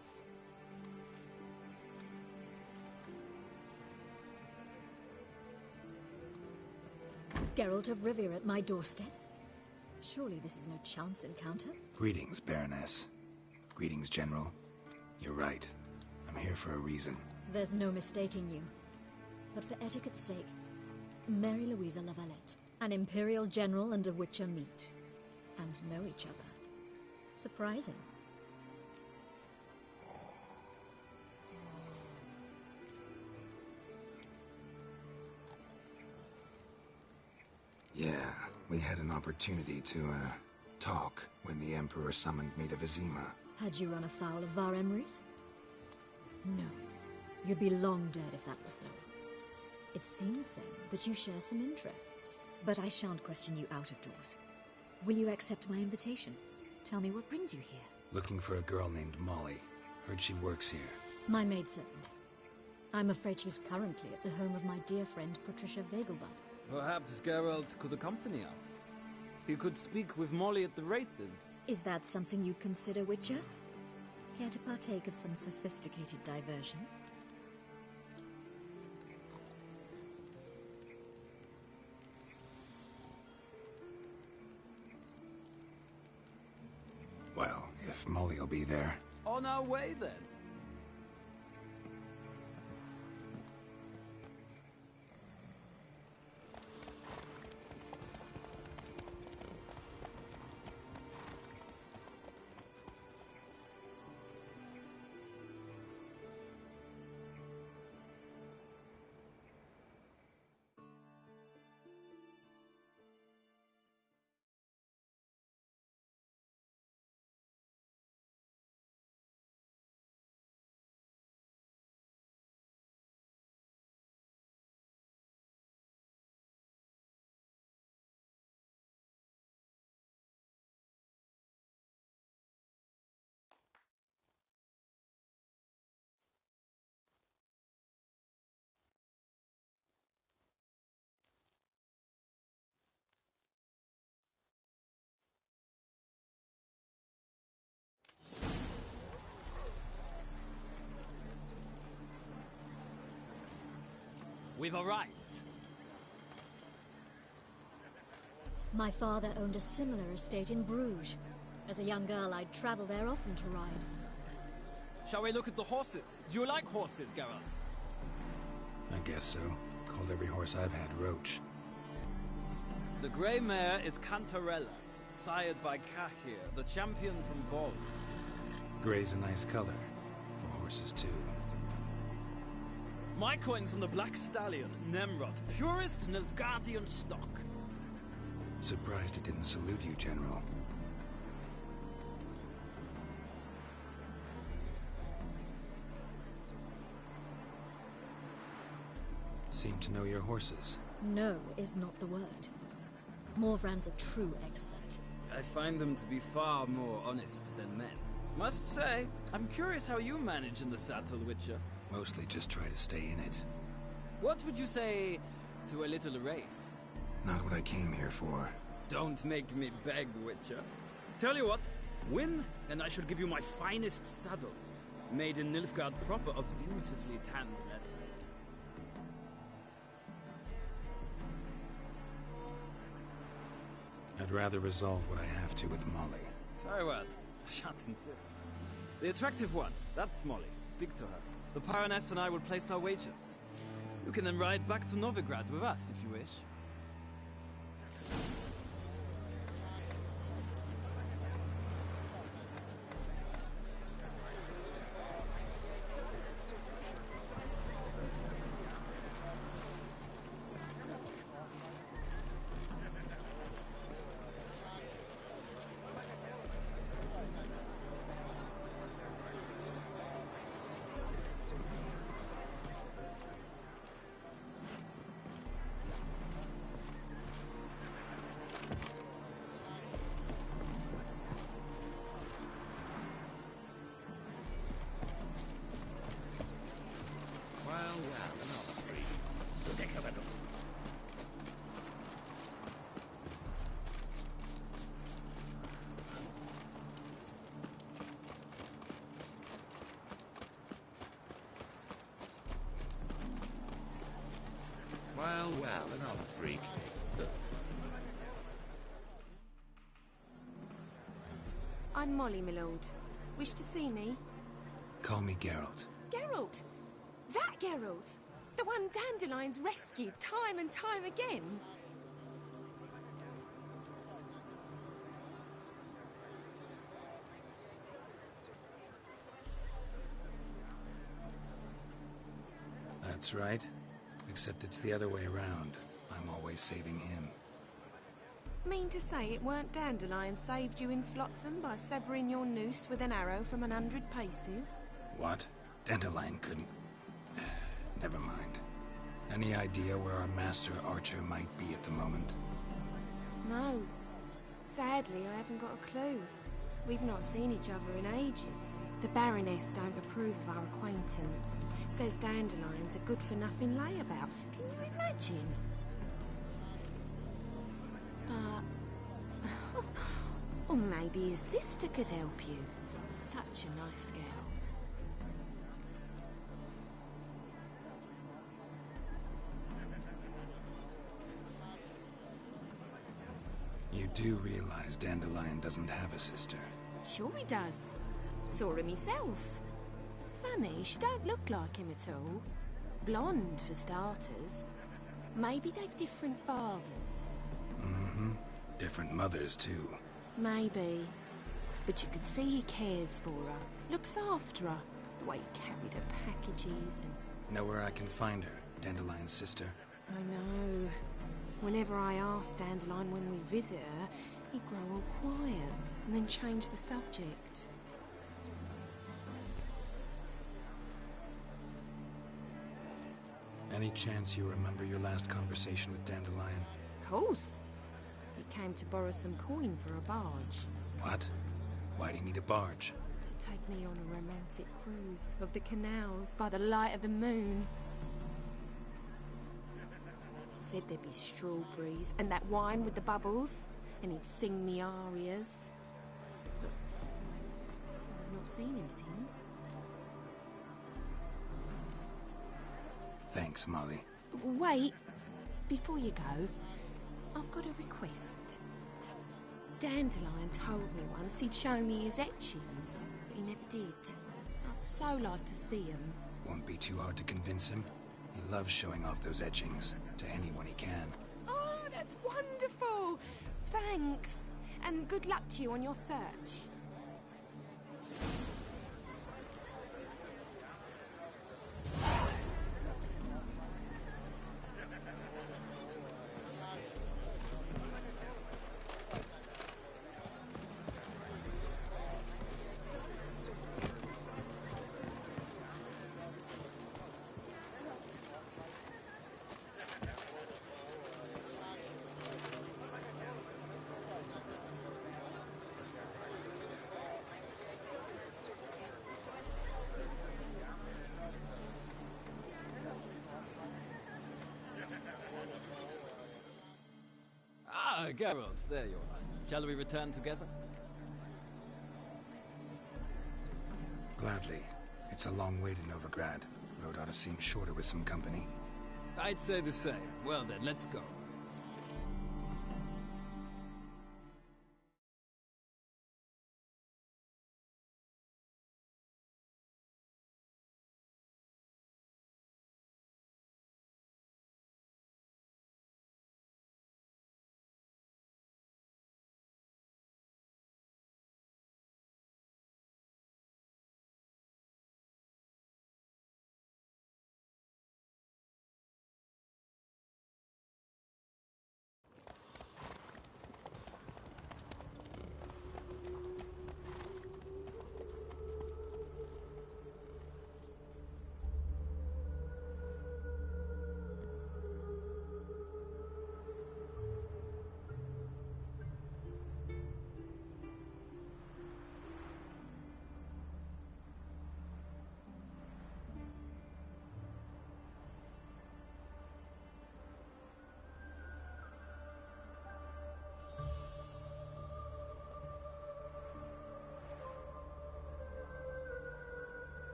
Geralt of Rivia at my doorstep? Surely this is no chance encounter? Greetings, Baroness. Greetings, General. You're right. I'm here for a reason. There's no mistaking you. But for etiquette's sake, Mary Louisa Lavalette, an Imperial General and a Witcher meet, and know each other. Surprising. Yeah, we had an opportunity to, talk when the Emperor summoned me to Vizima. Had you run afoul of Var Emrys? No. You'd be long dead if that were so. It seems, then, that you share some interests. But I shan't question you out of doors. Will you accept my invitation? Tell me what brings you here. Looking for a girl named Molly. Heard she works here. My maidservant. I'm afraid she's currently at the home of my dear friend Patricia Vegelbud. Perhaps Geralt could accompany us. He could speak with Molly at the races. Is that something you'd consider, Witcher? Care to partake of some sophisticated diversion? Well, if Molly'll be there. On our way, then. we've arrived. My father owned a similar estate in Bruges. As a young girl, I'd travel there often to ride. Shall we look at the horses? Do you like horses, Geralt? I guess so. Called every horse I've had Roach. The grey mare is Cantarella, sired by Cahir, the champion from Vol. Grey's a nice color. For horses, too. My coin's on the black stallion, Nemrod, purest Nilfgaardian stock. Surprised it didn't salute you, General. Seem to know your horses. No is not the word. Morvran's a true expert. I find them to be far more honest than men. Must say, I'm curious how you manage in the saddle, Witcher. Mostly just try to stay in it. What would you say to a little race? Not what I came here for. Don't make me beg, Witcher. Tell you what, win, and I shall give you my finest saddle. Made in Nilfgaard proper of beautifully tanned leather. I'd rather resolve what I have to with Molly. Very well. I shan't insist. The attractive one, that's Molly. Speak to her. The Baroness and I will place our wagers. You can then ride back to Novigrad with us, if you wish. Well, another freak. I'm Molly, my lord. Wish to see me? Call me Geralt. Geralt! That Geralt! The one Dandelion's rescued time and time again! That's right. Except it's the other way around. I'm always saving him. Mean to say it weren't Dandelion saved you in Flotsam by severing your noose with an arrow from 100 paces? What? Dandelion couldn't... Never mind. Any idea where our master archer might be at the moment? No. Sadly, I haven't got a clue. We've not seen each other in ages. The Baroness don't approve of our acquaintance. Says Dandelion's a good-for-nothing layabout. Can you imagine? But... or maybe his sister could help you. Such a nice girl. You do realize Dandelion doesn't have a sister? Sure he does. Saw him himself. Funny, she don't look like him at all. Blonde, for starters. Maybe they've different fathers. Mm-hmm. Different mothers, too. Maybe. But you could see he cares for her. Looks after her. The way he carried her packages and... Know where I can find her, Dandelion's sister? I know. Whenever I ask Dandelion when we visit her, he'd grow all quiet and then change the subject. Any chance you remember your last conversation with Dandelion? Of course. He came to borrow some coin for a barge. What? Why'd he need a barge? To take me on a romantic cruise of the canals by the light of the moon. Said there'd be strawberries and that wine with the bubbles, and he'd sing me arias. But I've not seen him since. Thanks, Molly. Wait. Before you go, I've got a request. Dandelion told me once he'd show me his etchings, but he never did. I'd so like to see them. Won't be too hard to convince him. He loves showing off those etchings to anyone he can. Oh, that's wonderful! Thanks, and good luck to you on your search. Ah, Geralt, there you are. Shall we return together? Gladly. It's a long way to Novigrad. Road ought to seem shorter with some company. I'd say the same. Well then, let's go.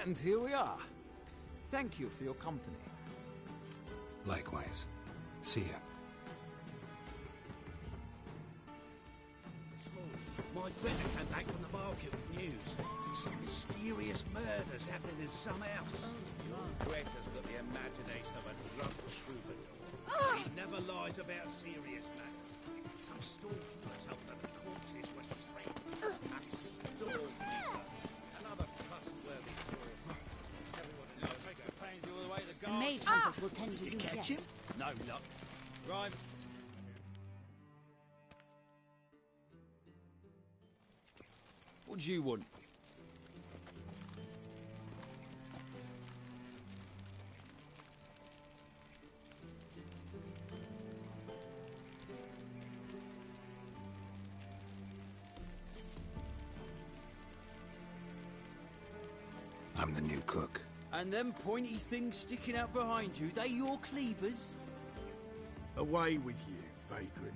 And here we are. Thank you for your company. Likewise. See ya. This morning, my friend came back from the market with news. Some mysterious murders happening in some house. Greta's got the imagination of a drunk troubadour. He never lies about serious matters. Some storekeeper told her the corpses were shredded. A storekeeper. Another trustworthy source. Everyone knows it pains you all the way to The God. mage hunters will tend to Did you lose catch them. him? No luck. Right. What do you want? I'm the new cook. And them pointy things sticking out behind you, they your cleavers? Away with you, vagrant.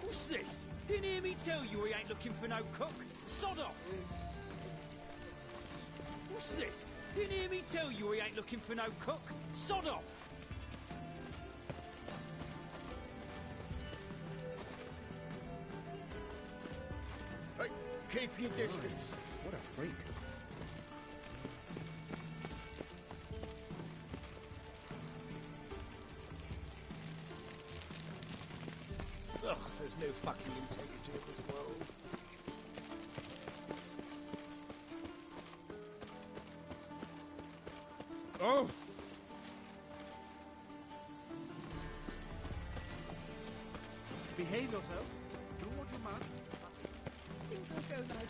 What's this? Didn't hear me tell you we ain't looking for no cook? Sod off! What's this? Didn't hear me tell you we ain't looking for no cook? Sod off! Hey, keep your distance. What a freak. Ugh, there's no fucking integrity in this world. Oh! Behave yourself. Do what you must. I think I'll go lie down.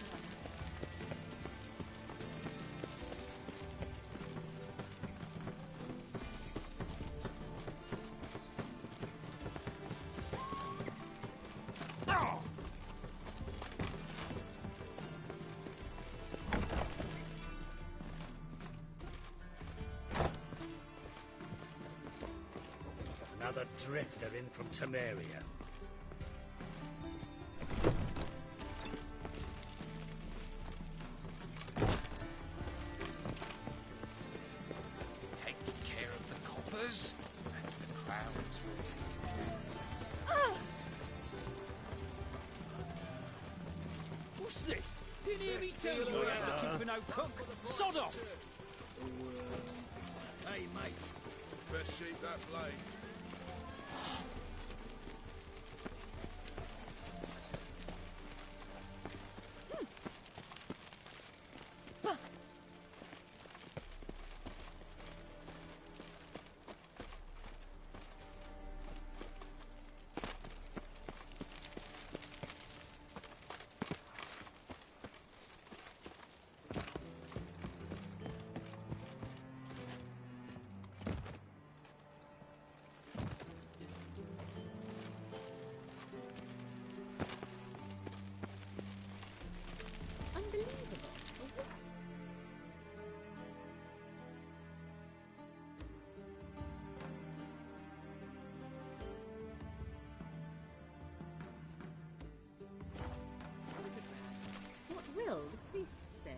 another drifter in from Temeria. Take care of the coppers, and the crowns will take care of themselves. What's this? Didn't hear me tell you I ain't looking for no cook. Sod off! Hey, mate. Best sheep that blade. What will the priest say?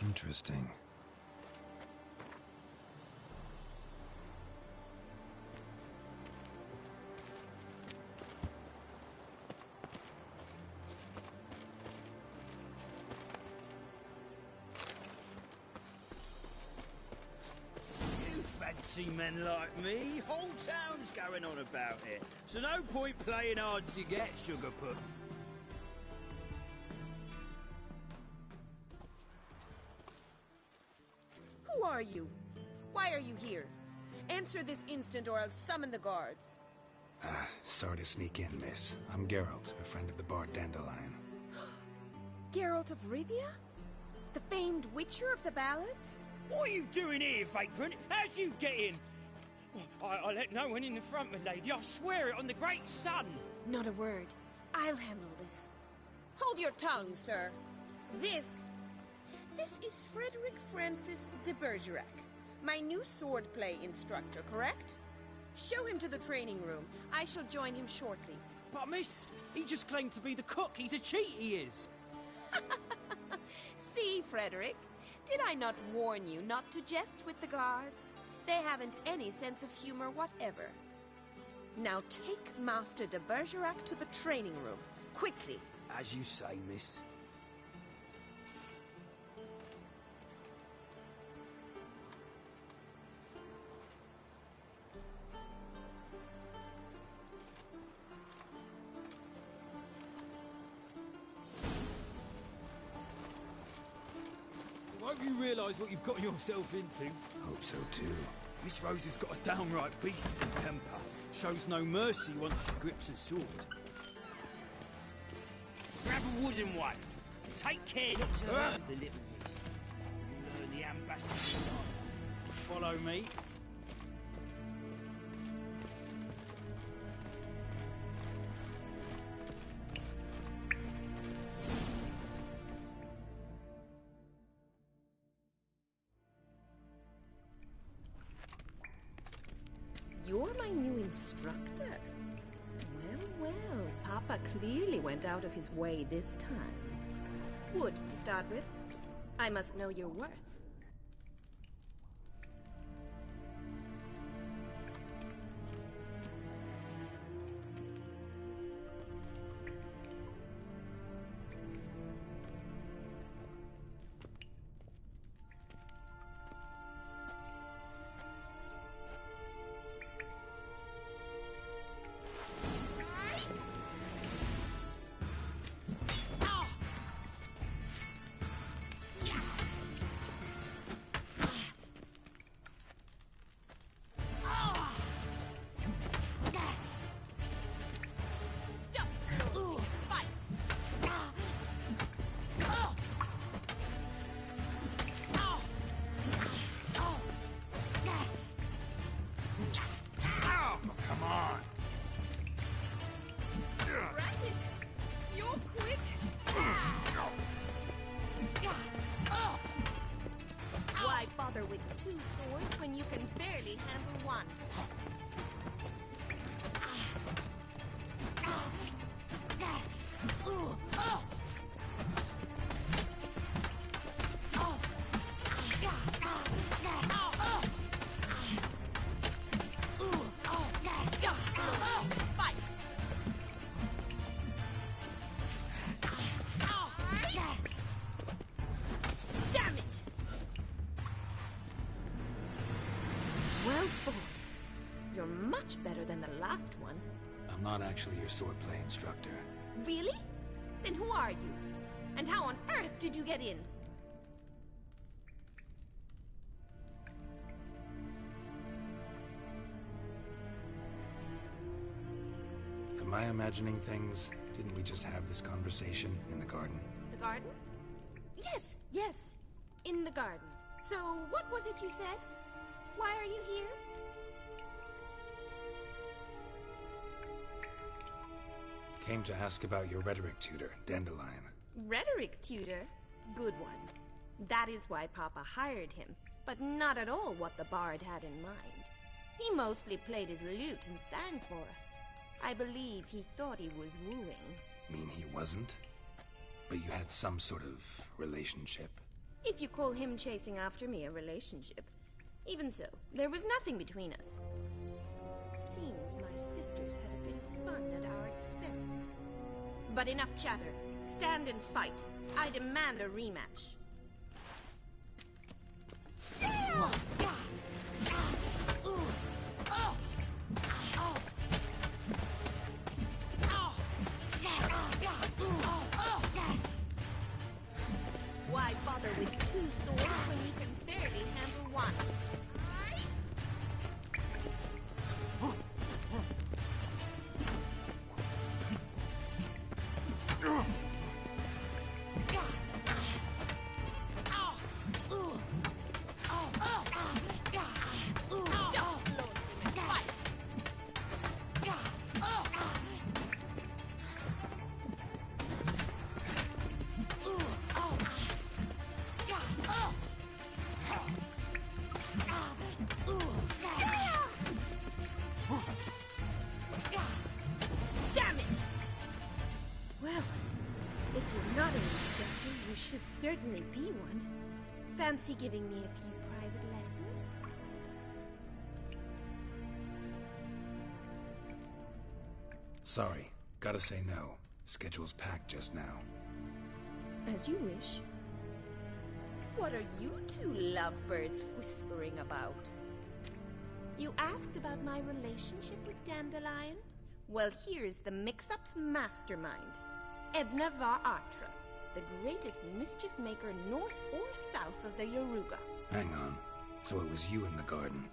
Interesting. You fancy men like me? Whole town's going on about it. So no point playing hard to get, Sugarpuss. Who are you? Why are you here? Answer this instant or I'll summon the guards. Sorry to sneak in, miss. I'm Geralt, a friend of the bard Dandelion. Geralt of Rivia? The famed witcher of the ballads? What are you doing here, vagrant? How'd you get in? I let no one in the front, my lady. I swear it on the great sun. Not a word. I'll handle this. Hold your tongue, sir. This is Frederick Francis de Bergerac, my new swordplay instructor, correct? Show him to the training room. I shall join him shortly. But miss, he just claimed to be the cook. He's a cheat, he is. See, Frederick, did I not warn you not to jest with the guards? They haven't any sense of humor whatever. Now take Master de Bergerac to the training room, quickly. As you say, miss. I hope you realise what you've got yourself into. Hope so too. Miss Rose has got a downright beastly temper. Shows no mercy once she grips a sword. Grab a wooden one. Take care not to hurt the little miss. Learn the ambassador's art. Follow me. You're my new instructor. Well, Papa clearly went out of his way this time. Wood, to start with. I must know your worth. bother with 2 swords when you can barely handle one? Well fought. You're much better than the last one. I'm not actually your swordplay instructor. Really? Then who are you? And how on earth did you get in? Am I imagining things? Didn't we just have this conversation in the garden? The garden? Yes, yes. In the garden. So, what was it you said? Why are you here? Came to ask about your rhetoric tutor, Dandelion. Rhetoric tutor? Good one. That is why Papa hired him, but not at all what the bard had in mind. He mostly played his lute and sang for us. I believe he thought he was wooing. Mean he wasn't? But you had some sort of relationship? If you call him chasing after me a relationship. Even so, there was nothing between us. Seems my sisters had a bit of fun at our expense. But enough chatter. Stand and fight. I demand a rematch. Why bother with 2 swords when you can barely handle one? Should certainly be one. Fancy giving me a few private lessons? Sorry, gotta say no. Schedule's packed just now. As you wish. What are you 2 lovebirds whispering about? You asked about my relationship with Dandelion? Well, here's the mix-up's mastermind. Edna Va Atra. The greatest mischief maker north or south of the Yaruga. Hang on. So it was you in the garden?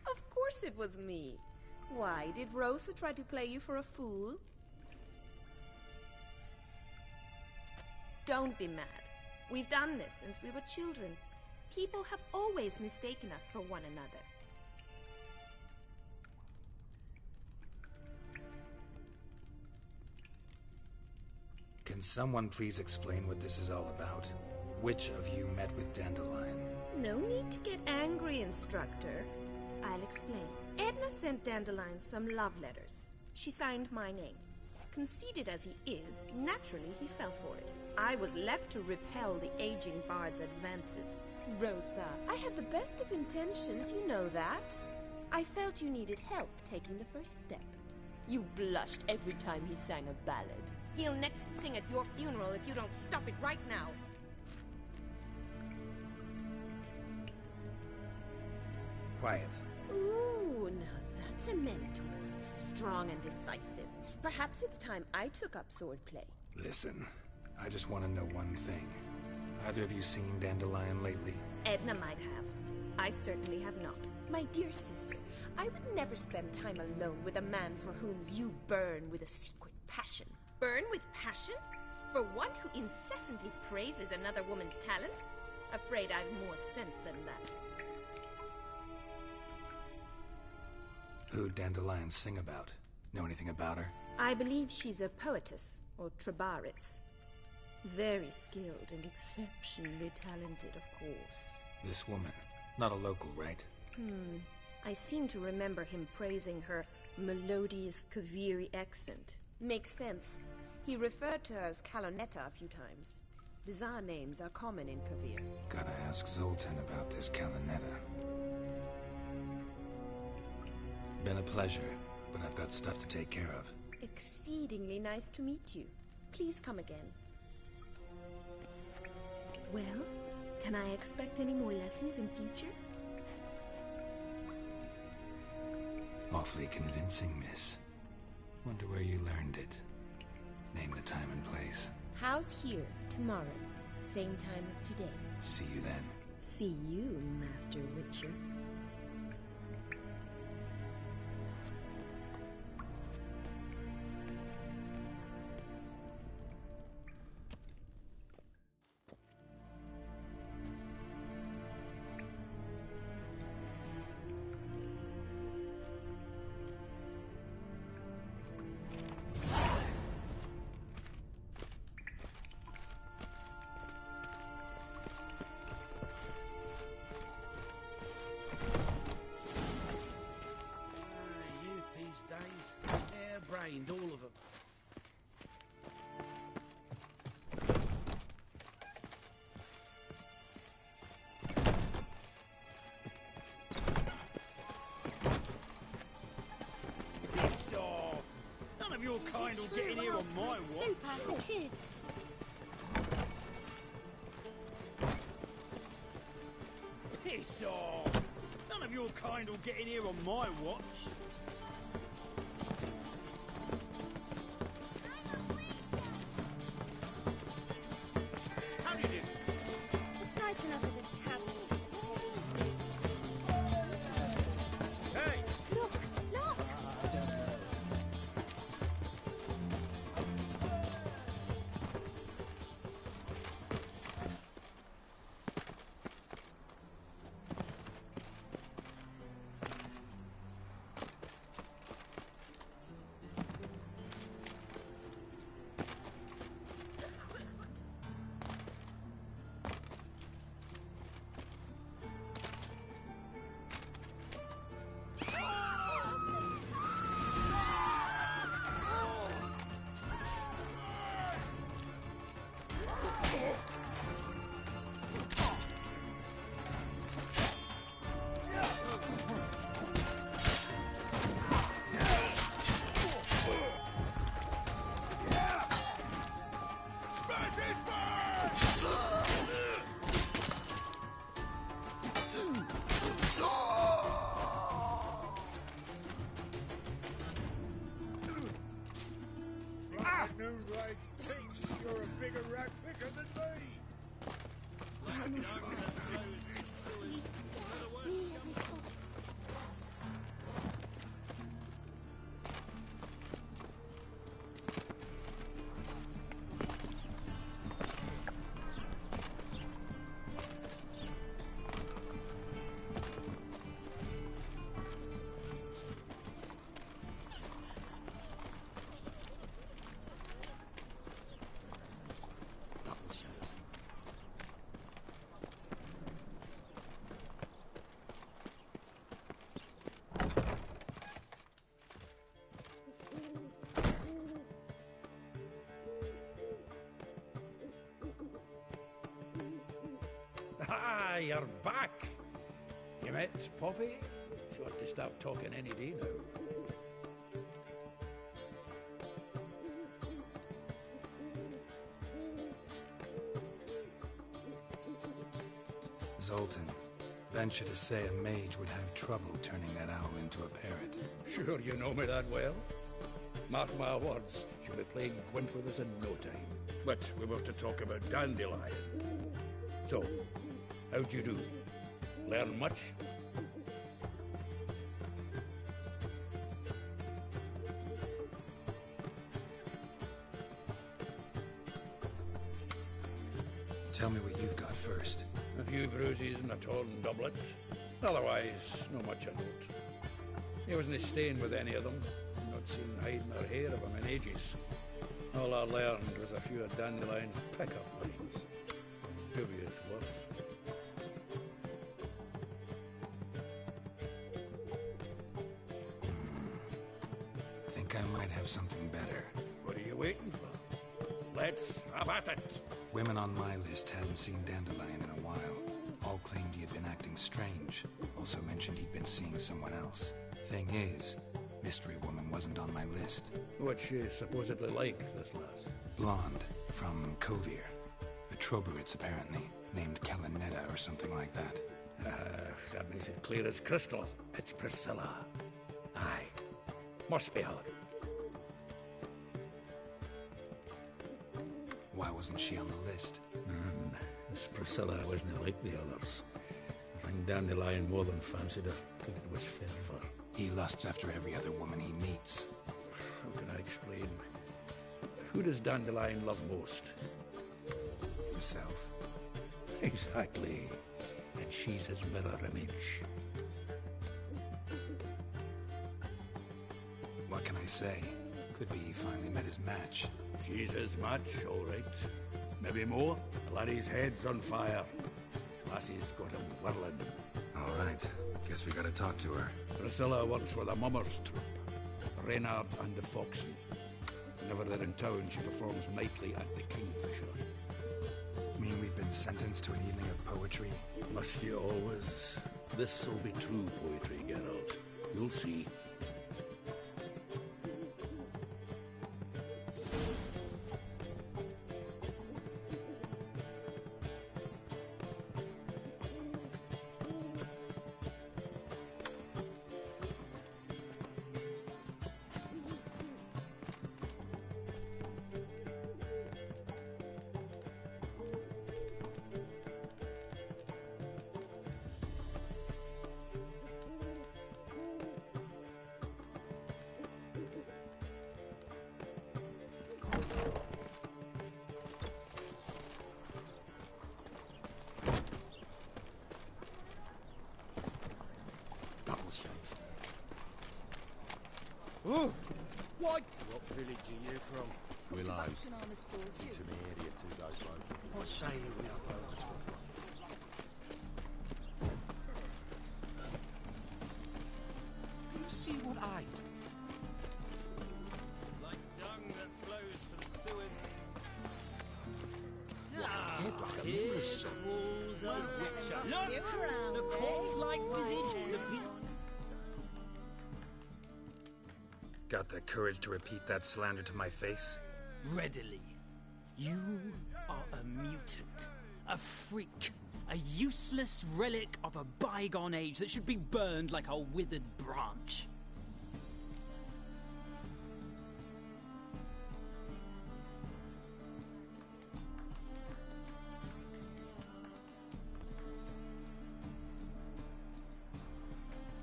Of course it was me. Why, did Rosa try to play you for a fool? Don't be mad. We've done this since we were children. People have always mistaken us for one another. Can someone please explain what this is all about? Which of you met with Dandelion? No need to get angry, instructor. I'll explain. Edna sent Dandelion some love letters. She signed my name. Conceited as he is, naturally he fell for it. I was left to repel the aging bard's advances. Rosa, I had the best of intentions, you know that. I felt you needed help taking the first step. You blushed every time he sang a ballad. He'll next sing at your funeral if you don't stop it right now. Quiet. Ooh, now that's a mentor. Strong and decisive. Perhaps it's time I took up swordplay. Listen, I just want to know one thing. Either of you seen Dandelion lately? Edna might have. I certainly have not. My dear sister, I would never spend time alone with a man for whom you burn with a secret passion. Burn with passion? For one who incessantly praises another woman's talents? Afraid I've more sense than that. Who'd Dandelion sing about? Know anything about her? I believe she's a poetess, or trabaritz. Very skilled and exceptionally talented, of course. This woman, not a local, right? I seem to remember him praising her melodious Kaviri accent. Makes sense. He referred to her as Kalonetta a few times. Bizarre names are common in Kavir. Gotta ask Zoltan about this Kalonetta. Been a pleasure, but I've got stuff to take care of. Exceedingly nice to meet you. Please come again. Well, can I expect any more lessons in future? Awfully convincing, miss. Wonder where you learned it. Name the time and place. House here, tomorrow. Same time as today. See you then. See you, Master Witcher. Hair-brained, all of them. Piss off! None of your kind will get in here on my watch. Soup out to kids. Piss off! None of your kind will get in here on my watch. It's nice enough as a tavern. Hey! Look! Look! Noonrise thinks you're a bigger rat picker than me. Ah, you're back. You met Poppy? She ought to stop talking any day now. Zoltan, venture to say a mage would have trouble turning that owl into a parrot. Sure you know me that well? Mark my words, she'll be playing Gwent with us in no time. But we were to talk about Dandelion. So, how'd you do? Learn much? Tell me what you've got first. A few bruises and a torn doublet. Otherwise, no much a note. He wasn't staying with any of them. Not seen hide nor hair of him in ages. All I learned was a few of Dandelion's pick-up lines. Dubious worth. think I might have something better. What are you waiting for? Let's have at it. Women on my list hadn't seen Dandelion in a while. All claimed he had been acting strange. Also mentioned he'd been seeing someone else. Thing is, Mystery Woman wasn't on my list. What's she supposedly like, this lass? Blonde, from Kovir. A Troberitz, apparently. Named Kalinetta or something like that. That makes it clear as crystal. It's Priscilla. Aye. Must be her. Why wasn't she on the list? This Priscilla wasn't like the others. I think Dandelion more than fancied her. I think it was fervour. He lusts after every other woman he meets. How can I explain? Who does Dandelion love most? Himself. Exactly. And she's his mirror image. What can I say? Could be he finally met his match. She's his match, all right. Maybe more. Laddie's head's on fire. Lassie's got him whirling. All right. Guess we gotta talk to her. Priscilla works for the Mummers troupe. Reynard and the Foxen. Whenever they're in town, she performs nightly at the Kingfisher. Mean we've been sentenced to an evening of poetry? Must you always? This'll be true poetry, Geralt. You'll see. Ooh. What? What village are you from? Willows. Into my area 2 days road. What say you we up over to? You see what I... Like dung that flows to the sewers. Head like a Here English. crawls a witcher. Look! The corpse-like visage, the big... Got the courage to repeat that slander to my face? Readily. You are a mutant, a freak, a useless relic of a bygone age that should be burned like a withered branch.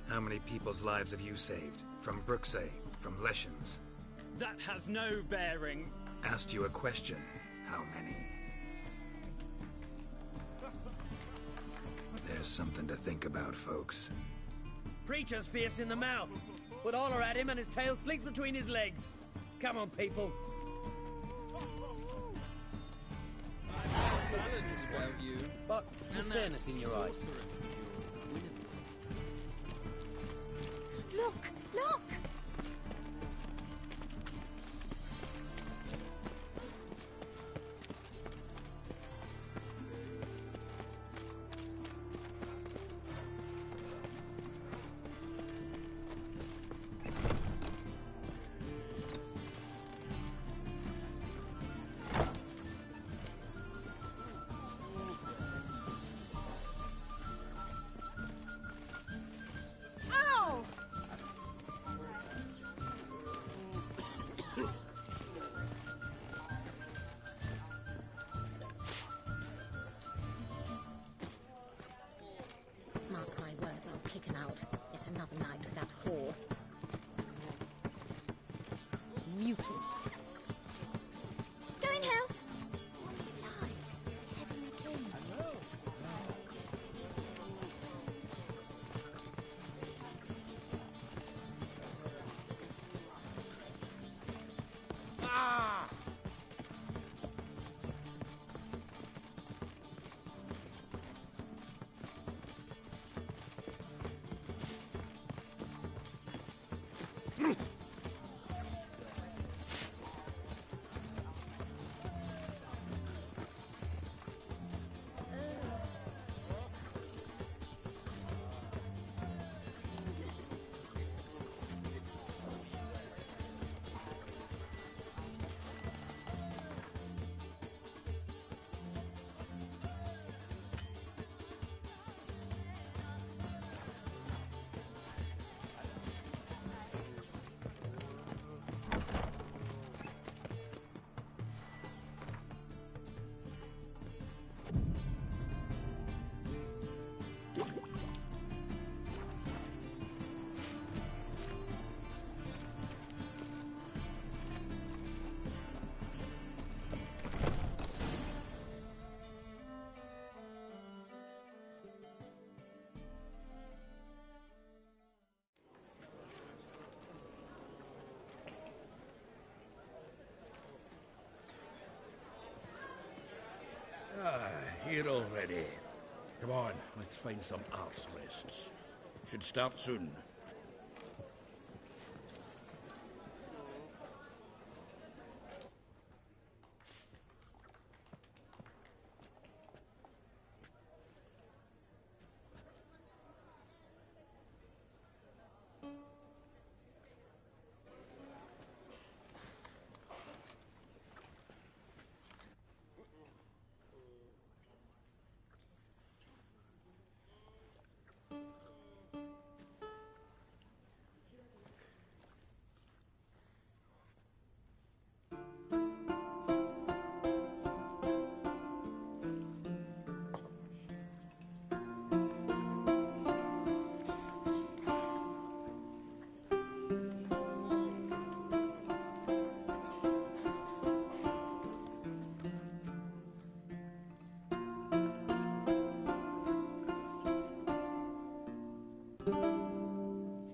How many people's lives have you saved? From Brooksay? From Leshens? That has no bearing. Asked you a question. How many? There's something to think about, folks. Preacher's fierce in the mouth, but holler at him and his tail slinks between his legs. Come on, people. Balance, won't you? But the And fairness that in your eyes. sorceress of yours, Guinevere. Look! Look! Ow! Mark my words, I'll kick him out. Yet another night with that whore. Mutant. Going health. What's it like, having a king? Ah! here already. Come on, let's find some arse rests. Should start soon.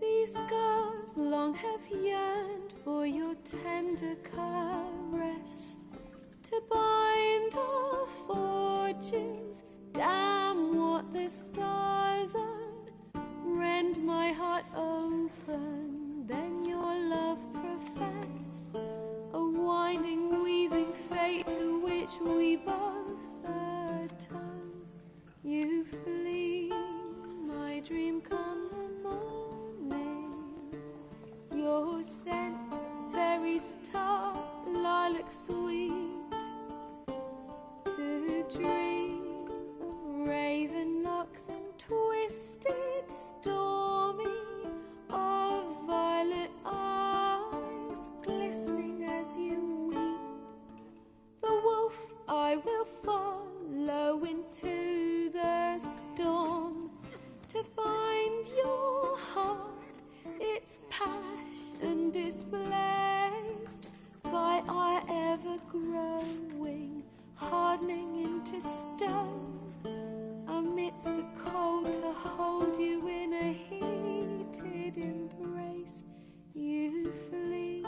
These scars long have yearned for your tender caress, to bind our fortunes. Damn what the stars are. Rend my heart open, then your love profess. A winding, weaving fate to which we both atone. You flee, my dream come the morning. Your scent, berries tart, lilac sweet. To dream of raven locks and twisted, stormy, of violet eyes glistening as you weep. The wolf I will follow into the storm, to find your heart, its passion displaced by our ever-growing, hardening into stone. Amidst the cold, to hold you in a heated embrace. You flee,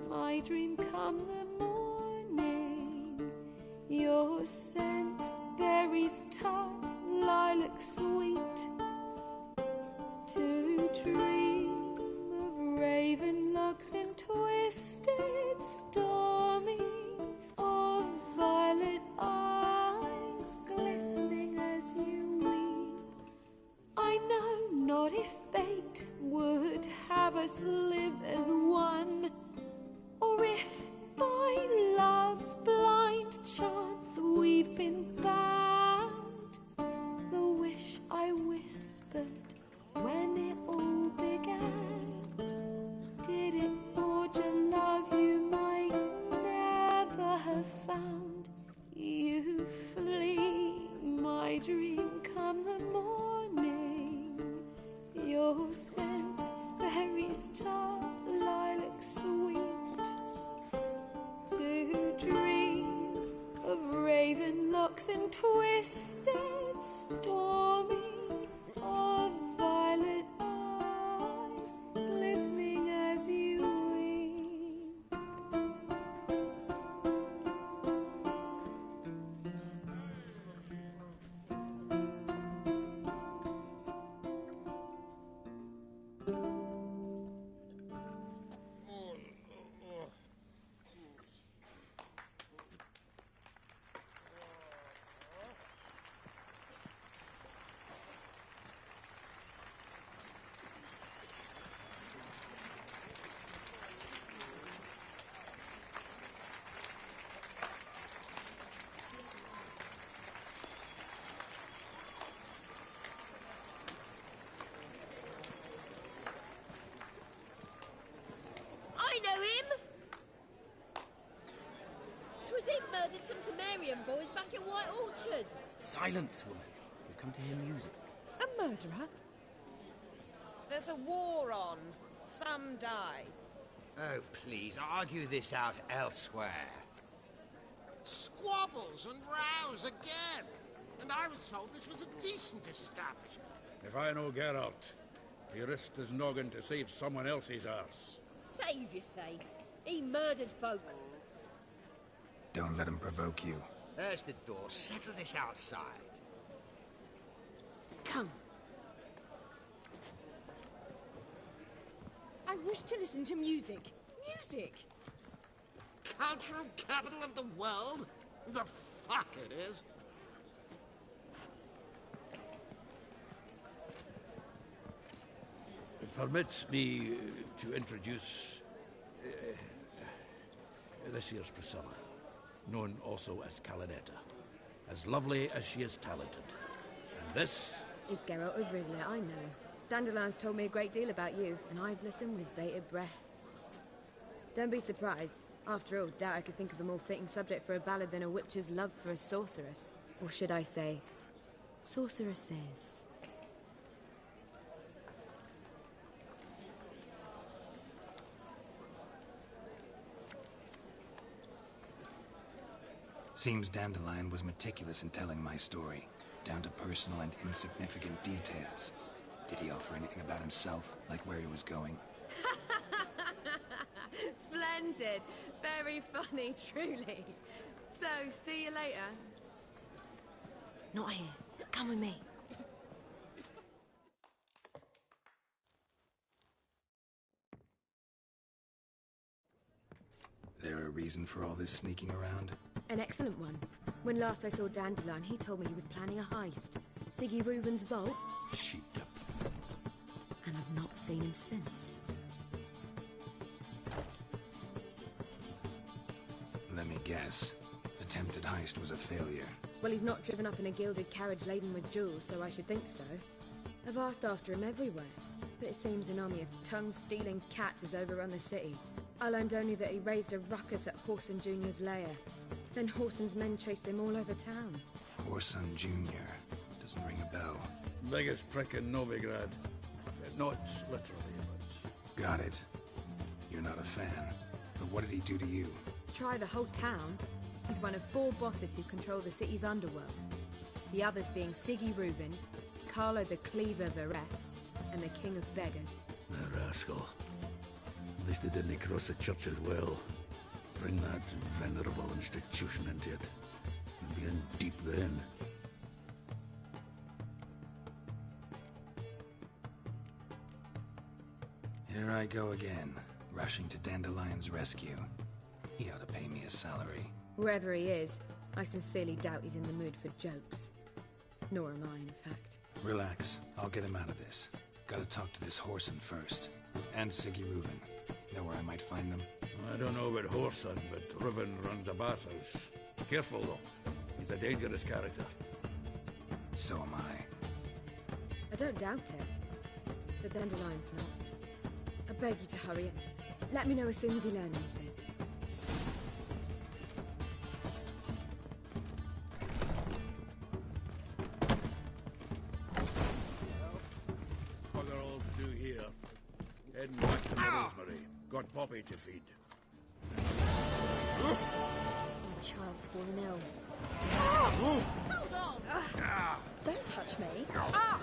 my dream come the morning. Your scent, berries tart, lilac sweet. To dream of raven locks and twisted, stormy, of violet eyes glistening as you weep. I know not if fate would have us live as one, or if by love's blind chance we've been bound. The wish I whispered when it all began, did it forge a love you might never have found? You flee, my dream come the morning. Your scent, berries tart, lilac sweet. To dream of raven locks and twisted, stormy, of violet eyes glistening as you weep. I know him! 'Twas him murdered some Temerian boys back in White Orchard. Silence, woman. We've come to hear music. A murderer? There's a war on. Some die. Oh, please, argue this out elsewhere. Squabbles and rows again! And I was told this was a decent establishment. If I know Geralt, he risked his noggin to save someone else's arse. Save, you say? He murdered folk. Don't let him provoke you. There's the door. Settle this outside. Come. I wish to listen to music. Music! Cultural capital of the world? The fuck it is. Permit me to introduce this here's Priscilla, known also as Calinetta, as lovely as she is talented. And this is Geraldo of Rivia, I know. Dandelion's told me a great deal about you, and I've listened with bated breath. Don't be surprised. After all, doubt I could think of a more fitting subject for a ballad than a witch's love for a sorceress. Or should I say, sorceresses. Seems Dandelion was meticulous in telling my story, down to personal and insignificant details. Did he offer anything about himself, like where he was going? Splendid. Very funny, truly. So, see you later. Not here. Come with me. There a reason for all this sneaking around? An excellent one. When last I saw Dandelion, he told me he was planning a heist. Siggy Reuven's vault. Sheeped up. And I've not seen him since. Let me guess. Attempted heist was a failure. Well, he's not driven up in a gilded carriage laden with jewels, so I should think so. I've asked after him everywhere, but it seems an army of tongue-stealing cats has overrun the city. I learned only that he raised a ruckus at Whoreson Jr.'s lair. Then Whoreson's men chased him all over town. Whoreson Jr. Doesn't ring a bell. Biggest prick in Novigrad. Not literally, but... Got it. You're not a fan. But what did he do to you? Try the whole town. He's one of 4 bosses who control the city's underworld. The others being Siggy Reuven, Carlo the Cleaver Varese, and the King of Beggars. The rascal. At least they didn't cross the church as well. Bring that venerable institution into it. You'll be in deep then. Here I go again, rushing to Dandelion's rescue. He ought to pay me a salary. Wherever he is, I sincerely doubt he's in the mood for jokes. Nor am I, in fact. Relax. I'll get him out of this. Gotta talk to this Whoreson first. And Siggy Reuven. Know where I might find them? I don't know about Whoreson, but Reuven runs a bathhouse. Careful, though. He's a dangerous character. So am I. I don't doubt it. But Dandelion's not. I beg you to hurry it. Let me know as soon as you learn anything. Bugger all to do here. Heading back to Rosemary. Got Poppy to feed. My child's fallen ill. Hold on! Don't touch me. Ah!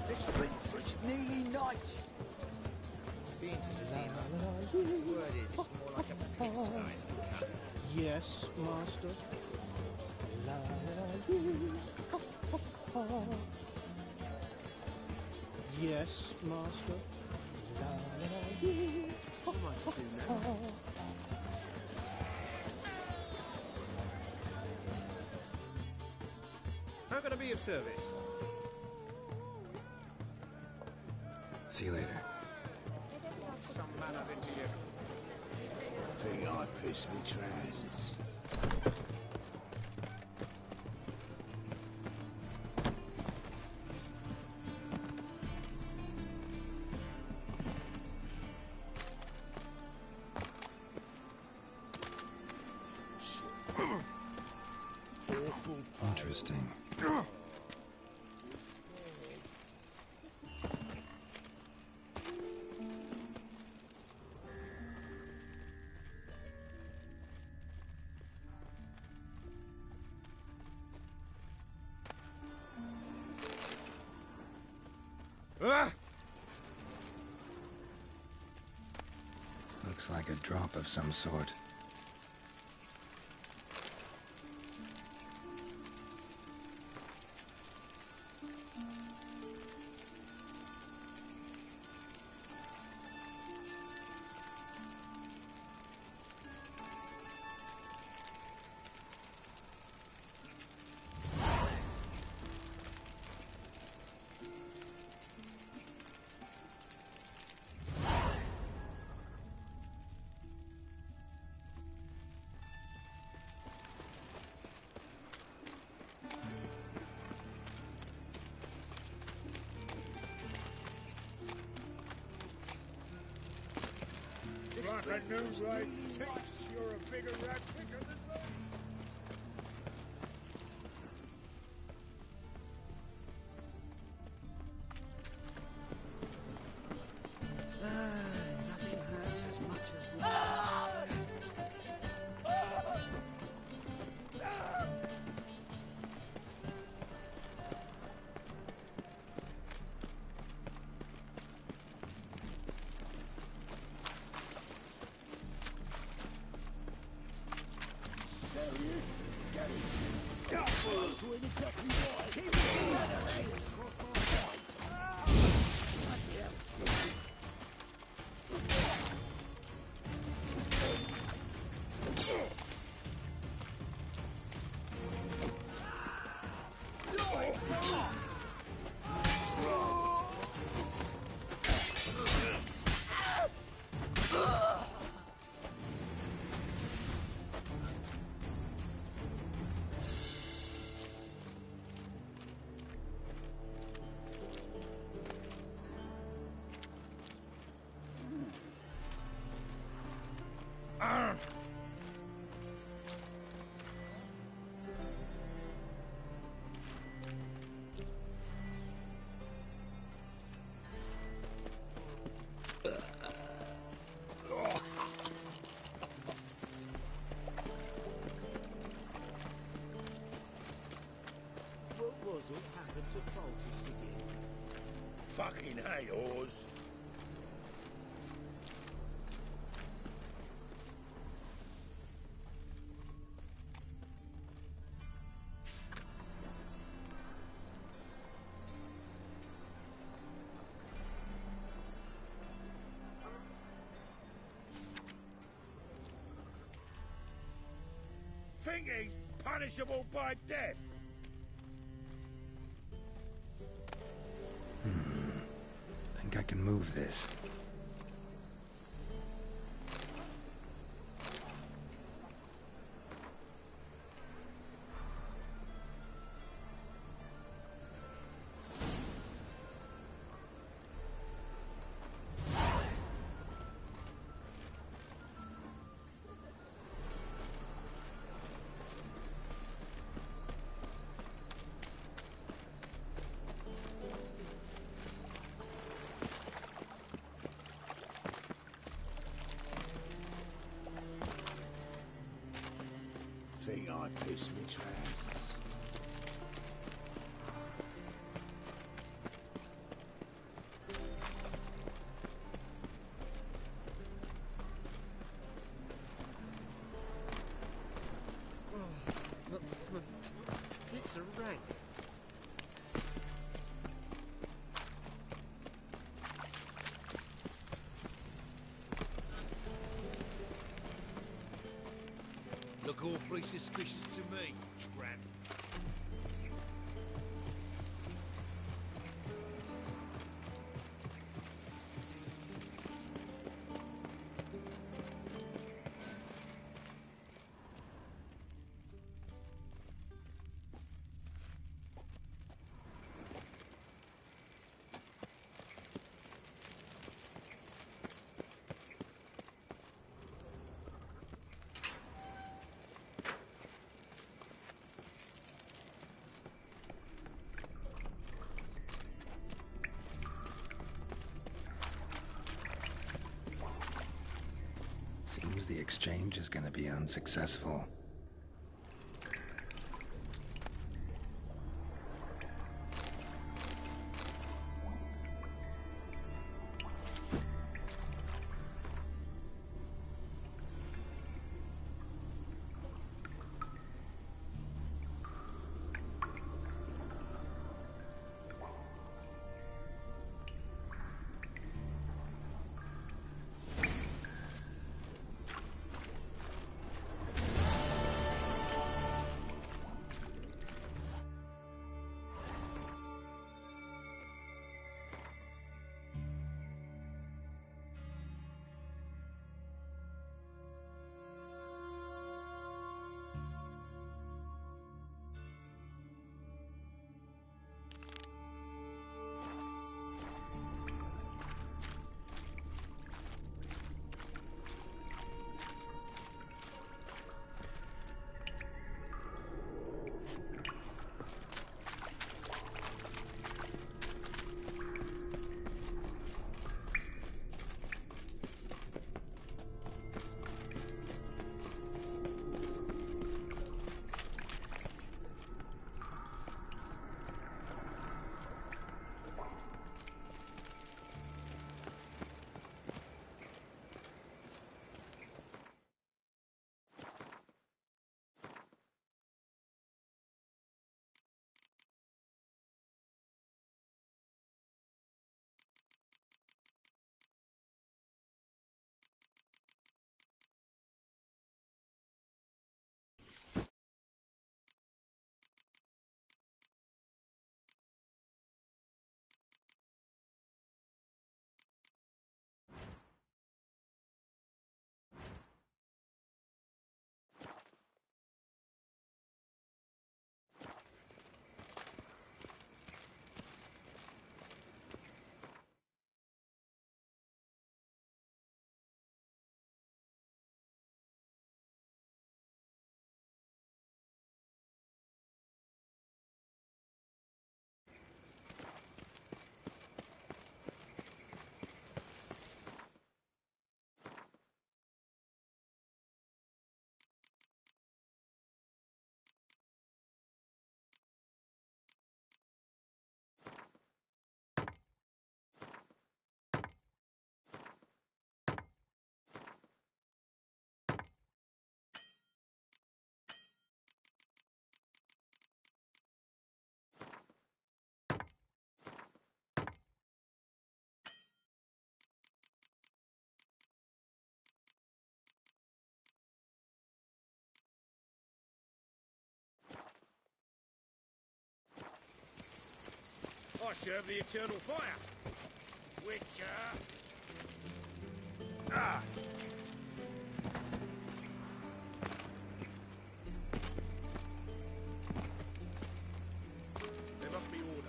Let's drink, for it's nearly night. Word is, it's more like a pigsty than a cabin. Yes, master. La la lee. Ha, ha, ha. Yes, master. La la lee. Ha, ha, ha. How can I be of service? See you later. Some man of into you. Think I pissed me trousers. Interesting. Looks like a drop of some sort. Like a new right thinks you're a bigger rat picker than me. Nothing hurts as much as love. Doing exactly why. Keep it legs. Cross my fight. What happened to Faulty's again? Fucking hey, Oz. Think he's punishable by death? Think I can move this. Think I pissed me trousers. It's a rank. Look awfully suspicious to me, tramp. Seems the exchange is gonna be unsuccessful. I serve the eternal fire. Witcher. Ah! There must be order.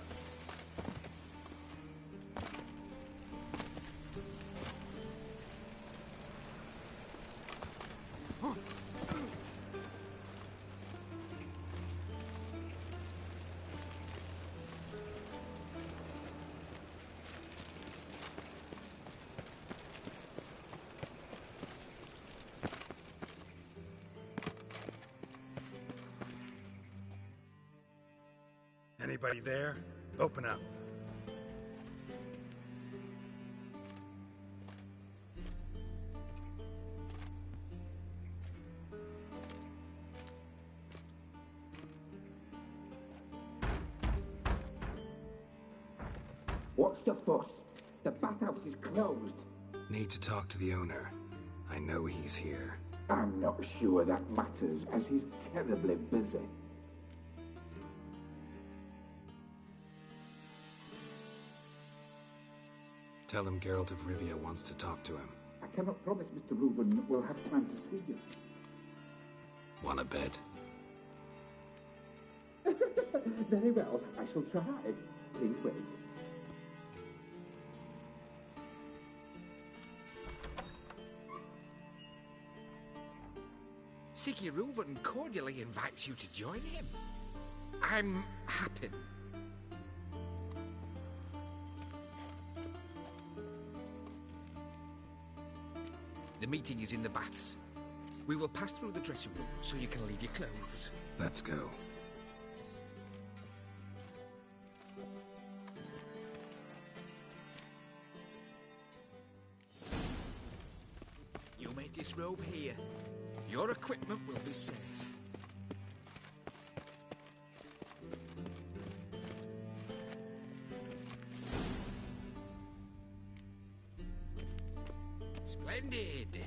Anybody there? Open up. What's the fuss? The bathhouse is closed. Need to talk to the owner. I know he's here. I'm not sure that matters, as he's terribly busy. Tell him Geralt of Rivia wants to talk to him. I cannot promise Mr. Reuven will have time to see you. Want a bed? Very well, I shall try. Please wait. Siggy Reuven cordially invites you to join him. I'm happy. The meeting is in the baths. We will pass through the dressing room so you can leave your clothes. Let's go. You may disrobe here. Your equipment will be safe. Splendid.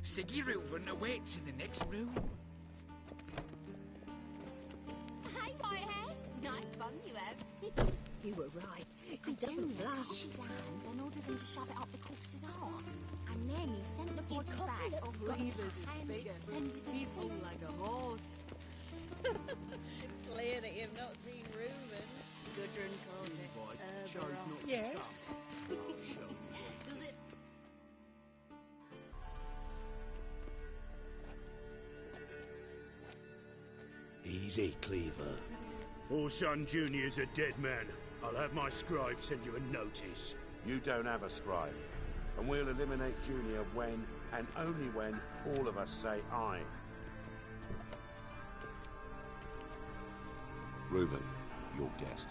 Siggy Reuven awaits in the next room. Hey, Whitehead. Nice bum you have. You were right. He doesn't blush. His hand and ordered him to shove it up the corpse's arse. And then he sent the body back. Cleaver's is bigger. He's all like a horse. Clear that you've not seen Reuven. Gudrun calls it chose not to yes. come. Does it? Easy, Cleaver. Orson Jr.'s a dead man. I'll have my scribe send you a notice. You don't have a scribe. And we'll eliminate Junior when, and only when, all of us say aye. Reuven, your guest.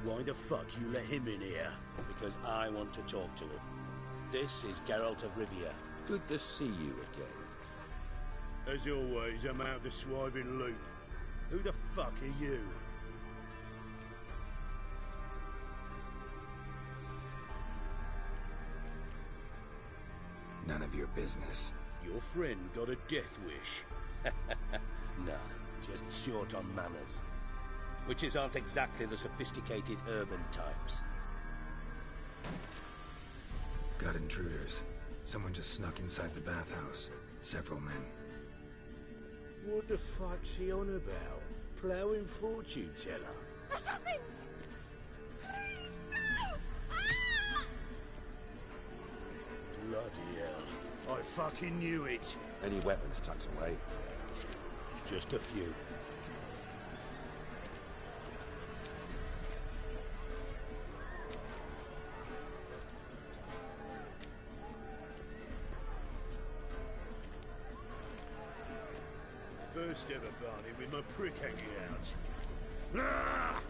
Why the fuck you let him in here? Because I want to talk to him. This is Geralt of Rivia. Good to see you again. As always, I'm out the swiving loop. Who the fuck are you? None of your business. Your friend got a death wish. No, just short on manners. Witches aren't exactly the sophisticated urban types. Got intruders. Someone just snuck inside the bathhouse. Several men. What the fuck's he on about? Ploughing fortune teller? Assassins! Please, no! Ah! Bloody hell. I fucking knew it. Any weapons tucked away? Just a few. First ever party with my prick hanging out. Ah!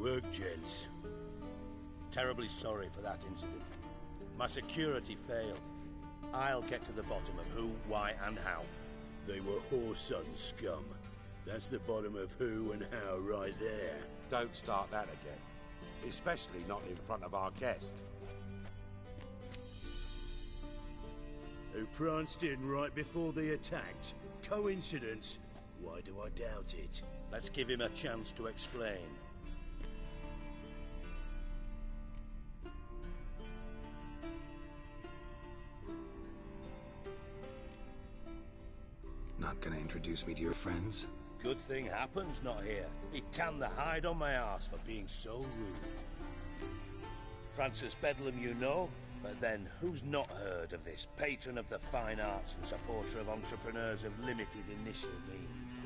work, gents. Terribly sorry for that incident. My security failed. I'll get to the bottom of who, why, and how. They were whoreson scum. That's the bottom of who and how right there. Don't start that again. Especially not in front of our guest. Who pranced in right before they attacked. Coincidence? Why do I doubt it? Let's give him a chance to explain. Not gonna introduce me to your friends? Good thing happens not here. He tanned the hide on my arse for being so rude. Francis Bedlam you know, but then who's not heard of this patron of the fine arts and supporter of entrepreneurs of limited initial means?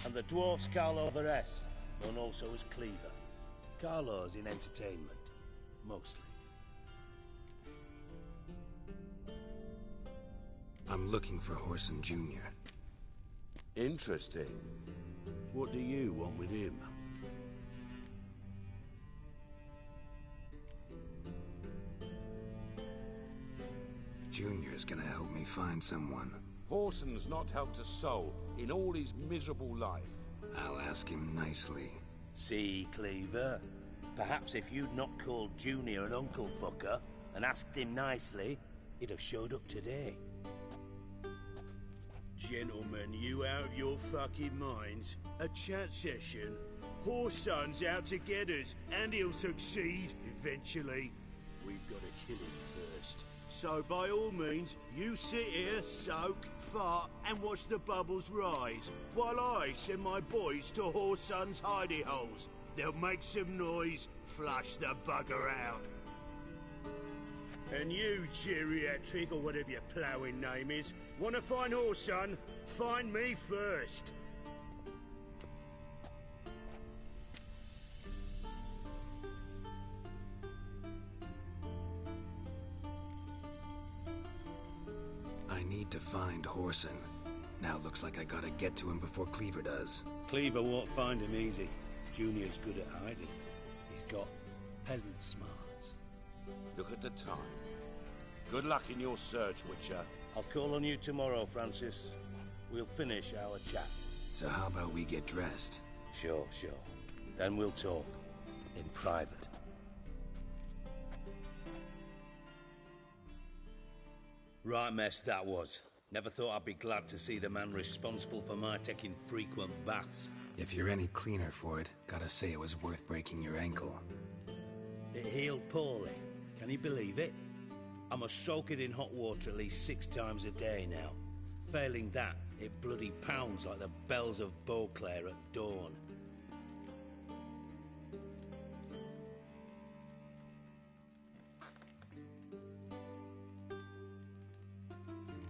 And the dwarf's Carlo Vares, known also as Cleaver. Carlo's in entertainment, mostly. I'm looking for Whoreson Jr. Interesting. What do you want with him? Junior's gonna help me find someone. Whoreson's not helped a soul in all his miserable life. I'll ask him nicely. See, Cleaver? Perhaps if you'd not called Junior an uncle fucker and asked him nicely, he'd have showed up today. Gentlemen, you out of your fucking minds? A chat session? Whoreson's out to get us, and he'll succeed, eventually. We've got to kill him first. So by all means, you sit here, soak, fart, and watch the bubbles rise, while I send my boys to Whoreson's hidey holes. They'll make some noise, flush the bugger out. And you, geriatric, or whatever your ploughing name is, want to find Whoreson? Find me first. I need to find Whoreson. Now looks like I gotta get to him before Cleaver does. Cleaver won't find him easy. Junior's good at hiding. He's got peasant smarts. Look at the time. Good luck in your search, Witcher. I'll call on you tomorrow, Francis. We'll finish our chat. So how about we get dressed? Sure. Then we'll talk. In private. Right mess that was. Never thought I'd be glad to see the man responsible for my taking frequent baths. If you're any cleaner for it, gotta say it was worth breaking your ankle. It healed poorly. Can you believe it? I must soak it in hot water at least 6 times a day now. Failing that, it bloody pounds like the bells of Beauclair at dawn.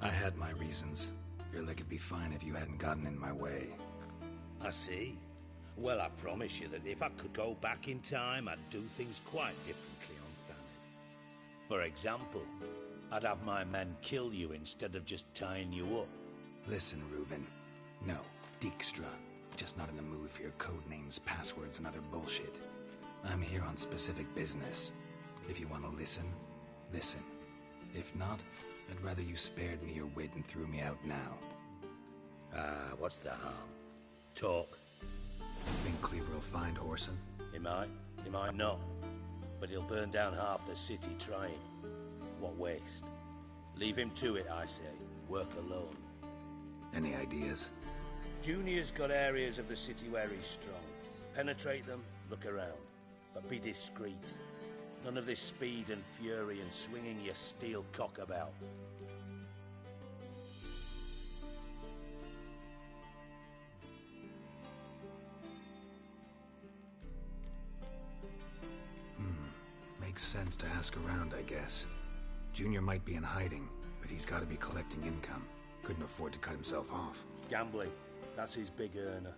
I had my reasons. Your leg would be fine if you hadn't gotten in my way. I see. Well, I promise you that if I could go back in time, I'd do things quite differently on Thanet. For example, I'd have my men kill you instead of just tying you up. Listen, Reuven. No, Dijkstra. Just not in the mood for your code names, passwords, and other bullshit. I'm here on specific business. If you want to listen, listen. If not, I'd rather you spared me your wit and threw me out now. What's the harm? Talk. You think Cleaver will find Whoreson? He might not. But he'll burn down half the city trying. What waste. Leave him to it, I say. Work alone. Any ideas? Junior's got areas of the city where he's strong. Penetrate them, look around. But be discreet. None of this speed and fury and swinging your steel cock about. Makes sense to ask around, I guess. Junior might be in hiding, but he's gotta be collecting income. Couldn't afford to cut himself off. Gambling. That's his big earner.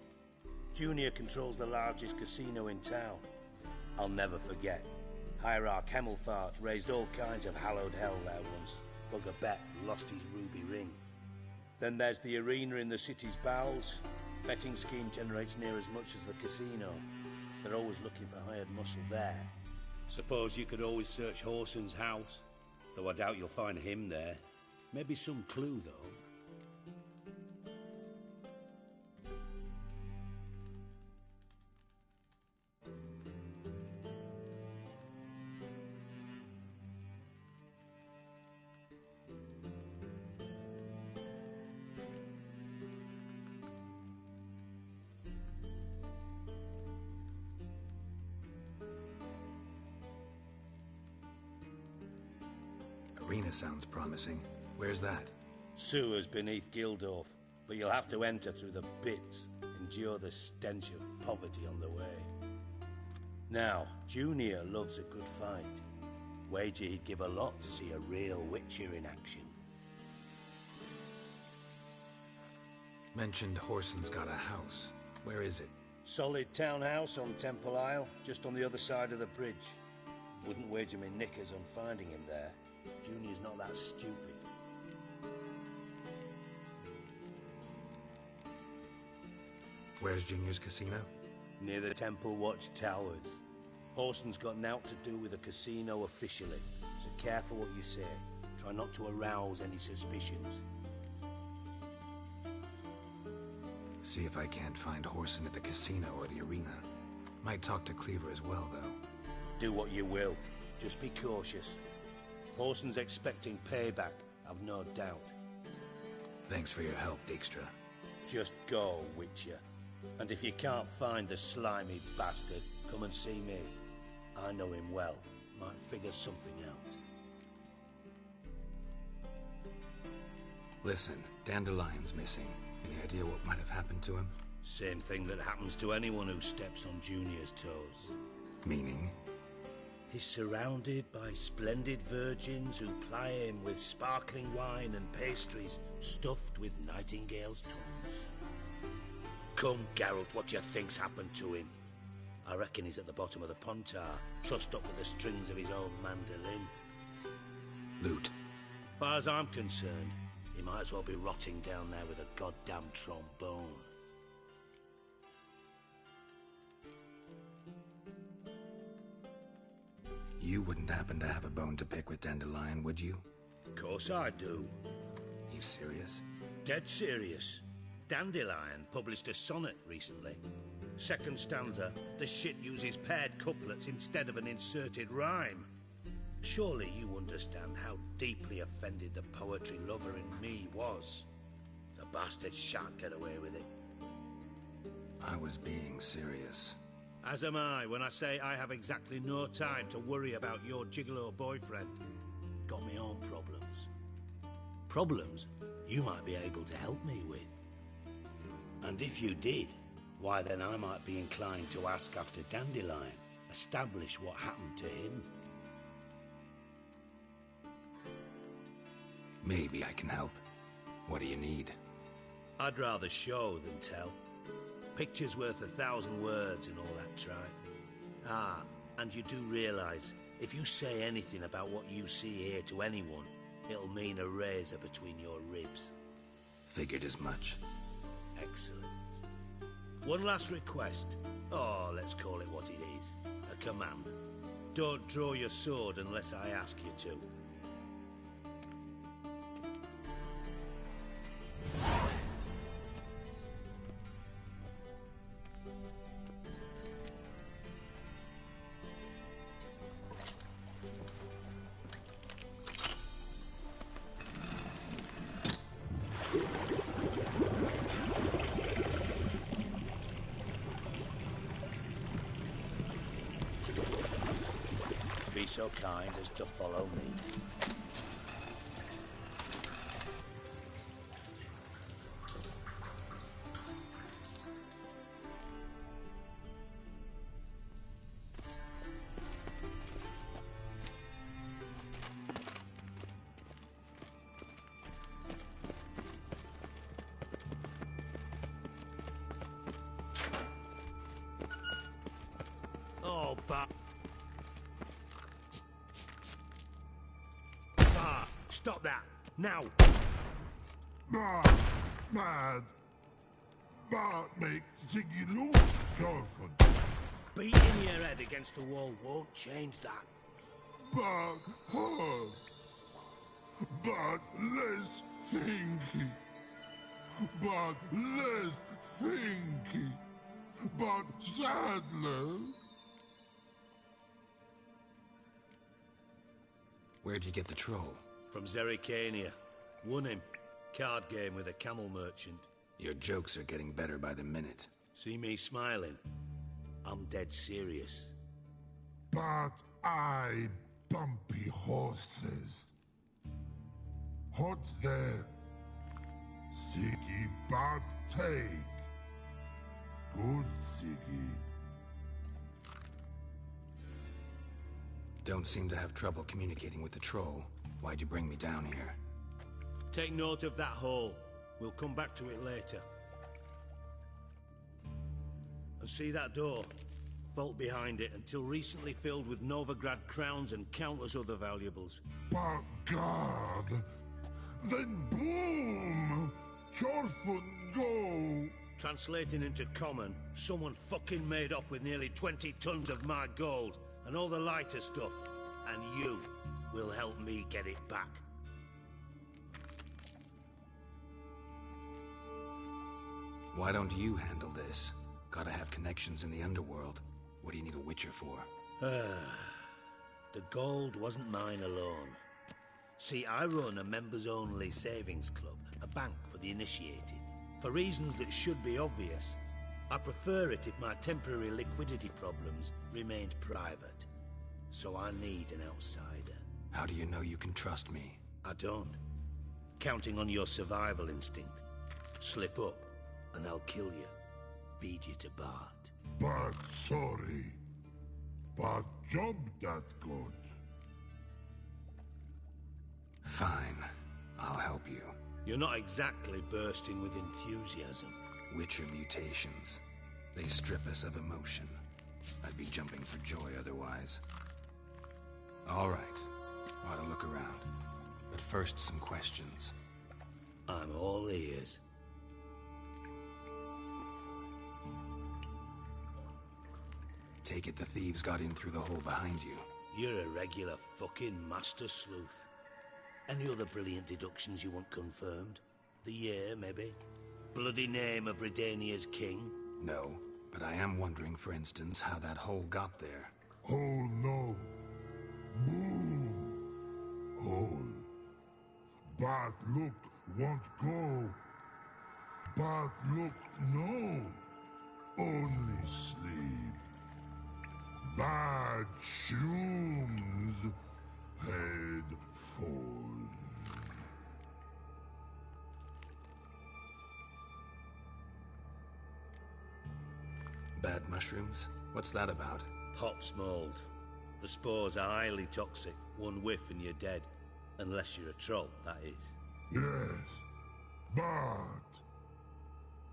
Junior controls the largest casino in town. I'll never forget. Hierarch Hemmelfart raised all kinds of hallowed hell there once. Bugger bet lost his ruby ring. Then there's the arena in the city's bowels. Betting scheme generates near as much as the casino. They're always looking for hired muscle there. Suppose you could always search Horson's house, though I doubt you'll find him there. Maybe some clue, though. Arena sounds promising. Where's that? Sewers beneath Gildorf, but you'll have to enter through the pits, endure the stench of poverty on the way. Now, Junior loves a good fight. Wager he'd give a lot to see a real Witcher in action. Mentioned Horson's got a house. Where is it? Solid townhouse on Temple Isle, just on the other side of the bridge. Wouldn't wager me knickers on finding him there. Junior's not that stupid. Where's Junior's casino? Near the Temple Watch Towers. Horson's got naught to do with the casino officially, so careful what you say. Try not to arouse any suspicions. See if I can't find Horson at the casino or the arena. Might talk to Cleaver as well, though. Do what you will. Just be cautious. Horson's expecting payback, I've no doubt. Thanks for your help, Dijkstra. Just go, Witcher. And if you can't find the slimy bastard, come and see me. I know him well. Might figure something out. Listen, Dandelion's missing. Any idea what might have happened to him? Same thing that happens to anyone who steps on Junior's toes. Meaning? He's surrounded by splendid virgins who ply him with sparkling wine and pastries stuffed with nightingales' tongues. Come, Geralt, what do you think's happened to him? I reckon he's at the bottom of the Pontar, trussed up with the strings of his own mandolin. Loot. Far as I'm concerned, he might as well be rotting down there with a goddamn trombone. You wouldn't happen to have a bone to pick with Dandelion, would you? Of course I do. You serious? Dead serious. Dandelion published a sonnet recently. Second stanza, the shit uses paired couplets instead of an inserted rhyme. Surely you understand how deeply offended the poetry lover in me was. The bastard shan't get away with it. I was being serious. As am I when I say I have exactly no time to worry about your gigolo boyfriend. Got me own problems. Problems you might be able to help me with. And if you did, why then I might be inclined to ask after Dandelion, establish what happened to him. Maybe I can help. What do you need? I'd rather show than tell. Picture's worth 1,000 words and all that tripe. Ah, and you do realise, if you say anything about what you see here to anyone, it'll mean a razor between your ribs. Figured as much. Excellent. One last request. Oh, let's call it what it is. A command. Don't draw your sword unless I ask you to. Be so kind as to follow me. Oh, stop that! Now! Man, that makes Ziggy lose, Jonathan. Beating your head against the wall won't change that. But less thinky. But less thinky. But sadler. Where'd you get the troll? From Zerrikania. Won him. Card game with a camel merchant. Your jokes are getting better by the minute. See me smiling? I'm dead serious. But I bumpy horses. Hot there. Siggy but take. Good Siggy. Don't seem to have trouble communicating with the troll. Why'd you bring me down here? Take note of that hole. We'll come back to it later. And see that door? Vault behind it, until recently filled with Novigrad crowns and countless other valuables. But God! Then boom! Chorfun go! Translating into common, someone fucking made off with nearly 20 tons of my gold, and all the lighter stuff. And you will help me get it back. Why don't you handle this? Gotta have connections in the underworld. What do you need a witcher for? The gold wasn't mine alone. See, I run a members-only savings club, a bank for the initiated. For reasons that should be obvious, I prefer it if my temporary liquidity problems remained private. So I need an outsider. How do you know you can trust me? I don't. Counting on your survival instinct. Slip up, and I'll kill you. Feed you to Bart. But sorry. But job that good. Fine. I'll help you. You're not exactly bursting with enthusiasm. Witcher mutations. They strip us of emotion. I'd be jumping for joy otherwise. All right. Ought to look around. But first, some questions. I'm all ears. Take it the thieves got in through the hole behind you. You're a regular fucking master sleuth. Any other brilliant deductions you want confirmed? The year, maybe? Bloody name of Redania's king? No, but I am wondering, for instance, how that hole got there. Hole no. Boom. Hole. But look, won't go. But look, no. Only sleep. Bad shrooms. Head falls. Bad mushrooms? What's that about? Pop's mold. The spores are highly toxic. One whiff and you're dead. Unless you're a troll, that is. Yes.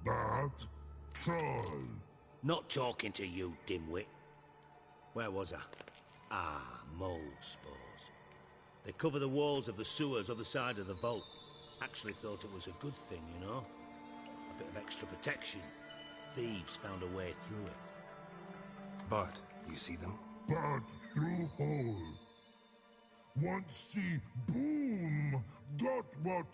But troll. Not talking to you, dimwit. Where was I? Ah, mold spores. They cover the walls of the sewers other side of the vault. Actually thought it was a good thing, you know? A bit of extra protection. Thieves found a way through it. Bart, you see them? But through hole. Want see boom. Got what?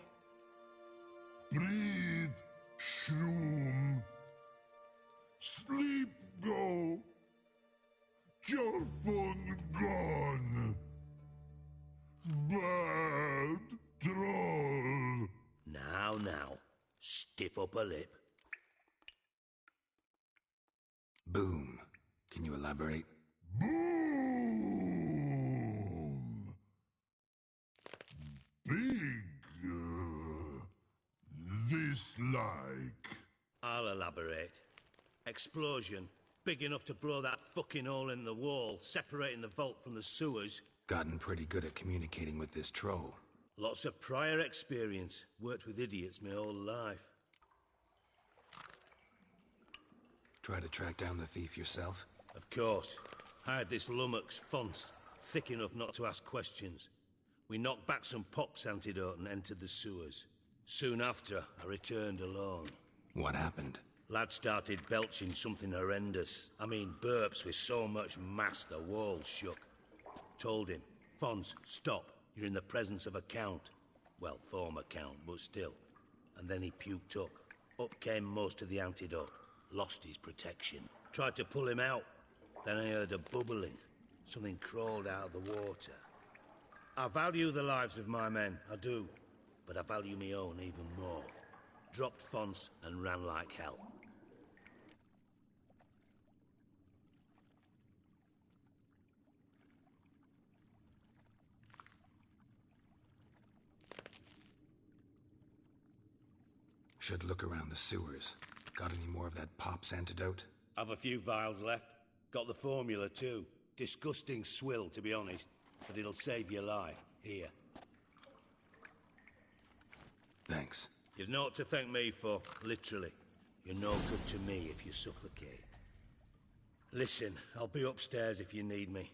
Breathe. Shroom. Sleep go. Your phone gone. Bad troll. Now. Stiff upper lip. Boom. Can you elaborate? Boom. Big. This like. I'll elaborate. Explosion. Big enough to blow that fucking hole in the wall, separating the vault from the sewers. Gotten pretty good at communicating with this troll. Lots of prior experience. Worked with idiots my whole life. Try to track down the thief yourself? Of course. I had this lummox Fonce, thick enough not to ask questions. We knocked back some Pop's antidote and entered the sewers. Soon after, I returned alone. What happened? Lad started belching something horrendous. I mean, burps with so much mass the walls shook. Told him, Fons, stop. You're in the presence of a count. Well, former count, but still. And then he puked up. Up came most of the antidote. Lost his protection. Tried to pull him out. Then I heard a bubbling. Something crawled out of the water. I value the lives of my men, I do. But I value my own even more. Dropped Fons and ran like hell. Should look around the sewers. Got any more of that Pop's antidote? Have a few vials left. Got the formula too. Disgusting swill, to be honest. But it'll save your life. Here. Thanks. You've naught to thank me for, literally. You're no good to me if you suffocate. Listen, I'll be upstairs if you need me.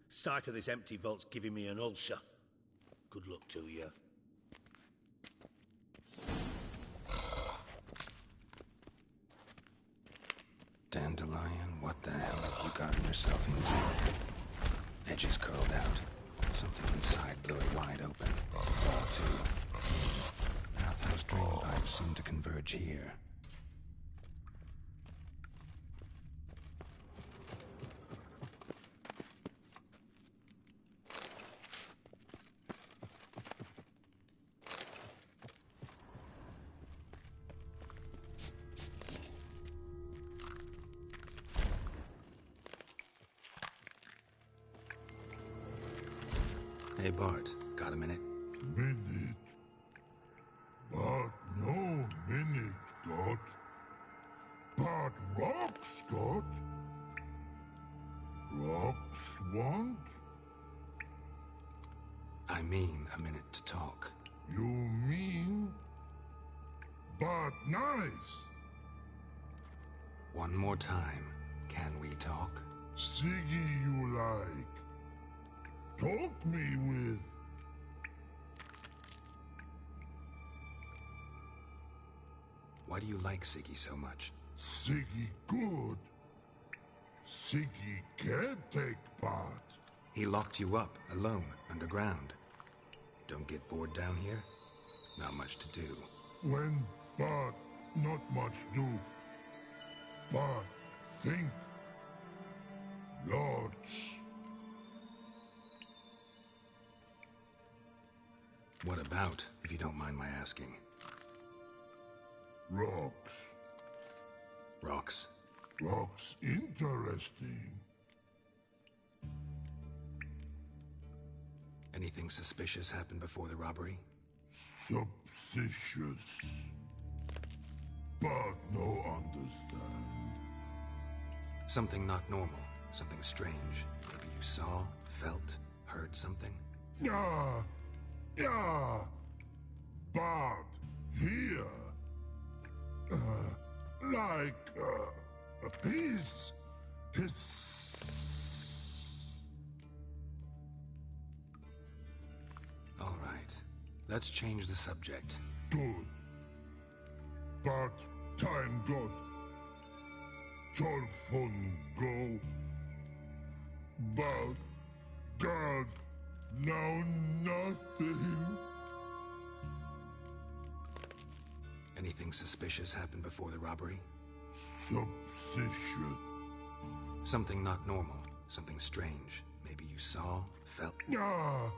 Sight of this empty vault's giving me an ulcer. Good luck to you. Dandelion, what the hell have you gotten yourself into? Edges curled out. Something inside blew it wide open. Wall too. Bathhouse drain pipes seem to converge here. Hey Bart, got a minute? Minute? But no minute, Dot. But rocks, Dot. Rocks want? I mean a minute to talk. You mean? But nice. One more time, can we talk? Siggy you like. Talk me with. Why do you like Siggy so much? Siggy good. Siggy can't take part. He locked you up, alone, underground. Don't get bored down here? Not much to do. When but not much do. But think. Lots. What about, if you don't mind my asking? Rocks. Rocks? Rocks interesting. Anything suspicious happened before the robbery? Suspicious. But no understand. Something not normal, something strange. Maybe you saw, felt, heard something? Yeah. Yeah, but here, his. All right, let's change the subject. Good, but time got. Jorfun go, but God. Now nothing. Anything suspicious happened before the robbery? Suspicious. Something not normal, something strange. Maybe you saw, felt... Yeah.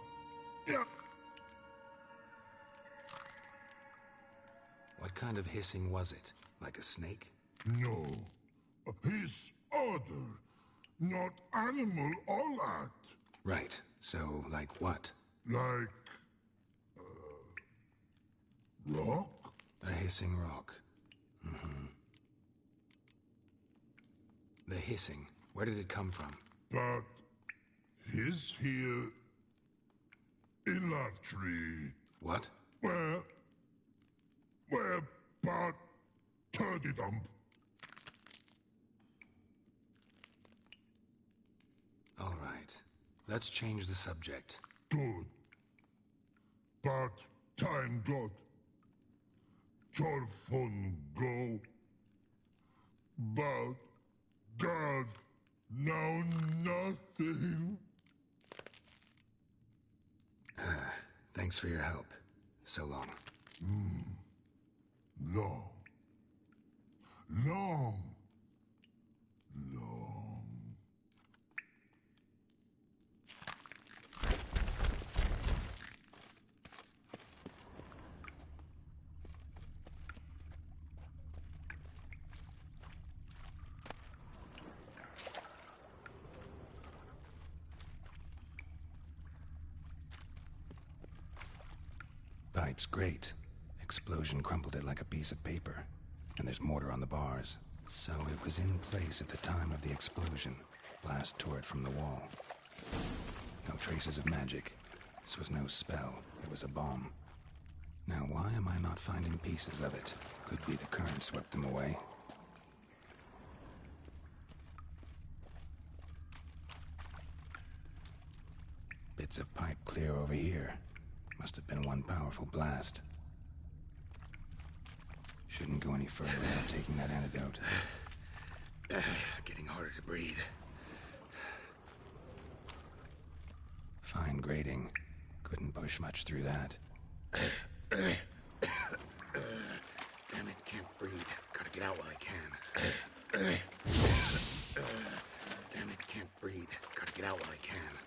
What kind of hissing was it? Like a snake? No. His order. Not animal all at. Right. So, like what? Like... rock? A hissing rock. Mm-hmm. The hissing, where did it come from? But... his here... in love tree. What? Where... but... turdy dump. All right. Let's change the subject. Good. But time got. Jorfun go. but God, know nothing. Thanks for your help. So long. Long. Long. Pipe's great. Explosion crumpled it like a piece of paper. And there's mortar on the bars. So it was in place at the time of the explosion. Blast tore it from the wall. No traces of magic. This was no spell. It was a bomb. Now why am I not finding pieces of it? Could be the current swept them away. Bits of pipe clear over here. Must have been one powerful blast. Shouldn't go any further without taking that antidote. Getting harder to breathe. Fine grating. Couldn't push much through that. Damn it, can't breathe. Gotta get out while I can. Damn it, can't breathe. Gotta get out while I can.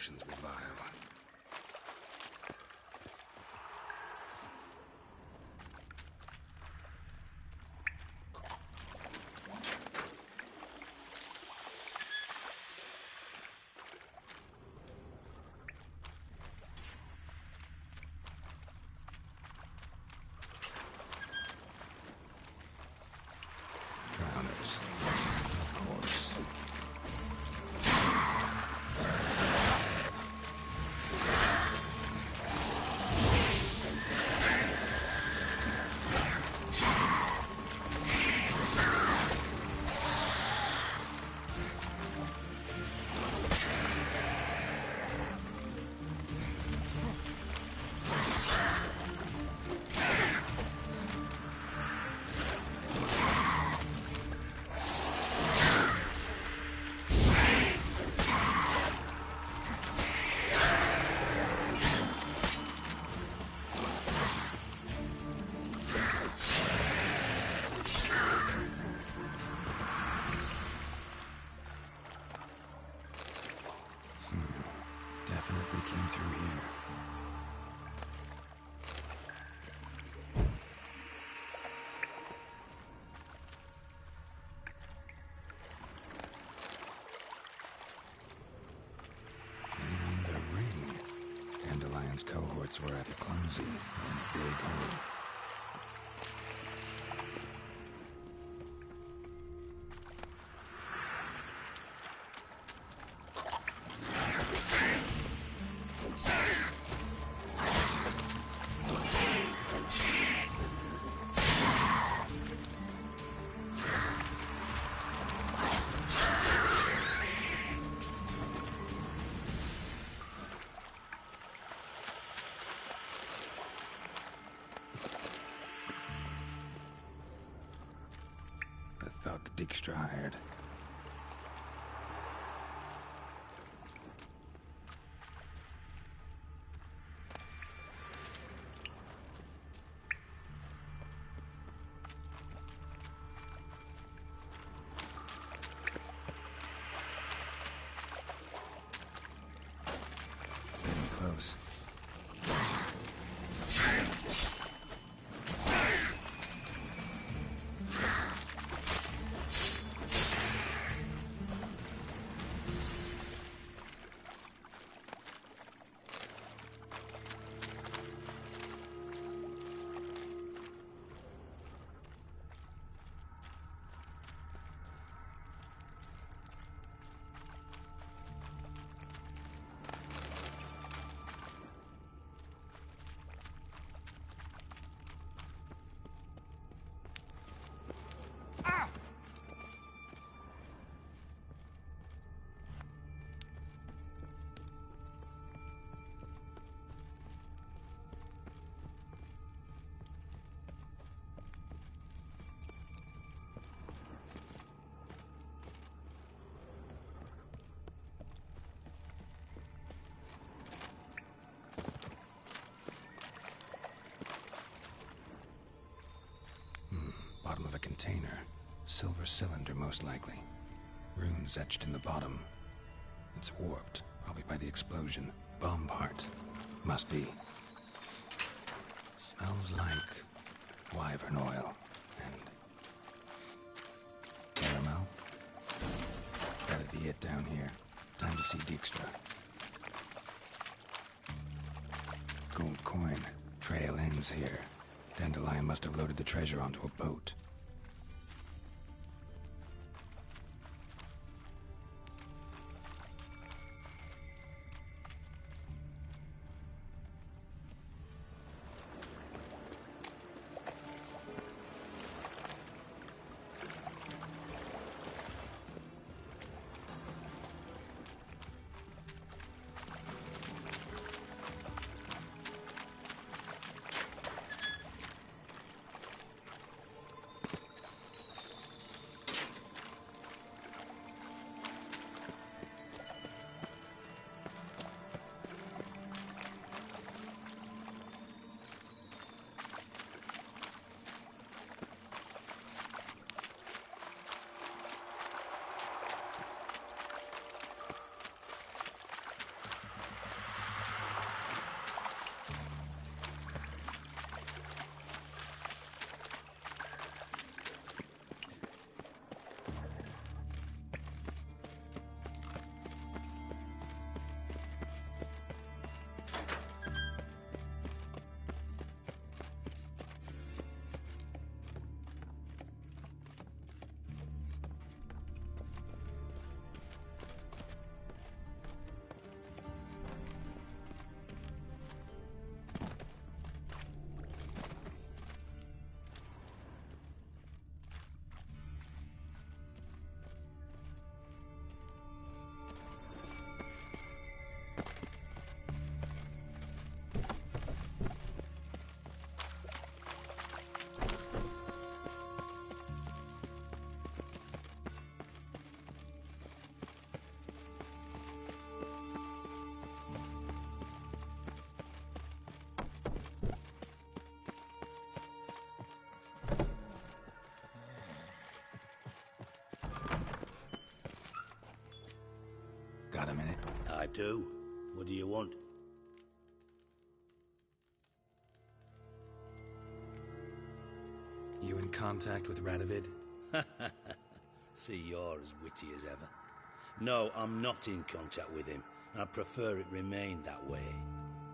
emotions revile. Drowners, of course. Definitely came through here. And a ring. Dandelion's cohorts were either clumsy or in a big hurry. The thug Dijkstra hired. Getting close. Bottom of a container. Silver cylinder, most likely. Runes etched in the bottom. It's warped, probably by the explosion. Bomb part. Must be. Smells like wyvern oil and caramel. That'd be it down here. Time to see Dijkstra. Gold coin. Trail ends here. Dandelion must have loaded the treasure onto a boat. Got a minute? I do. What do you want? You in contact with Radovid? See, you're as witty as ever. No, I'm not in contact with him. I prefer it remained that way.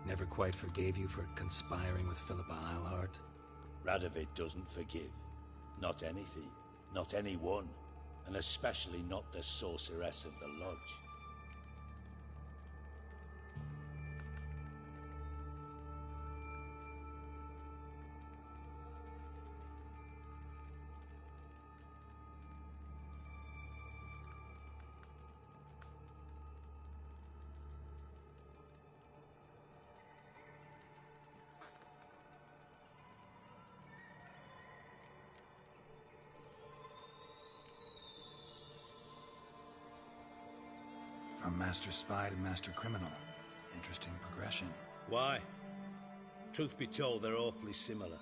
Never quite forgave you for conspiring with Philippa Eilhart? Radovid doesn't forgive. Not anything. Not anyone. And especially not the sorceress of the Lodge. From Master Spy to Master Criminal. Interesting progression. Why? Truth be told, they're awfully similar.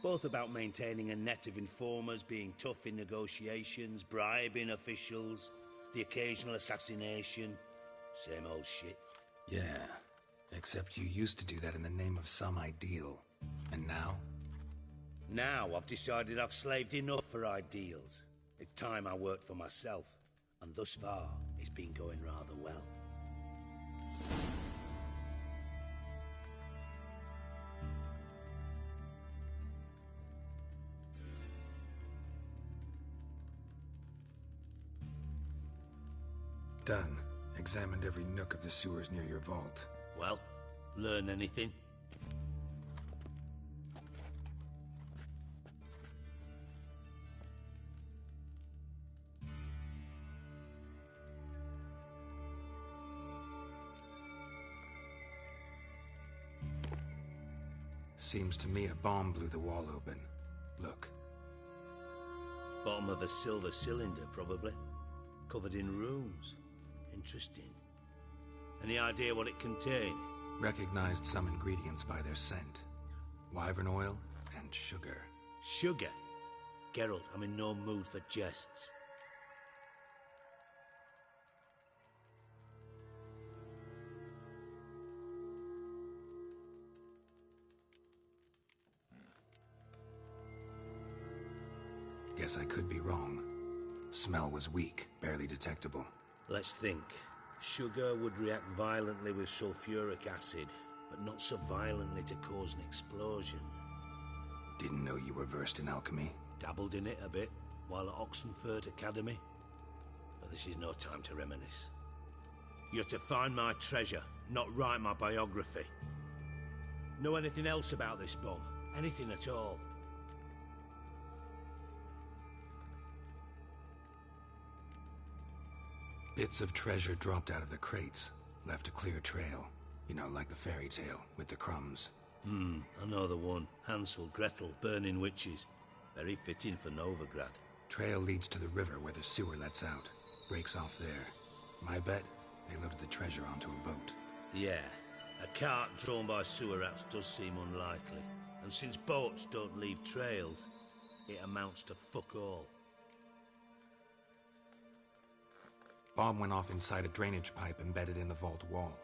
Both about maintaining a net of informers, being tough in negotiations, bribing officials, the occasional assassination. Same old shit. Yeah, except you used to do that in the name of some ideal. And now? Now I've decided I've slaved enough for ideals. It's time I worked for myself. And thus far, it's been going rather well. Done. Examined every nook of the sewers near your vault. Well, learn anything? Seems to me a bomb blew the wall open. Look. Bottom of a silver cylinder, probably. Covered in runes. Interesting. Any idea what it contained? Recognized some ingredients by their scent. Wyvern oil and sugar. Sugar? Geralt, I'm in no mood for jests. Guess I could be wrong. Smell was weak, barely detectable. Let's think. Sugar would react violently with sulfuric acid, but not so violently to cause an explosion. Didn't know you were versed in alchemy. Dabbled in it a bit, while at Oxenford Academy. But this is no time to reminisce. You're to find my treasure, not write my biography. Know anything else about this bomb? Anything at all? Bits of treasure dropped out of the crates, left a clear trail. You know, like the fairy tale, with the crumbs. I know the one. Hansel, Gretel, burning witches. Very fitting for Novigrad. Trail leads to the river where the sewer lets out. Breaks off there. My bet, they loaded the treasure onto a boat. Yeah, a cart drawn by sewer rats does seem unlikely. And since boats don't leave trails, it amounts to fuck all. Bomb went off inside a drainage pipe embedded in the vault wall.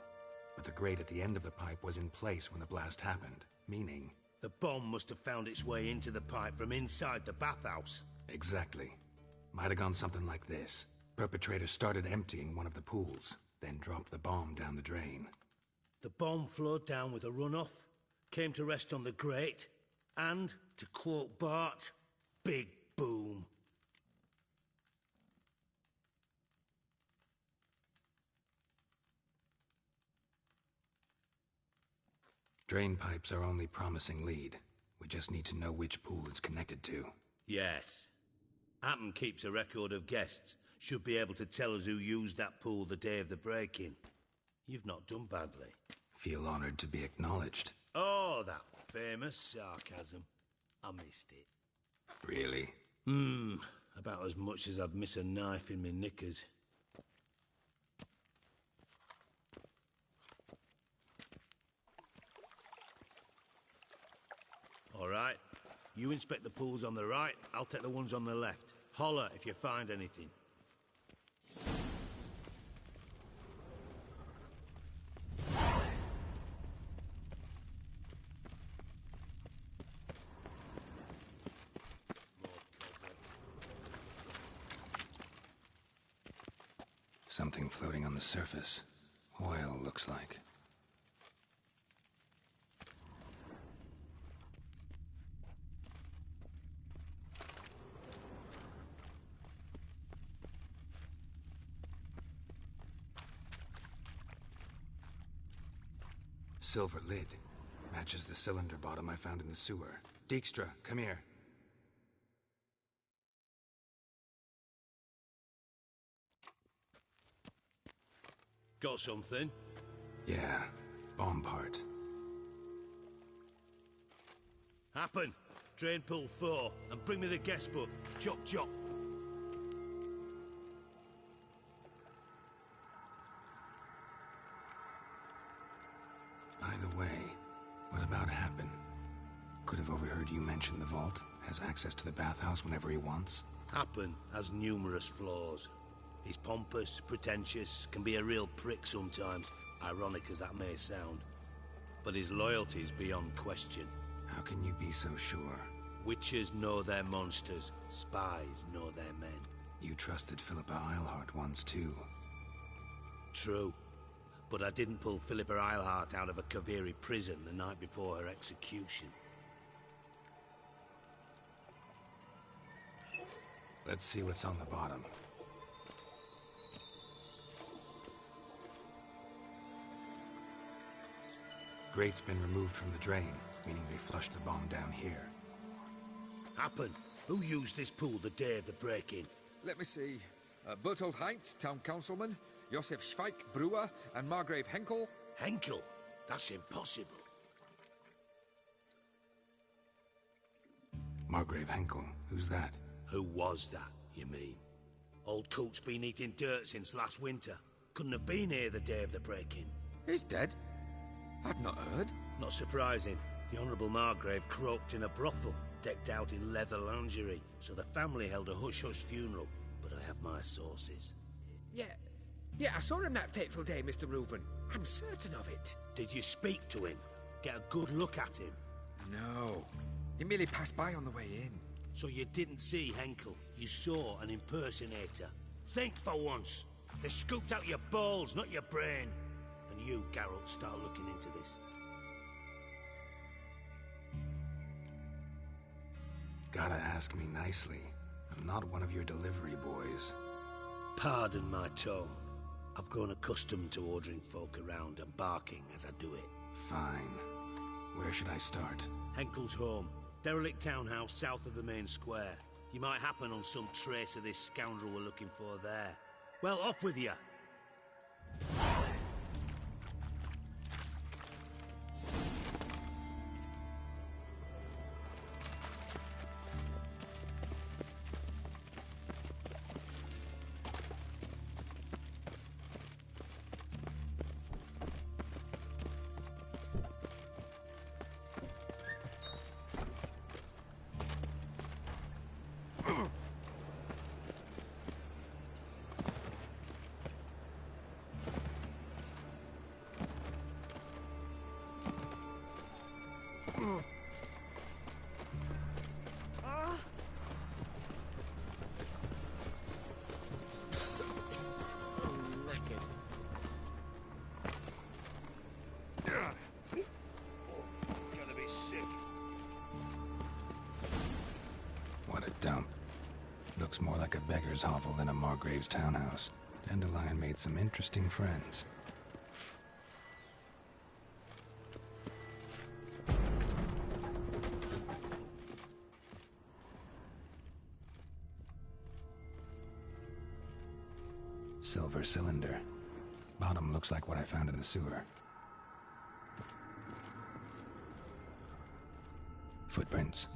But the grate at the end of the pipe was in place when the blast happened, meaning... The bomb must have found its way into the pipe from inside the bathhouse. Exactly. Might have gone something like this. Perpetrator started emptying one of the pools, then dropped the bomb down the drain. The bomb flowed down with a runoff, came to rest on the grate, and, to quote Bart, big boom. Drain pipes are only promising lead. We just need to know which pool it's connected to. Yes. Appen keeps a record of guests. Should be able to tell us who used that pool the day of the break-in. You've not done badly. Feel honored to be acknowledged. Oh, that famous sarcasm. I missed it. Really? About as much as I'd miss a knife in my knickers. All right. You inspect the pools on the right, I'll take the ones on the left. Holler if you find anything. Something floating on the surface. Oil, looks like. Silver lid. Matches the cylinder bottom I found in the sewer. Dijkstra, come here. Got something? Yeah, bomb part. Happen. Drain pool 4, and bring me the guest book. Chop chop. By the way, what about Happen? Could have overheard you mention the vault. Has access to the bathhouse whenever he wants. Happen has numerous flaws. He's pompous, pretentious, can be a real prick sometimes, ironic as that may sound. But his loyalty's beyond question. How can you be so sure? Witches know their monsters, spies know their men. You trusted Philippa Eilhart once too. True. But I didn't pull Philippa Eilhart out of a Kaviri prison the night before her execution. Let's see what's on the bottom. Grate's been removed from the drain, meaning they flushed the bomb down here. Happen. Who used this pool the day of the break-in? Let me see. Bertold Heinz, town councilman, Josef Schweik, brewer, and Margrave Henkel. Henkel? That's impossible. Margrave Henkel? Who's that? Who was that, you mean? Old Coot's been eating dirt since last winter. Couldn't have been here the day of the break-in. He's dead? I'd not heard. Not surprising. The Honourable Margrave croaked in a brothel, decked out in leather lingerie, so the family held a hush-hush funeral. But I have my sources. Yeah, I saw him that fateful day, Mr. Reuven. I'm certain of it. Did you speak to him? Get a good look at him? No. He merely passed by on the way in. So you didn't see Henkel. You saw an impersonator. Think for once. They scooped out your balls, not your brain. And you, Geralt, start looking into this. Gotta ask me nicely. I'm not one of your delivery boys. Pardon my tone. I've grown accustomed to ordering folk around and barking as I do it. Fine. Where should I start? Henkel's home. Derelict townhouse south of the main square. You might happen on some trace of this scoundrel we're looking for there. Well, off with you! What a dump. Looks more like a beggar's hovel than a Margrave's townhouse. Dandelion made some interesting friends. Silver cylinder. Bottom looks like what I found in the sewer. Footprints.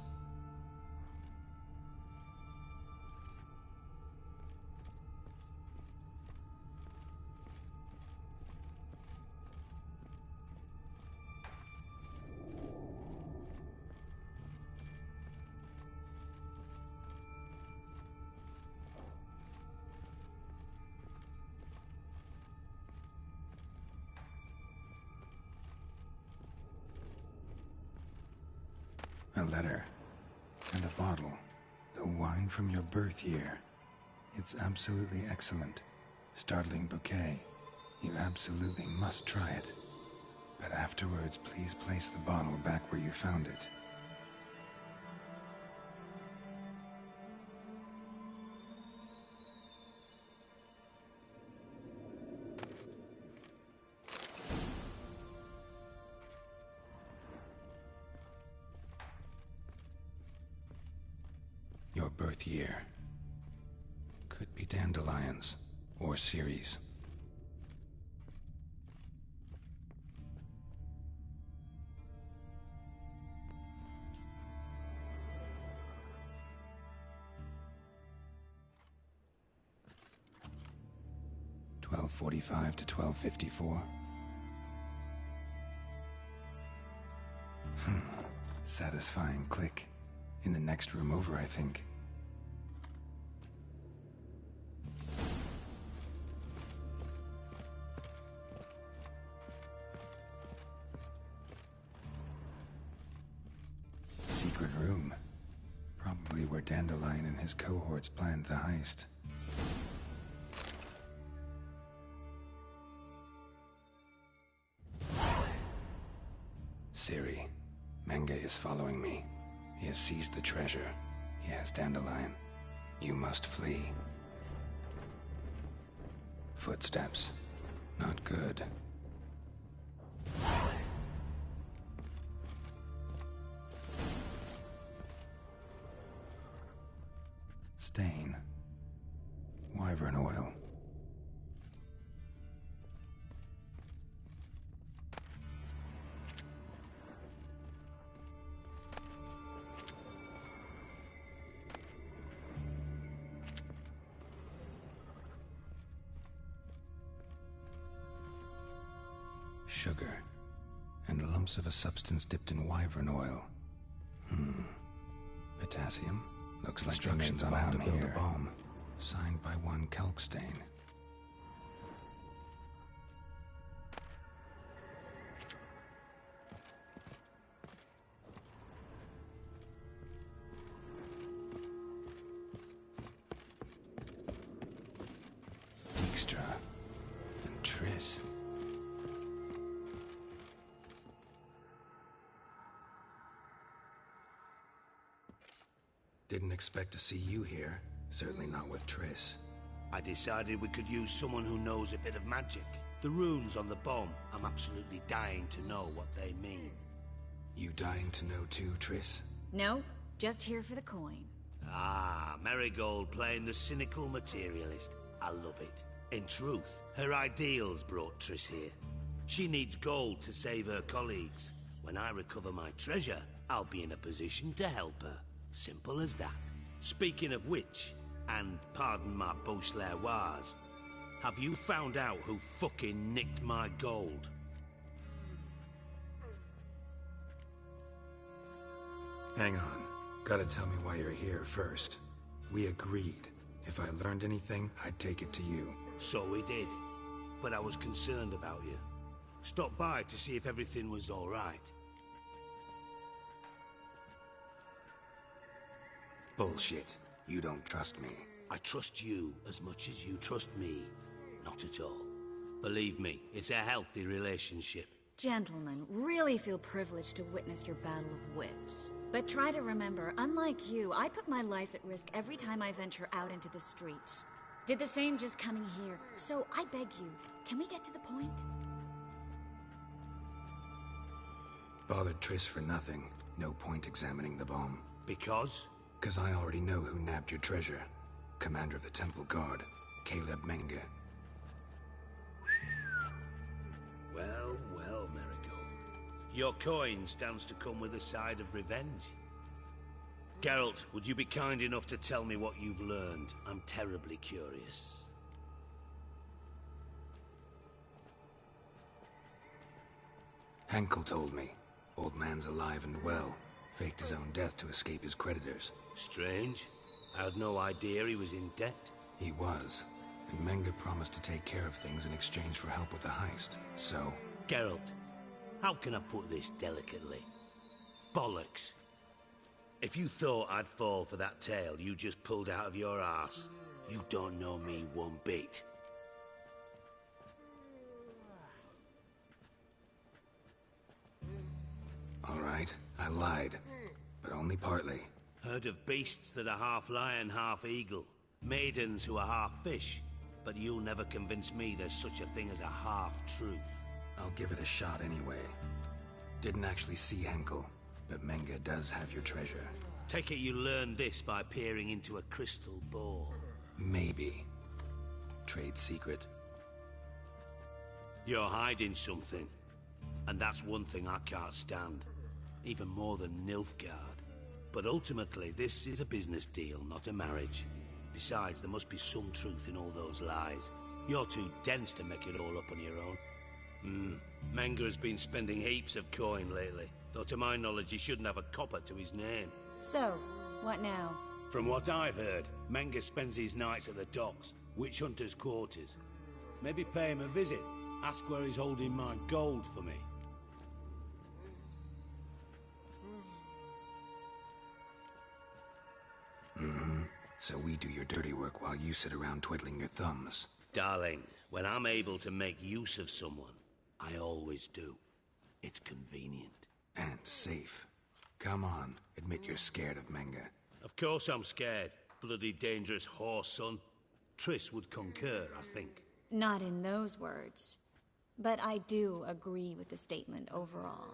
A letter. And a bottle. The wine from your birth year. It's absolutely excellent. Startling bouquet. You absolutely must try it. But afterwards, please place the bottle back where you found it. Your birth year. Could be dandelions, or Ceres. $12:45 to $12:54. Satisfying click. In the next room over, I think. Secret room. Probably where Dandelion and his cohorts planned the heist. Ciri, Menge is following me. He has seized the treasure. He has Dandelion. You must flee. Footsteps. Not good. Stain. Wyvern oil. Sugar, and lumps of a substance dipped in wyvern oil. Potassium? Looks like instructions on how to build a bomb. Signed by one Kalkstain. Dijkstra and Triss. Didn't expect to see you here. Certainly not with Triss. I decided we could use someone who knows a bit of magic. The runes on the bomb, I'm absolutely dying to know what they mean. You dying to know too, Triss? No, just here for the coin. Ah, Marigold playing the cynical materialist. I love it. In truth, her ideals brought Triss here. She needs gold to save her colleagues. When I recover my treasure, I'll be in a position to help her. Simple as that. Speaking of which, and pardon my Beauclervois, have you found out who fucking nicked my gold? Hang on. Gotta tell me why you're here first. We agreed. If I learned anything, I'd take it to you. So we did. But I was concerned about you. Stopped by to see if everything was all right. Bullshit. You don't trust me. I trust you as much as you trust me. Not at all. Believe me, it's a healthy relationship. Gentlemen, really feel privileged to witness your battle of wits. But try to remember, unlike you, I put my life at risk every time I venture out into the streets. Did the same just coming here. So I beg you, can we get to the point? Bothered Triss for nothing. No point examining the bomb. Because? 'Cause I already know who nabbed your treasure. Commander of the Temple Guard, Caleb Menge. Well, well, Marigold. Your coin stands to come with a side of revenge. Geralt, would you be kind enough to tell me what you've learned? I'm terribly curious. Henkel told me. Old man's alive and well. Faked his own death to escape his creditors. Strange. I had no idea he was in debt. He was. And Menge promised to take care of things in exchange for help with the heist. So... Geralt, how can I put this delicately? Bollocks. If you thought I'd fall for that tale you just pulled out of your arse, you don't know me one bit. right, I lied. But only partly. Heard of beasts that are half lion, half eagle. Maidens who are half fish. But you'll never convince me there's such a thing as a half-truth. I'll give it a shot anyway. Didn't actually see Henkel, but Menge does have your treasure. Take it you learned this by peering into a crystal ball. Maybe. Trade secret. You're hiding something. And that's one thing I can't stand. Even more than Nilfgaard. But ultimately, this is a business deal, not a marriage. Besides, there must be some truth in all those lies. You're too dense to make it all up on your own. Menge has been spending heaps of coin lately. Though to my knowledge, he shouldn't have a copper to his name. So, what now? From what I've heard, Menge spends his nights at the docks, witch hunters' quarters. Maybe pay him a visit. Ask where he's holding my gold for me. So we do your dirty work while you sit around twiddling your thumbs. Darling, when I'm able to make use of someone, I always do. It's convenient. And safe. Come on, admit you're scared of Menge. Of course I'm scared. Bloody dangerous horse, son. Triss would concur, I think. Not in those words. But I do agree with the statement overall.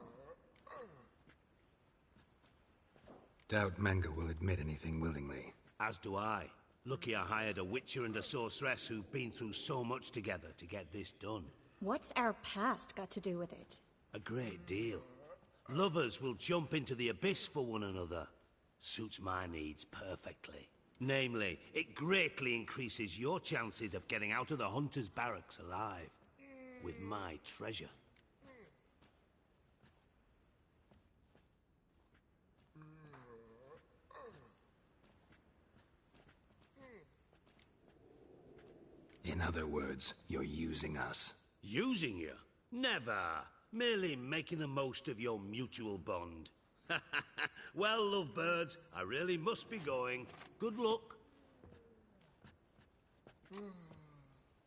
Doubt Menge will admit anything willingly. As do I. Lucky I hired a witcher and a sorceress who've been through so much together to get this done. What's our past got to do with it? A great deal. Lovers will jump into the abyss for one another. Suits my needs perfectly. Namely, it greatly increases your chances of getting out of the hunter's barracks alive. With my treasure. In other words, you're using us. Using you? Never. Merely making the most of your mutual bond. Well, lovebirds, I really must be going. Good luck.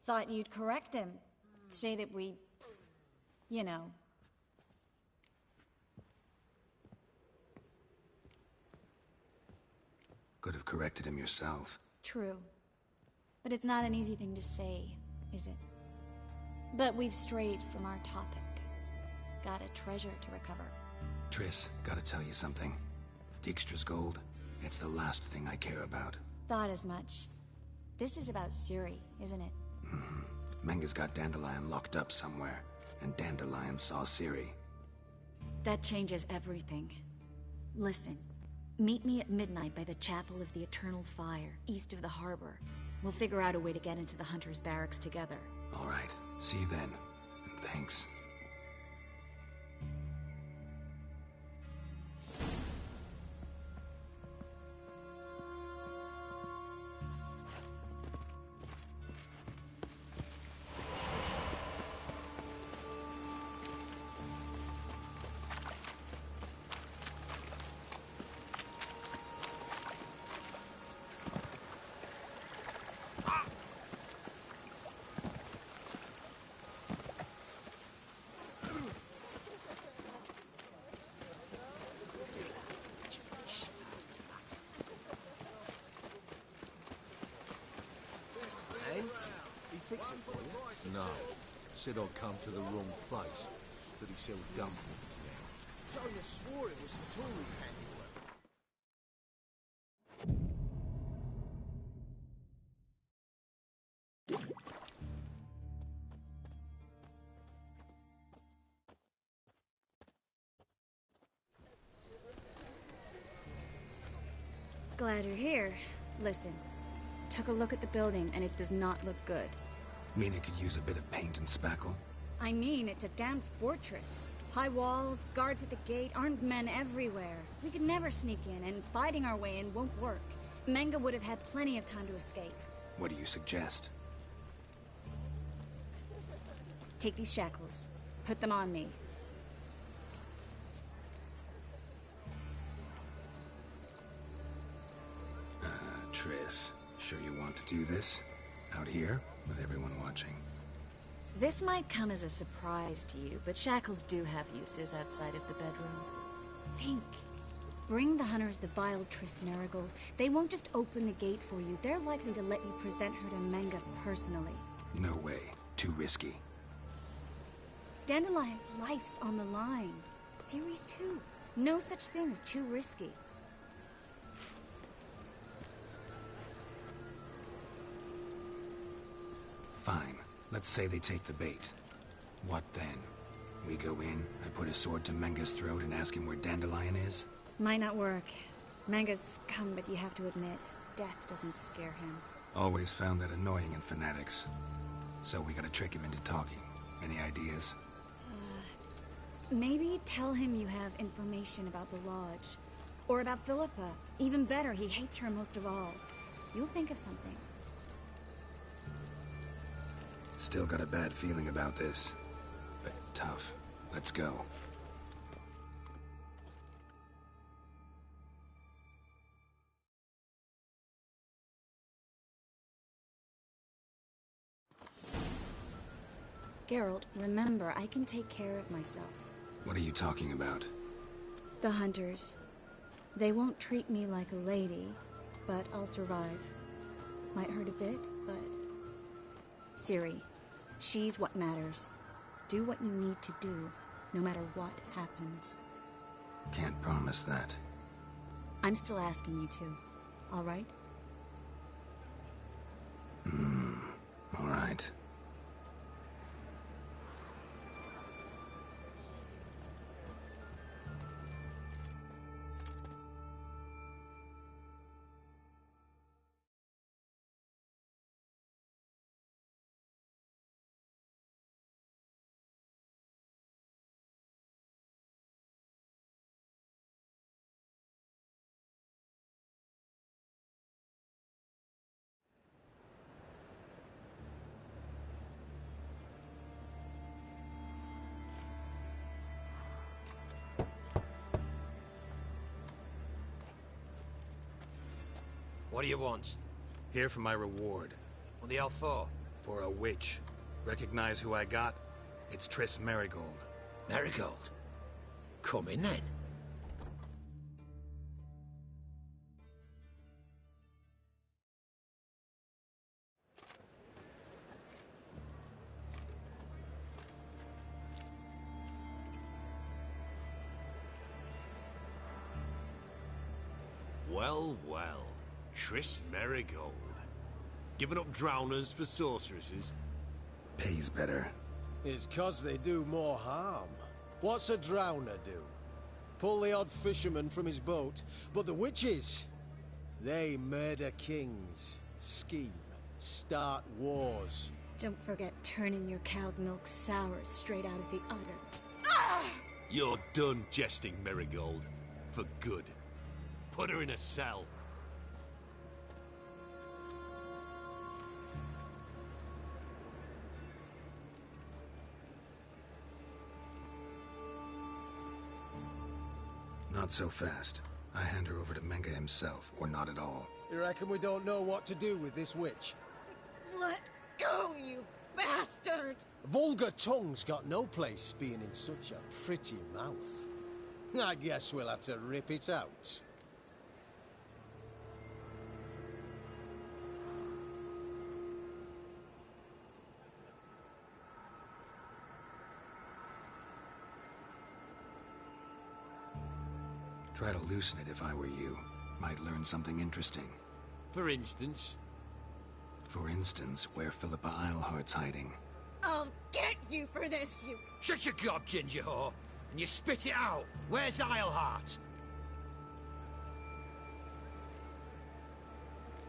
Thought you'd correct him. Say that we... you know... Could have corrected him yourself. True. But it's not an easy thing to say, is it? But we've strayed from our topic. Got a treasure to recover. Triss, gotta tell you something. Dijkstra's gold, it's the last thing I care about. Thought as much. This is about Ciri, isn't it? Menge's got Dandelion locked up somewhere, and Dandelion saw Ciri. That changes everything. Listen, meet me at midnight by the Chapel of the Eternal Fire, east of the harbor. We'll figure out a way to get into the Hunter's barracks together. All right, see you then, and thanks. Fix it for you? No. Said I'd come to the wrong place. But he sells dumplings now. Joe, you swore it was a tourist handiwork. Glad you're here. Listen, took a look at the building and it does not look good. Mean it could use a bit of paint and spackle? I mean, it's a damn fortress. High walls, guards at the gate, armed men everywhere. We could never sneak in, and fighting our way in won't work. Menge would have had plenty of time to escape. What do you suggest? Take these shackles. Put them on me. Triss, sure you want to do this? Out here? With everyone watching. This might come as a surprise to you, but shackles do have uses outside of the bedroom. Think. Bring the hunters the vile Triss Marigold. They won't just open the gate for you. They're likely to let you present her to Menga personally. No way. Too risky. Dandelion's life's on the line. Series 2. No such thing as too risky. Fine. Let's say they take the bait. What then? We go in, I put a sword to Menga's throat and ask him where Dandelion is? Might not work. Menga's scum, but you have to admit, death doesn't scare him. Always found that annoying in fanatics. So we gotta trick him into talking. Any ideas? Maybe tell him you have information about the Lodge. Or about Philippa. Even better, he hates her most of all. You'll think of something. Still got a bad feeling about this. But tough. Let's go. Geralt, remember, I can take care of myself. What are you talking about? The hunters. They won't treat me like a lady, but I'll survive. Might hurt a bit, but... Ciri, she's what matters. Do what you need to do, no matter what happens. Can't promise that. I'm still asking you to, all right? All right. What do you want? Here for my reward. What the hell for? For a witch. Recognize who I got? It's Triss Marigold. Marigold? Come in then. Well, well. Triss Marigold. Giving up drowners for sorceresses? Pays better. It's 'cause they do more harm. What's a drowner do? Pull the odd fisherman from his boat, but the witches, they murder kings, scheme, start wars. Don't forget turning your cow's milk sour straight out of the udder. You're done jesting, Marigold. For good. Put her in a cell. Not so fast. I hand her over to Menga himself, or not at all. You reckon we don't know what to do with this witch? Let go, you bastard! Vulgar tongue's got no place being in such a pretty mouth. I guess we'll have to rip it out. Try to loosen it if I were you. Might learn something interesting. For instance? For instance, where Philippa Eilhart's hiding. I'll get you for this, you... Shut your gob, ginger whore, and you spit it out. Where's Eilhart?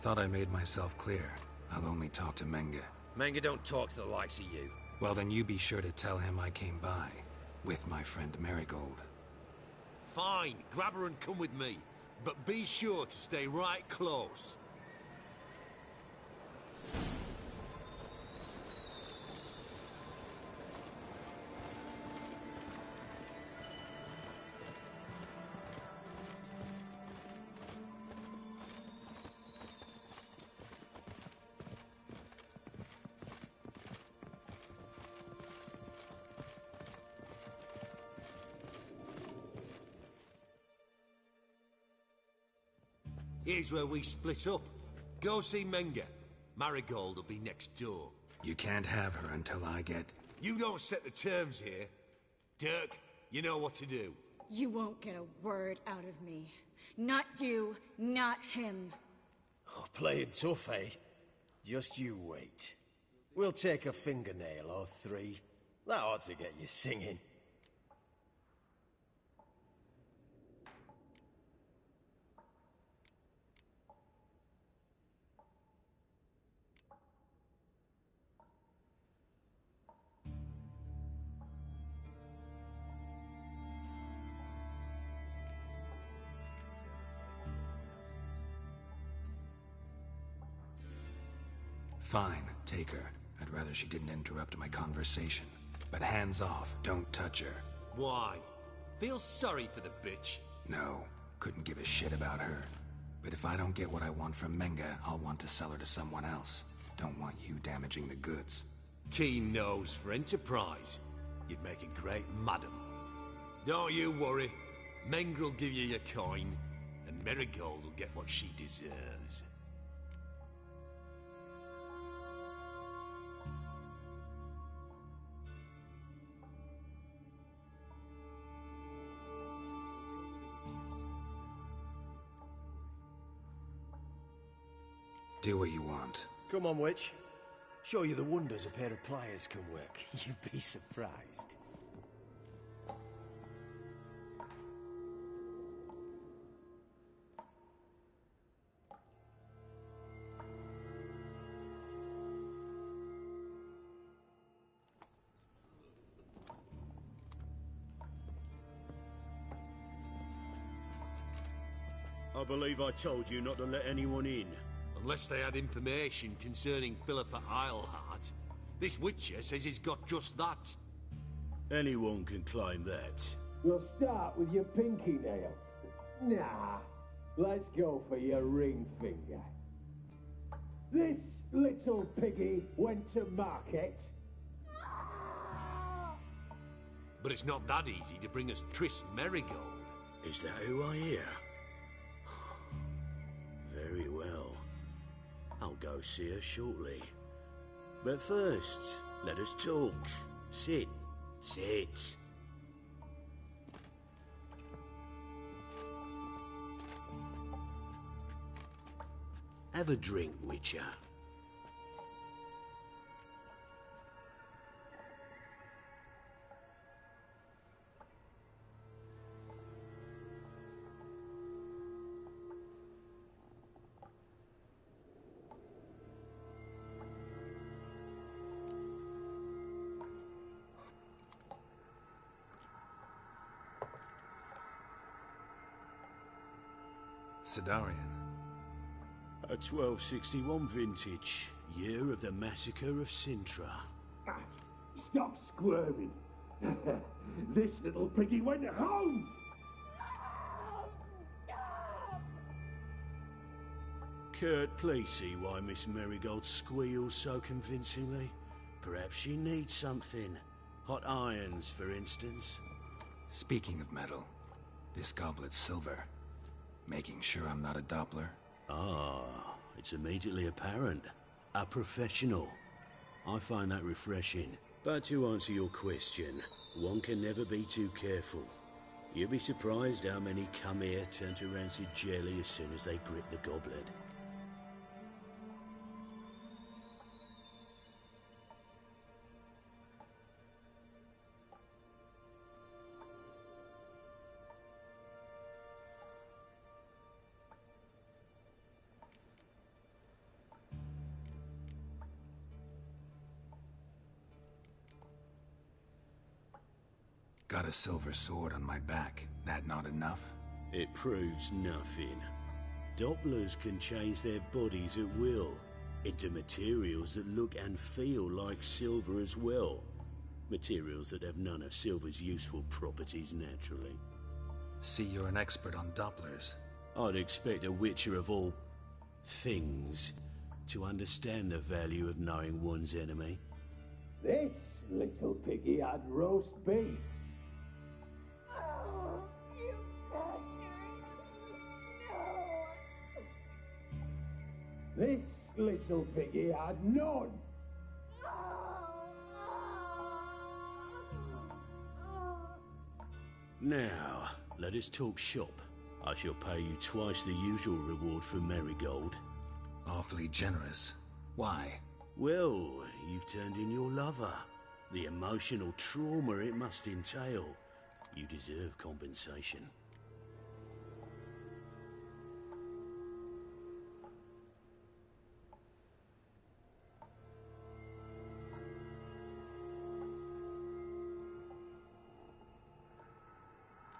Thought I made myself clear. I'll only talk to Menga. Menga don't talk to the likes of you. Well, then you be sure to tell him I came by. With my friend Marigold. Fine, grab her and come with me. But be sure to stay right close. Here's where we split up. Go see Menga. Marigold will be next door. You can't have her until I get... You don't set the terms here. Dirk, you know what to do. You won't get a word out of me. Not you, not him. Oh, playing tough, eh? Just you wait. We'll take a fingernail or three. That ought to get you singing. Fine, take her. I'd rather she didn't interrupt my conversation. But hands off, don't touch her. Why? Feel sorry for the bitch? No, couldn't give a shit about her. But if I don't get what I want from Menga, I'll want to sell her to someone else. Don't want you damaging the goods. Keen nose for enterprise. You'd make a great madam. Don't you worry. Mengrel will give you your coin, and Marigold will get what she deserves. Do what you want. Come on, witch. Show you the wonders a pair of pliers can work. You'd be surprised. I believe I told you not to let anyone in. Unless they had information concerning Philippa Eilhart. This Witcher says he's got just that. Anyone can claim that. We'll start with your pinky nail. Nah, let's go for your ring finger. This little piggy went to market. But it's not that easy to bring us Triss Marigold. Is that who I hear? Very well. I'll go see her shortly. But first, let us talk. Sit. Sit. Have a drink, Witcher. Sidarian. A 1261 vintage, year of the massacre of Sintra. Stop squirming. This little piggy went home. Kurt, please see why Miss Marigold squeals so convincingly. Perhaps she needs something. Hot irons, for instance. Speaking of metal, this goblet's silver. Making sure I'm not a Doppler? Ah, it's immediately apparent. A professional. I find that refreshing. But to answer your question, one can never be too careful. You'll be surprised how many come here turn to rancid jelly as soon as they grip the goblet. Got a silver sword on my back. That not enough? It proves nothing. Dopplers can change their bodies at will into materials that look and feel like silver as well. Materials that have none of silver's useful properties naturally. See, you're an expert on Dopplers. I'd expect a Witcher of all things to understand the value of knowing one's enemy. This little piggy had roast beef. This little piggy had none. Now, let us talk shop. I shall pay you twice the usual reward for Marigold. Awfully generous. Why? Well, you've turned in your lover. The emotional trauma it must entail. You deserve compensation.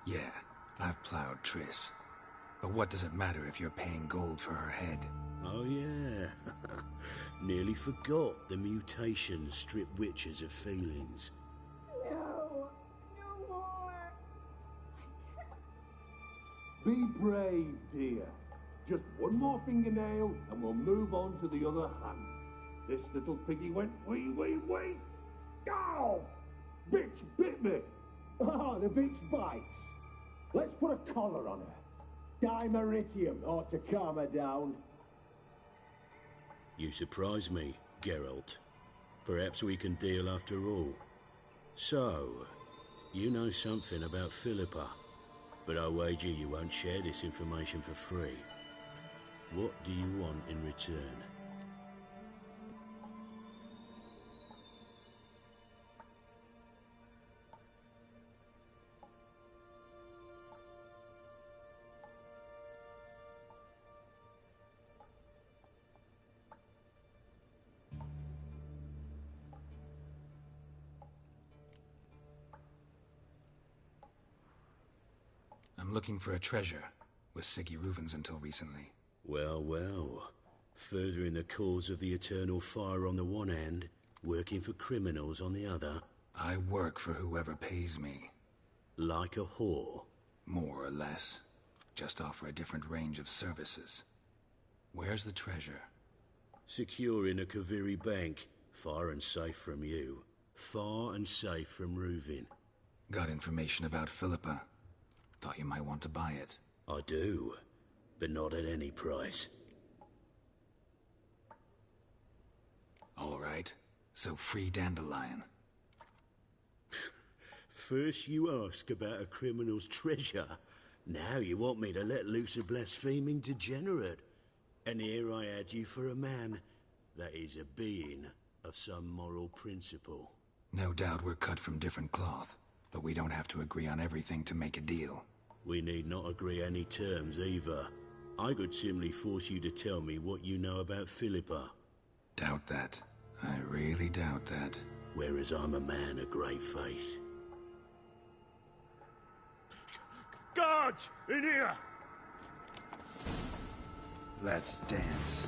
Yeah, I've plowed Triss. But what does it matter if you're paying gold for her head? Oh yeah. Nearly forgot the mutations strip witches of feelings. No, no more. Be brave, dear. Just one more fingernail and we'll move on to the other hand. This little piggy went wee. Ow! Bitch bit me. Oh, the bitch bites. Let's put a collar on her. Dimeritium ought to calm her down. You surprise me, Geralt. Perhaps we can deal after all. So, you know something about Philippa, but I wager you won't share this information for free. What do you want in return? I'm looking for a treasure. Was Siggy Reuven's until recently. Well, well. Furthering the cause of the eternal fire on the one hand, working for criminals on the other. I work for whoever pays me. Like a whore? More or less. Just offer a different range of services. Where's the treasure? Secure in a Kaviri bank. Far and safe from you. Far and safe from Reuven. Got information about Philippa. Thought you might want to buy it. I do, but not at any price. All right, so free Dandelion. First you ask about a criminal's treasure. Now you want me to let loose a blaspheming degenerate. And here I had you for a man. That is a being of some moral principle. No doubt we're cut from different cloth. But we don't have to agree on everything to make a deal. We need not agree any terms either. I could simply force you to tell me what you know about Philippa. Doubt that. I really doubt that. Whereas I'm a man of great faith. Guards! In here! Let's dance.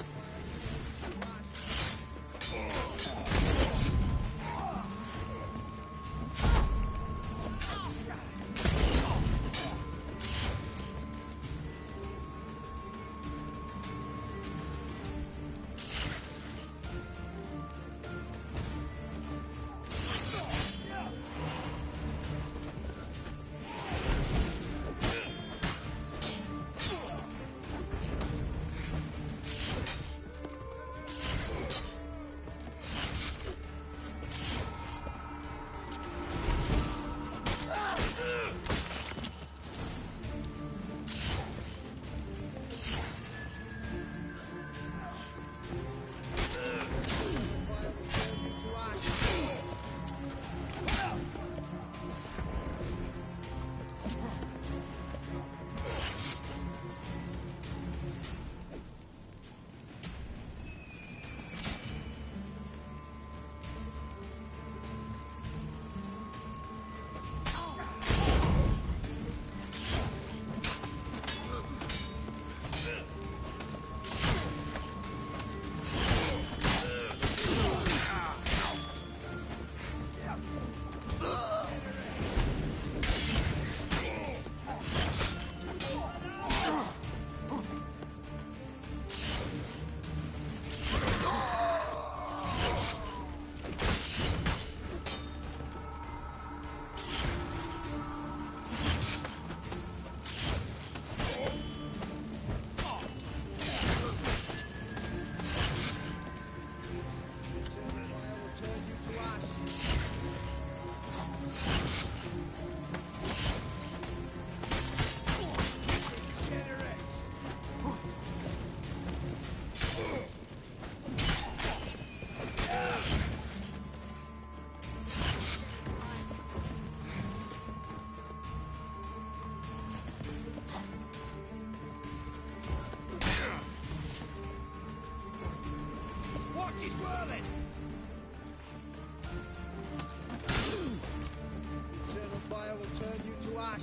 ash.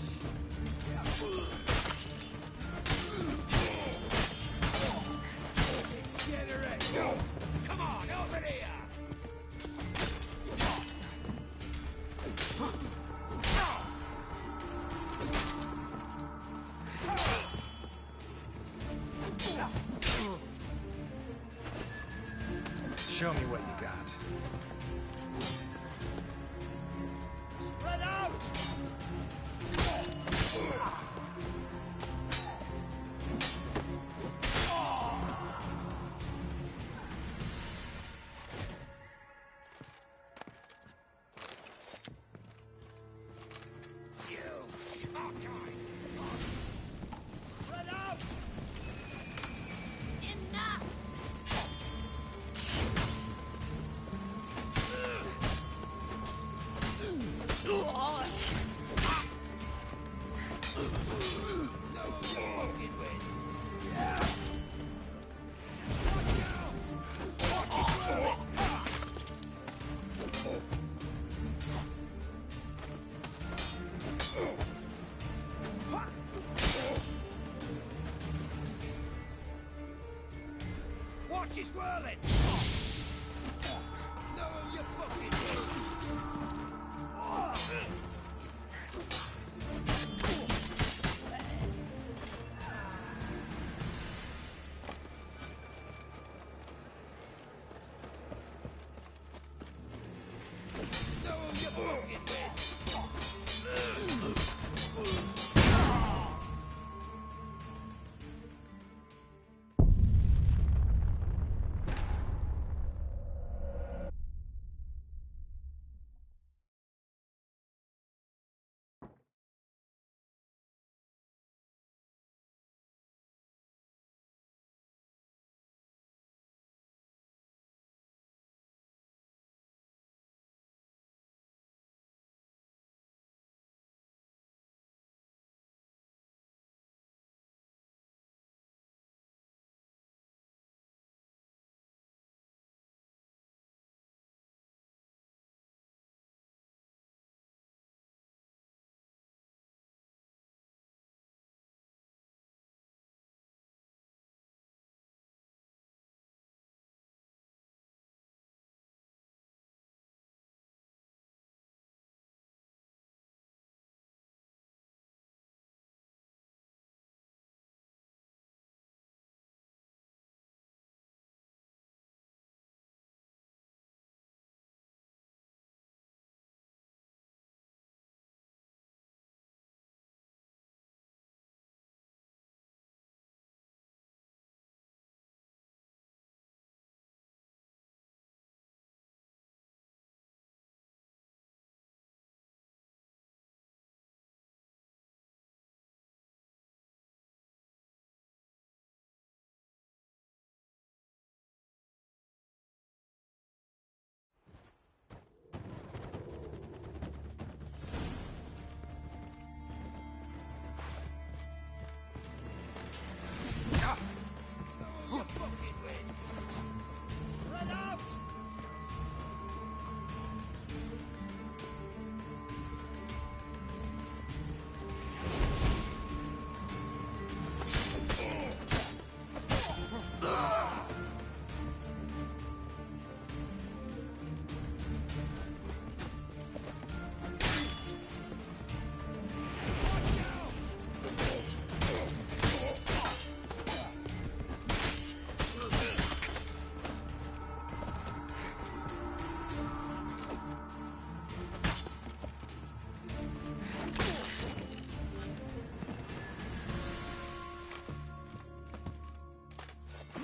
Generate! Come on, over here! Show me what you got. Spread out! Spread out! Enough! Watch his whirling! No, you fucking No, you fucking Spread out!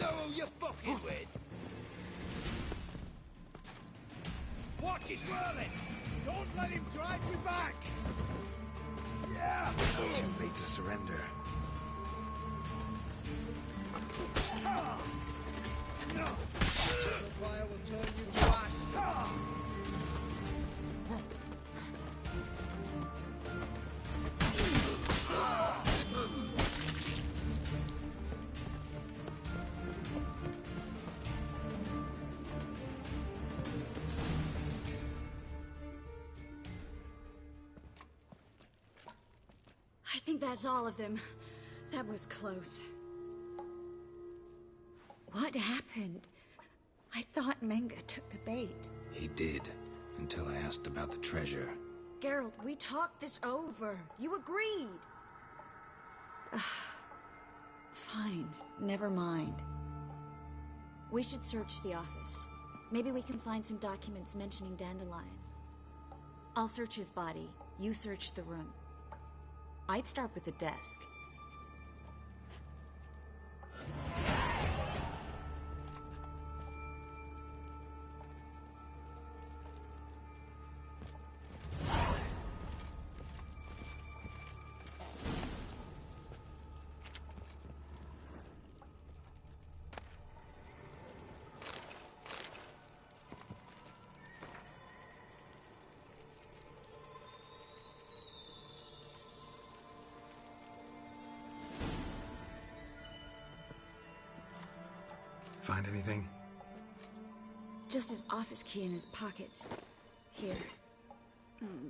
No, you fucking with! Watch his whirling! Don't let him drive you back! Yeah! Too late to surrender. No! The fire will turn you to ash. think that's all of them. That was close. What happened? I thought Menga took the bait. He did, until I asked about the treasure. Geralt, we talked this over. You agreed. Fine, never mind. We should search the office. Maybe we can find some documents mentioning Dandelion. I'll search his body. You search the room. I'd start with the desk. Find anything? Just his office key in his pockets. Here.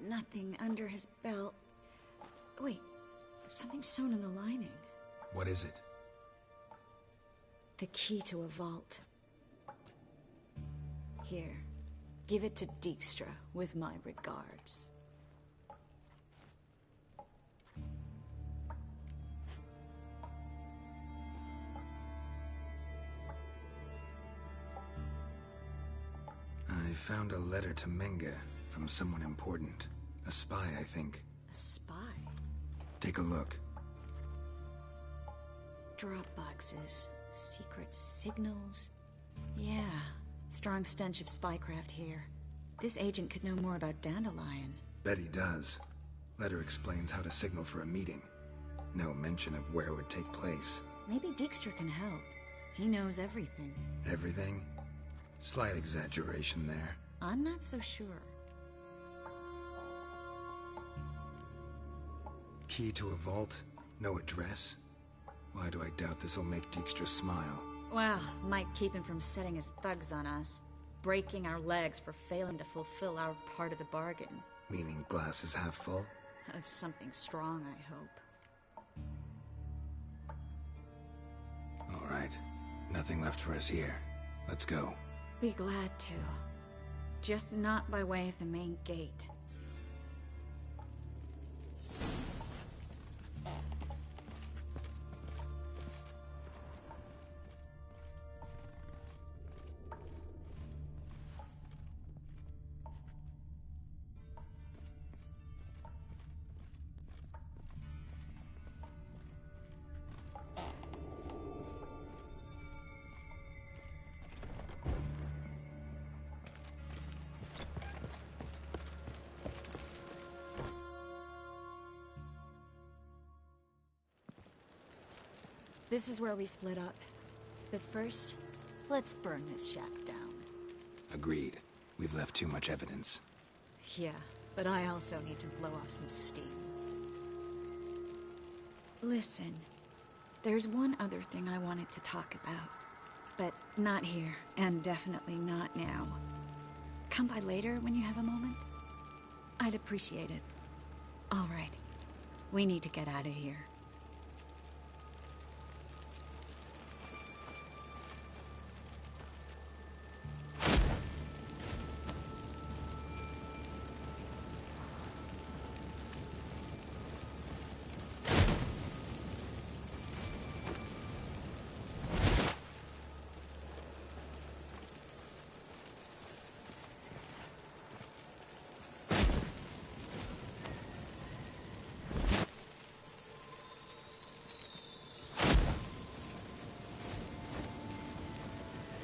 Nothing under his belt. Wait, something sewn in the lining. What is it? The key to a vault. Here, give it to Dijkstra with my regards. I found a letter to Menga from someone important. A spy, I think. A spy? Take a look. Drop boxes, secret signals. Yeah, strong stench of spycraft here. This agent could know more about Dandelion. Bet he does. Letter explains how to signal for a meeting. No mention of where it would take place. Maybe Dijkstra can help. He knows everything. Everything? Slight exaggeration there. I'm not so sure. Key to a vault? No address? Why do I doubt this'll make Dijkstra smile? Well, might keep him from setting his thugs on us. Breaking our legs for failing to fulfill our part of the bargain. Meaning glass is half full? Of something strong, I hope. All right. Nothing left for us here. Let's go. Be glad to. Just not by way of the main gate. This is where we split up. But first, let's burn this shack down. Agreed. We've left too much evidence. Yeah, but I also need to blow off some steam. Listen, there's one other thing I wanted to talk about. But not here, and definitely not now. Come by later when you have a moment? I'd appreciate it. All right. We need to get out of here.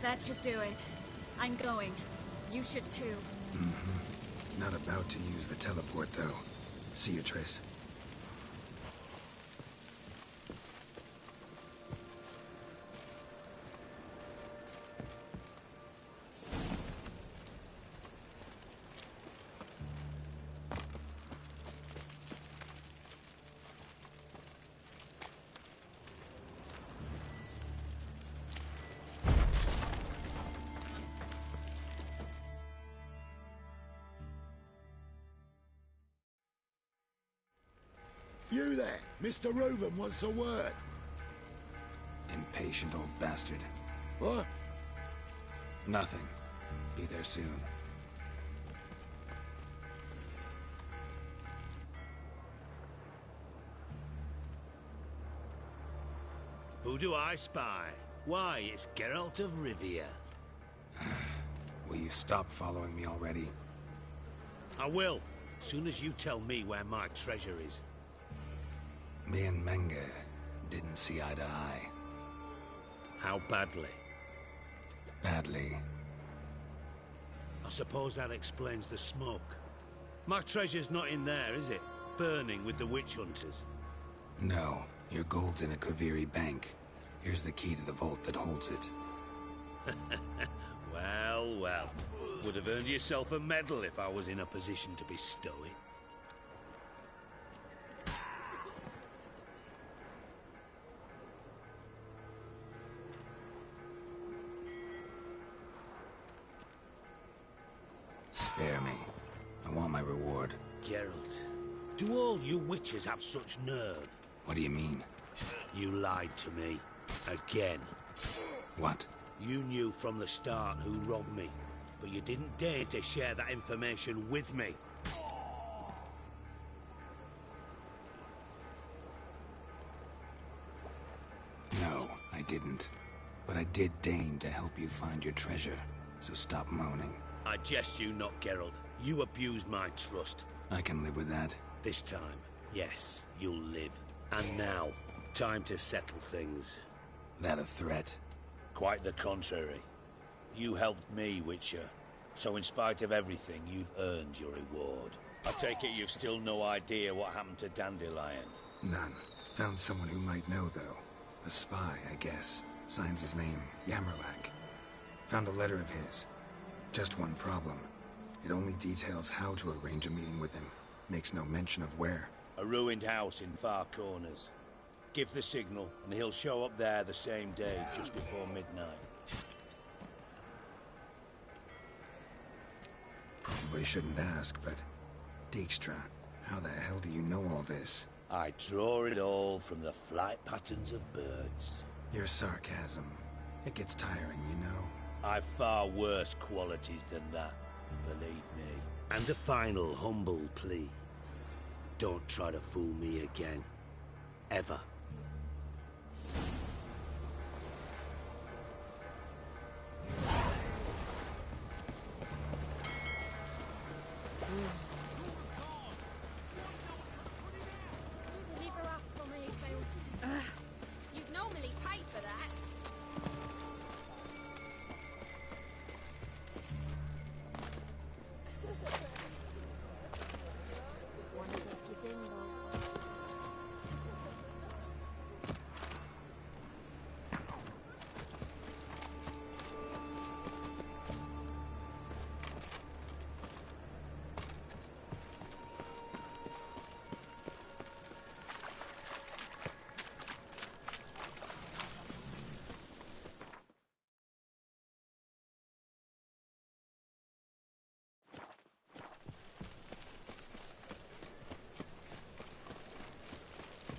That should do it. I'm going. You should too. Mm-hmm. Not about to use the teleport, though. See you, Triss. You there, Mr. Reuven wants a word. Impatient old bastard. What? Nothing. Be there soon. Who do I spy? Why, it's Geralt of Rivia. Will you stop following me already? I will, as soon as you tell me where my treasure is. Me and Menge didn't see eye to eye. How badly? Badly. I suppose that explains the smoke. My treasure's not in there, is it? Burning with the witch hunters. No, your gold's in a Kaviri bank. Here's the key to the vault that holds it. Well, well. Would have earned yourself a medal if I was in a position to bestow it. Spare me. I want my reward. Geralt, do all you witches have such nerve? What do you mean? You lied to me. Again. What? You knew from the start who robbed me, but you didn't dare to share that information with me. No, I didn't. But I did deign to help you find your treasure, so stop moaning. I jest you not, Geralt. You abused my trust. I can live with that. This time, yes, you'll live. And now, time to settle things. That a threat? Quite the contrary. You helped me, Witcher. So in spite of everything, you've earned your reward. I take it you've still no idea what happened to Dandelion? None. Found someone who might know, though. A spy, I guess. Signs his name, Yamerlak. Found a letter of his. Just one problem. It only details how to arrange a meeting with him. Makes no mention of where. A ruined house in Far Corners. Give the signal, and he'll show up there the same day, just before midnight. Probably shouldn't ask, but... Dijkstra, how the hell do you know all this? I draw it all from the flight patterns of birds. Your sarcasm. It gets tiring, you know. I've far worse qualities than that, believe me. And a final humble plea. Don't try to fool me again. Ever. You'd normally pay for that. Wanna dip your dingle?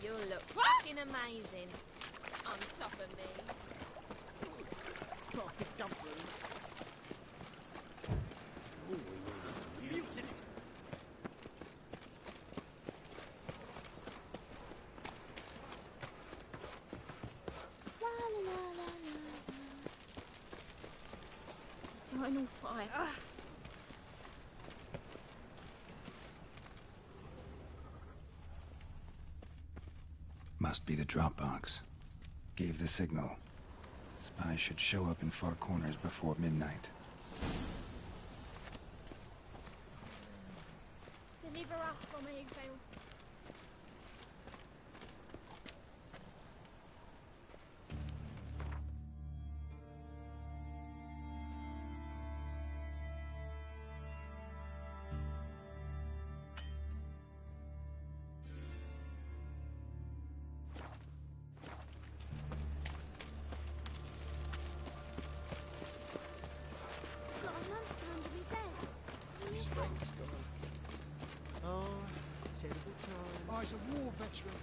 You'll look fucking amazing on top of me. Mutant! Eternal fire. Must be the drop box. Gave the signal. Spies should show up in Far Corners before midnight. Deliver us from Evolving. Terrible time. Oh, he's a war veteran.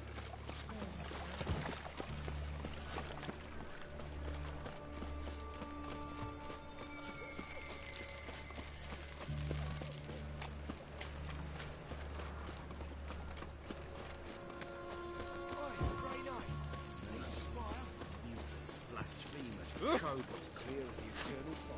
Blasphemous cowards clear as the eternal fire.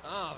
Ah.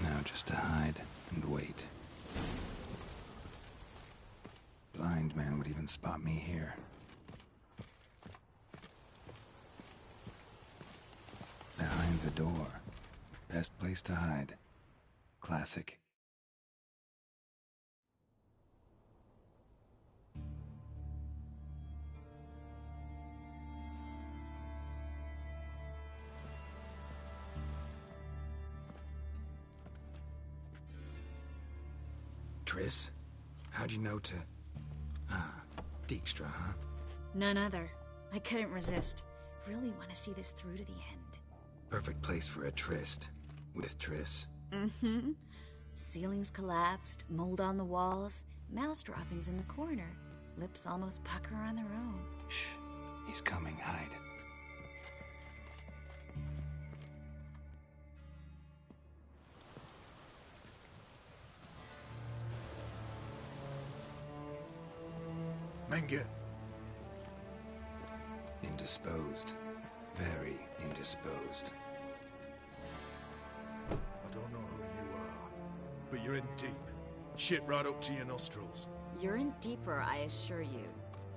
Now just to hide and wait. Blind man would even spot me here. Behind the door. Best place to hide. Classic. Triss? How'd you know to... Dijkstra, huh? None other. I couldn't resist. Really want to see this through to the end. Perfect place for a tryst. With Triss. Mm-hmm. Ceilings collapsed, mold on the walls, mouse droppings in the corner. Lips almost pucker on their own. Shh. He's coming. Hide. Menge. Indisposed. Very indisposed. I don't know who you are, but you're in deep. Shit right up to your nostrils. You're in deeper, I assure you.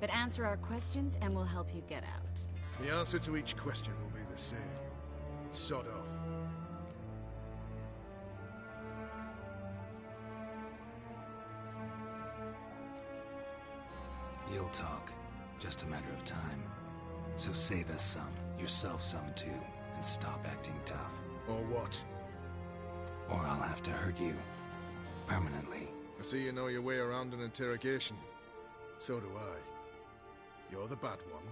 But answer our questions and we'll help you get out. The answer to each question will be the same. Sod off. You'll talk. Just a matter of time. So save us some, yourself some too, and stop acting tough. Or what? Or I'll have to hurt you. Permanently. I see you know your way around an interrogation. So do I. You're the bad one.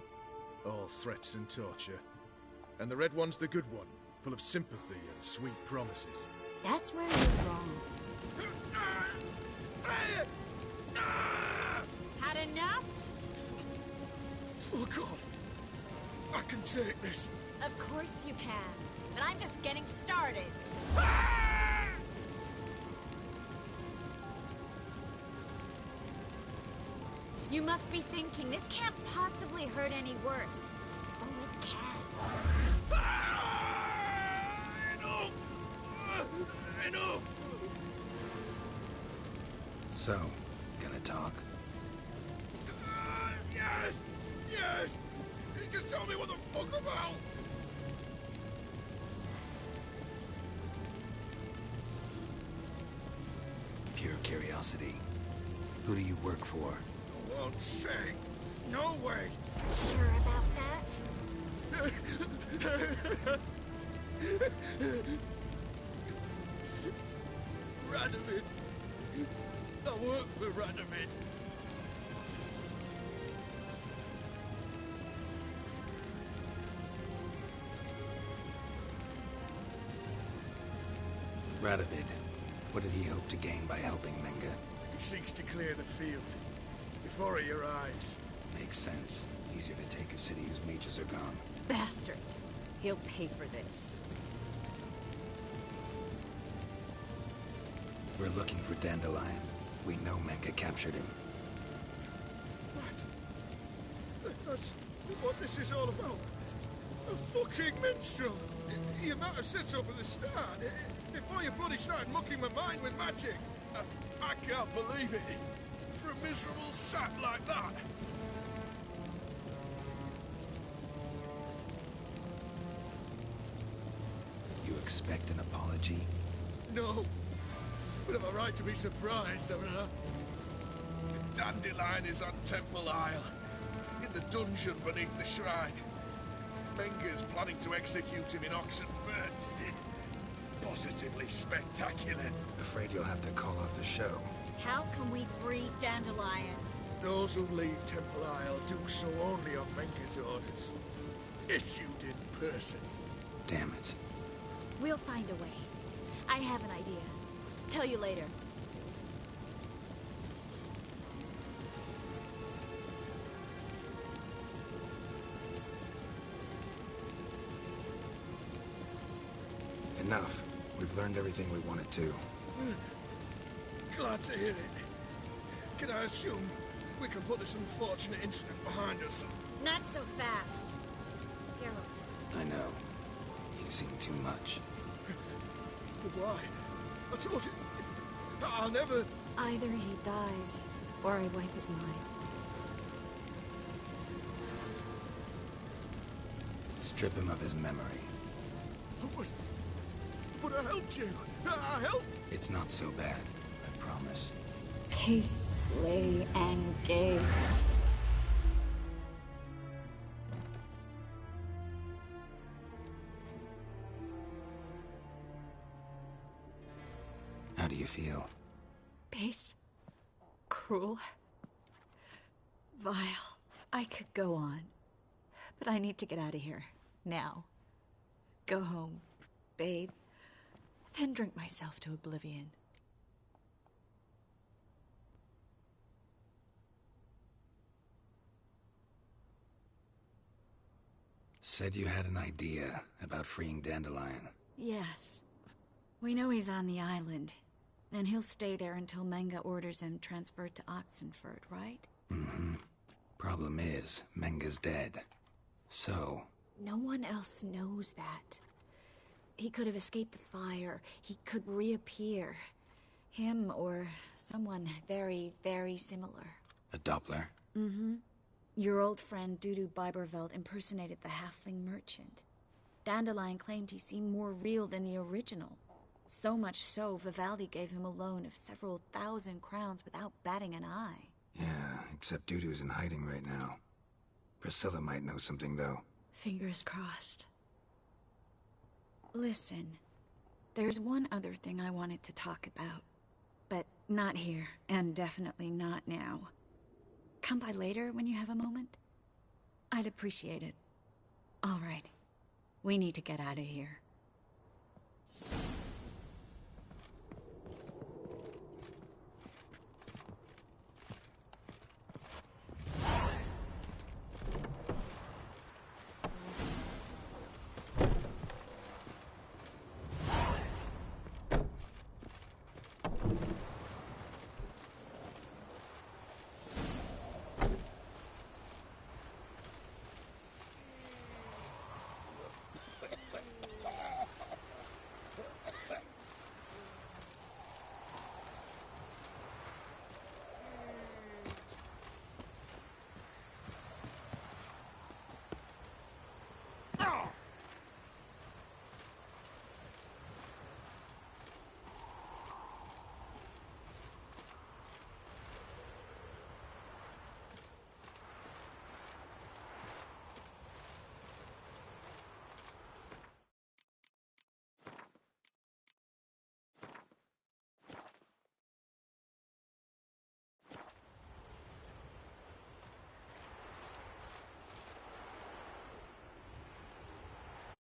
All threats and torture. And the red one's the good one, full of sympathy and sweet promises. That's where you're wrong. Had enough? Fuck off! I can take this. Of course you can. But I'm just getting started. You must be thinking, this can't possibly hurt any worse. Oh, it can. Enough! Enough! So, gonna talk? Yes! Yes! Just tell me what the fuck about! pure curiosity. Who do you work for? I won't say. No way. Sure about that? Radomir. I work for Radomir. Radovid. What did he hope to gain by helping Menga? He seeks to clear the field before he arrives. Makes sense. Easier to take a city whose mages are gone. Bastard. He'll pay for this. We're looking for Dandelion. We know Menga captured him. That's what this is all about. A fucking minstrel. You might have said so from the start. Before you bloody started mucking my mind with magic. I can't believe it. For a miserable sap like that. You expect an apology? No. But am I right to be surprised, haven't I? Dandelion is on Temple Isle. In the dungeon beneath the shrine. Menga's planning to execute him in Oxenfurt. Positively spectacular. Afraid you'll have to call off the show. How can we free Dandelion? Those who leave Temple Isle do so only on Menga's orders. Issued in person. Damn it. We'll find a way. I have an idea. Tell you later. Enough. We've learned everything we wanted to. Glad to hear it. Can I assume we can put this unfortunate incident behind us? Not so fast. Geralt. I know. You've seen too much. But why? I told you. I'll never... Either he dies, or I wipe his mind. Strip him of his memory. But I helped you. I helped. It's not so bad, I promise. Peace, slay, and gay. How do you feel? Base. Cruel. Vile. I could go on. But I need to get out of here. Now. Go home. Bathe. Then drink myself to oblivion. Said you had an idea about freeing Dandelion. Yes. We know he's on the island. And he'll stay there until Menga orders him transferred to Oxenfurt, right? Mm-hmm. Problem is, Menga's dead. So... No one else knows that. He could have escaped the fire. He could reappear. Him or someone very, very similar. A Doppler? Mm-hmm. Your old friend Dudu Biberveld impersonated the halfling merchant. Dandelion claimed he seemed more real than the original. So much so, Vivaldi gave him a loan of several thousand crowns without batting an eye. Yeah, except Dudu's in hiding right now. Priscilla might know something, though. Fingers crossed. Listen, there's one other thing I wanted to talk about. But not here, and definitely not now. Come by later when you have a moment? I'd appreciate it. All right. We need to get out of here.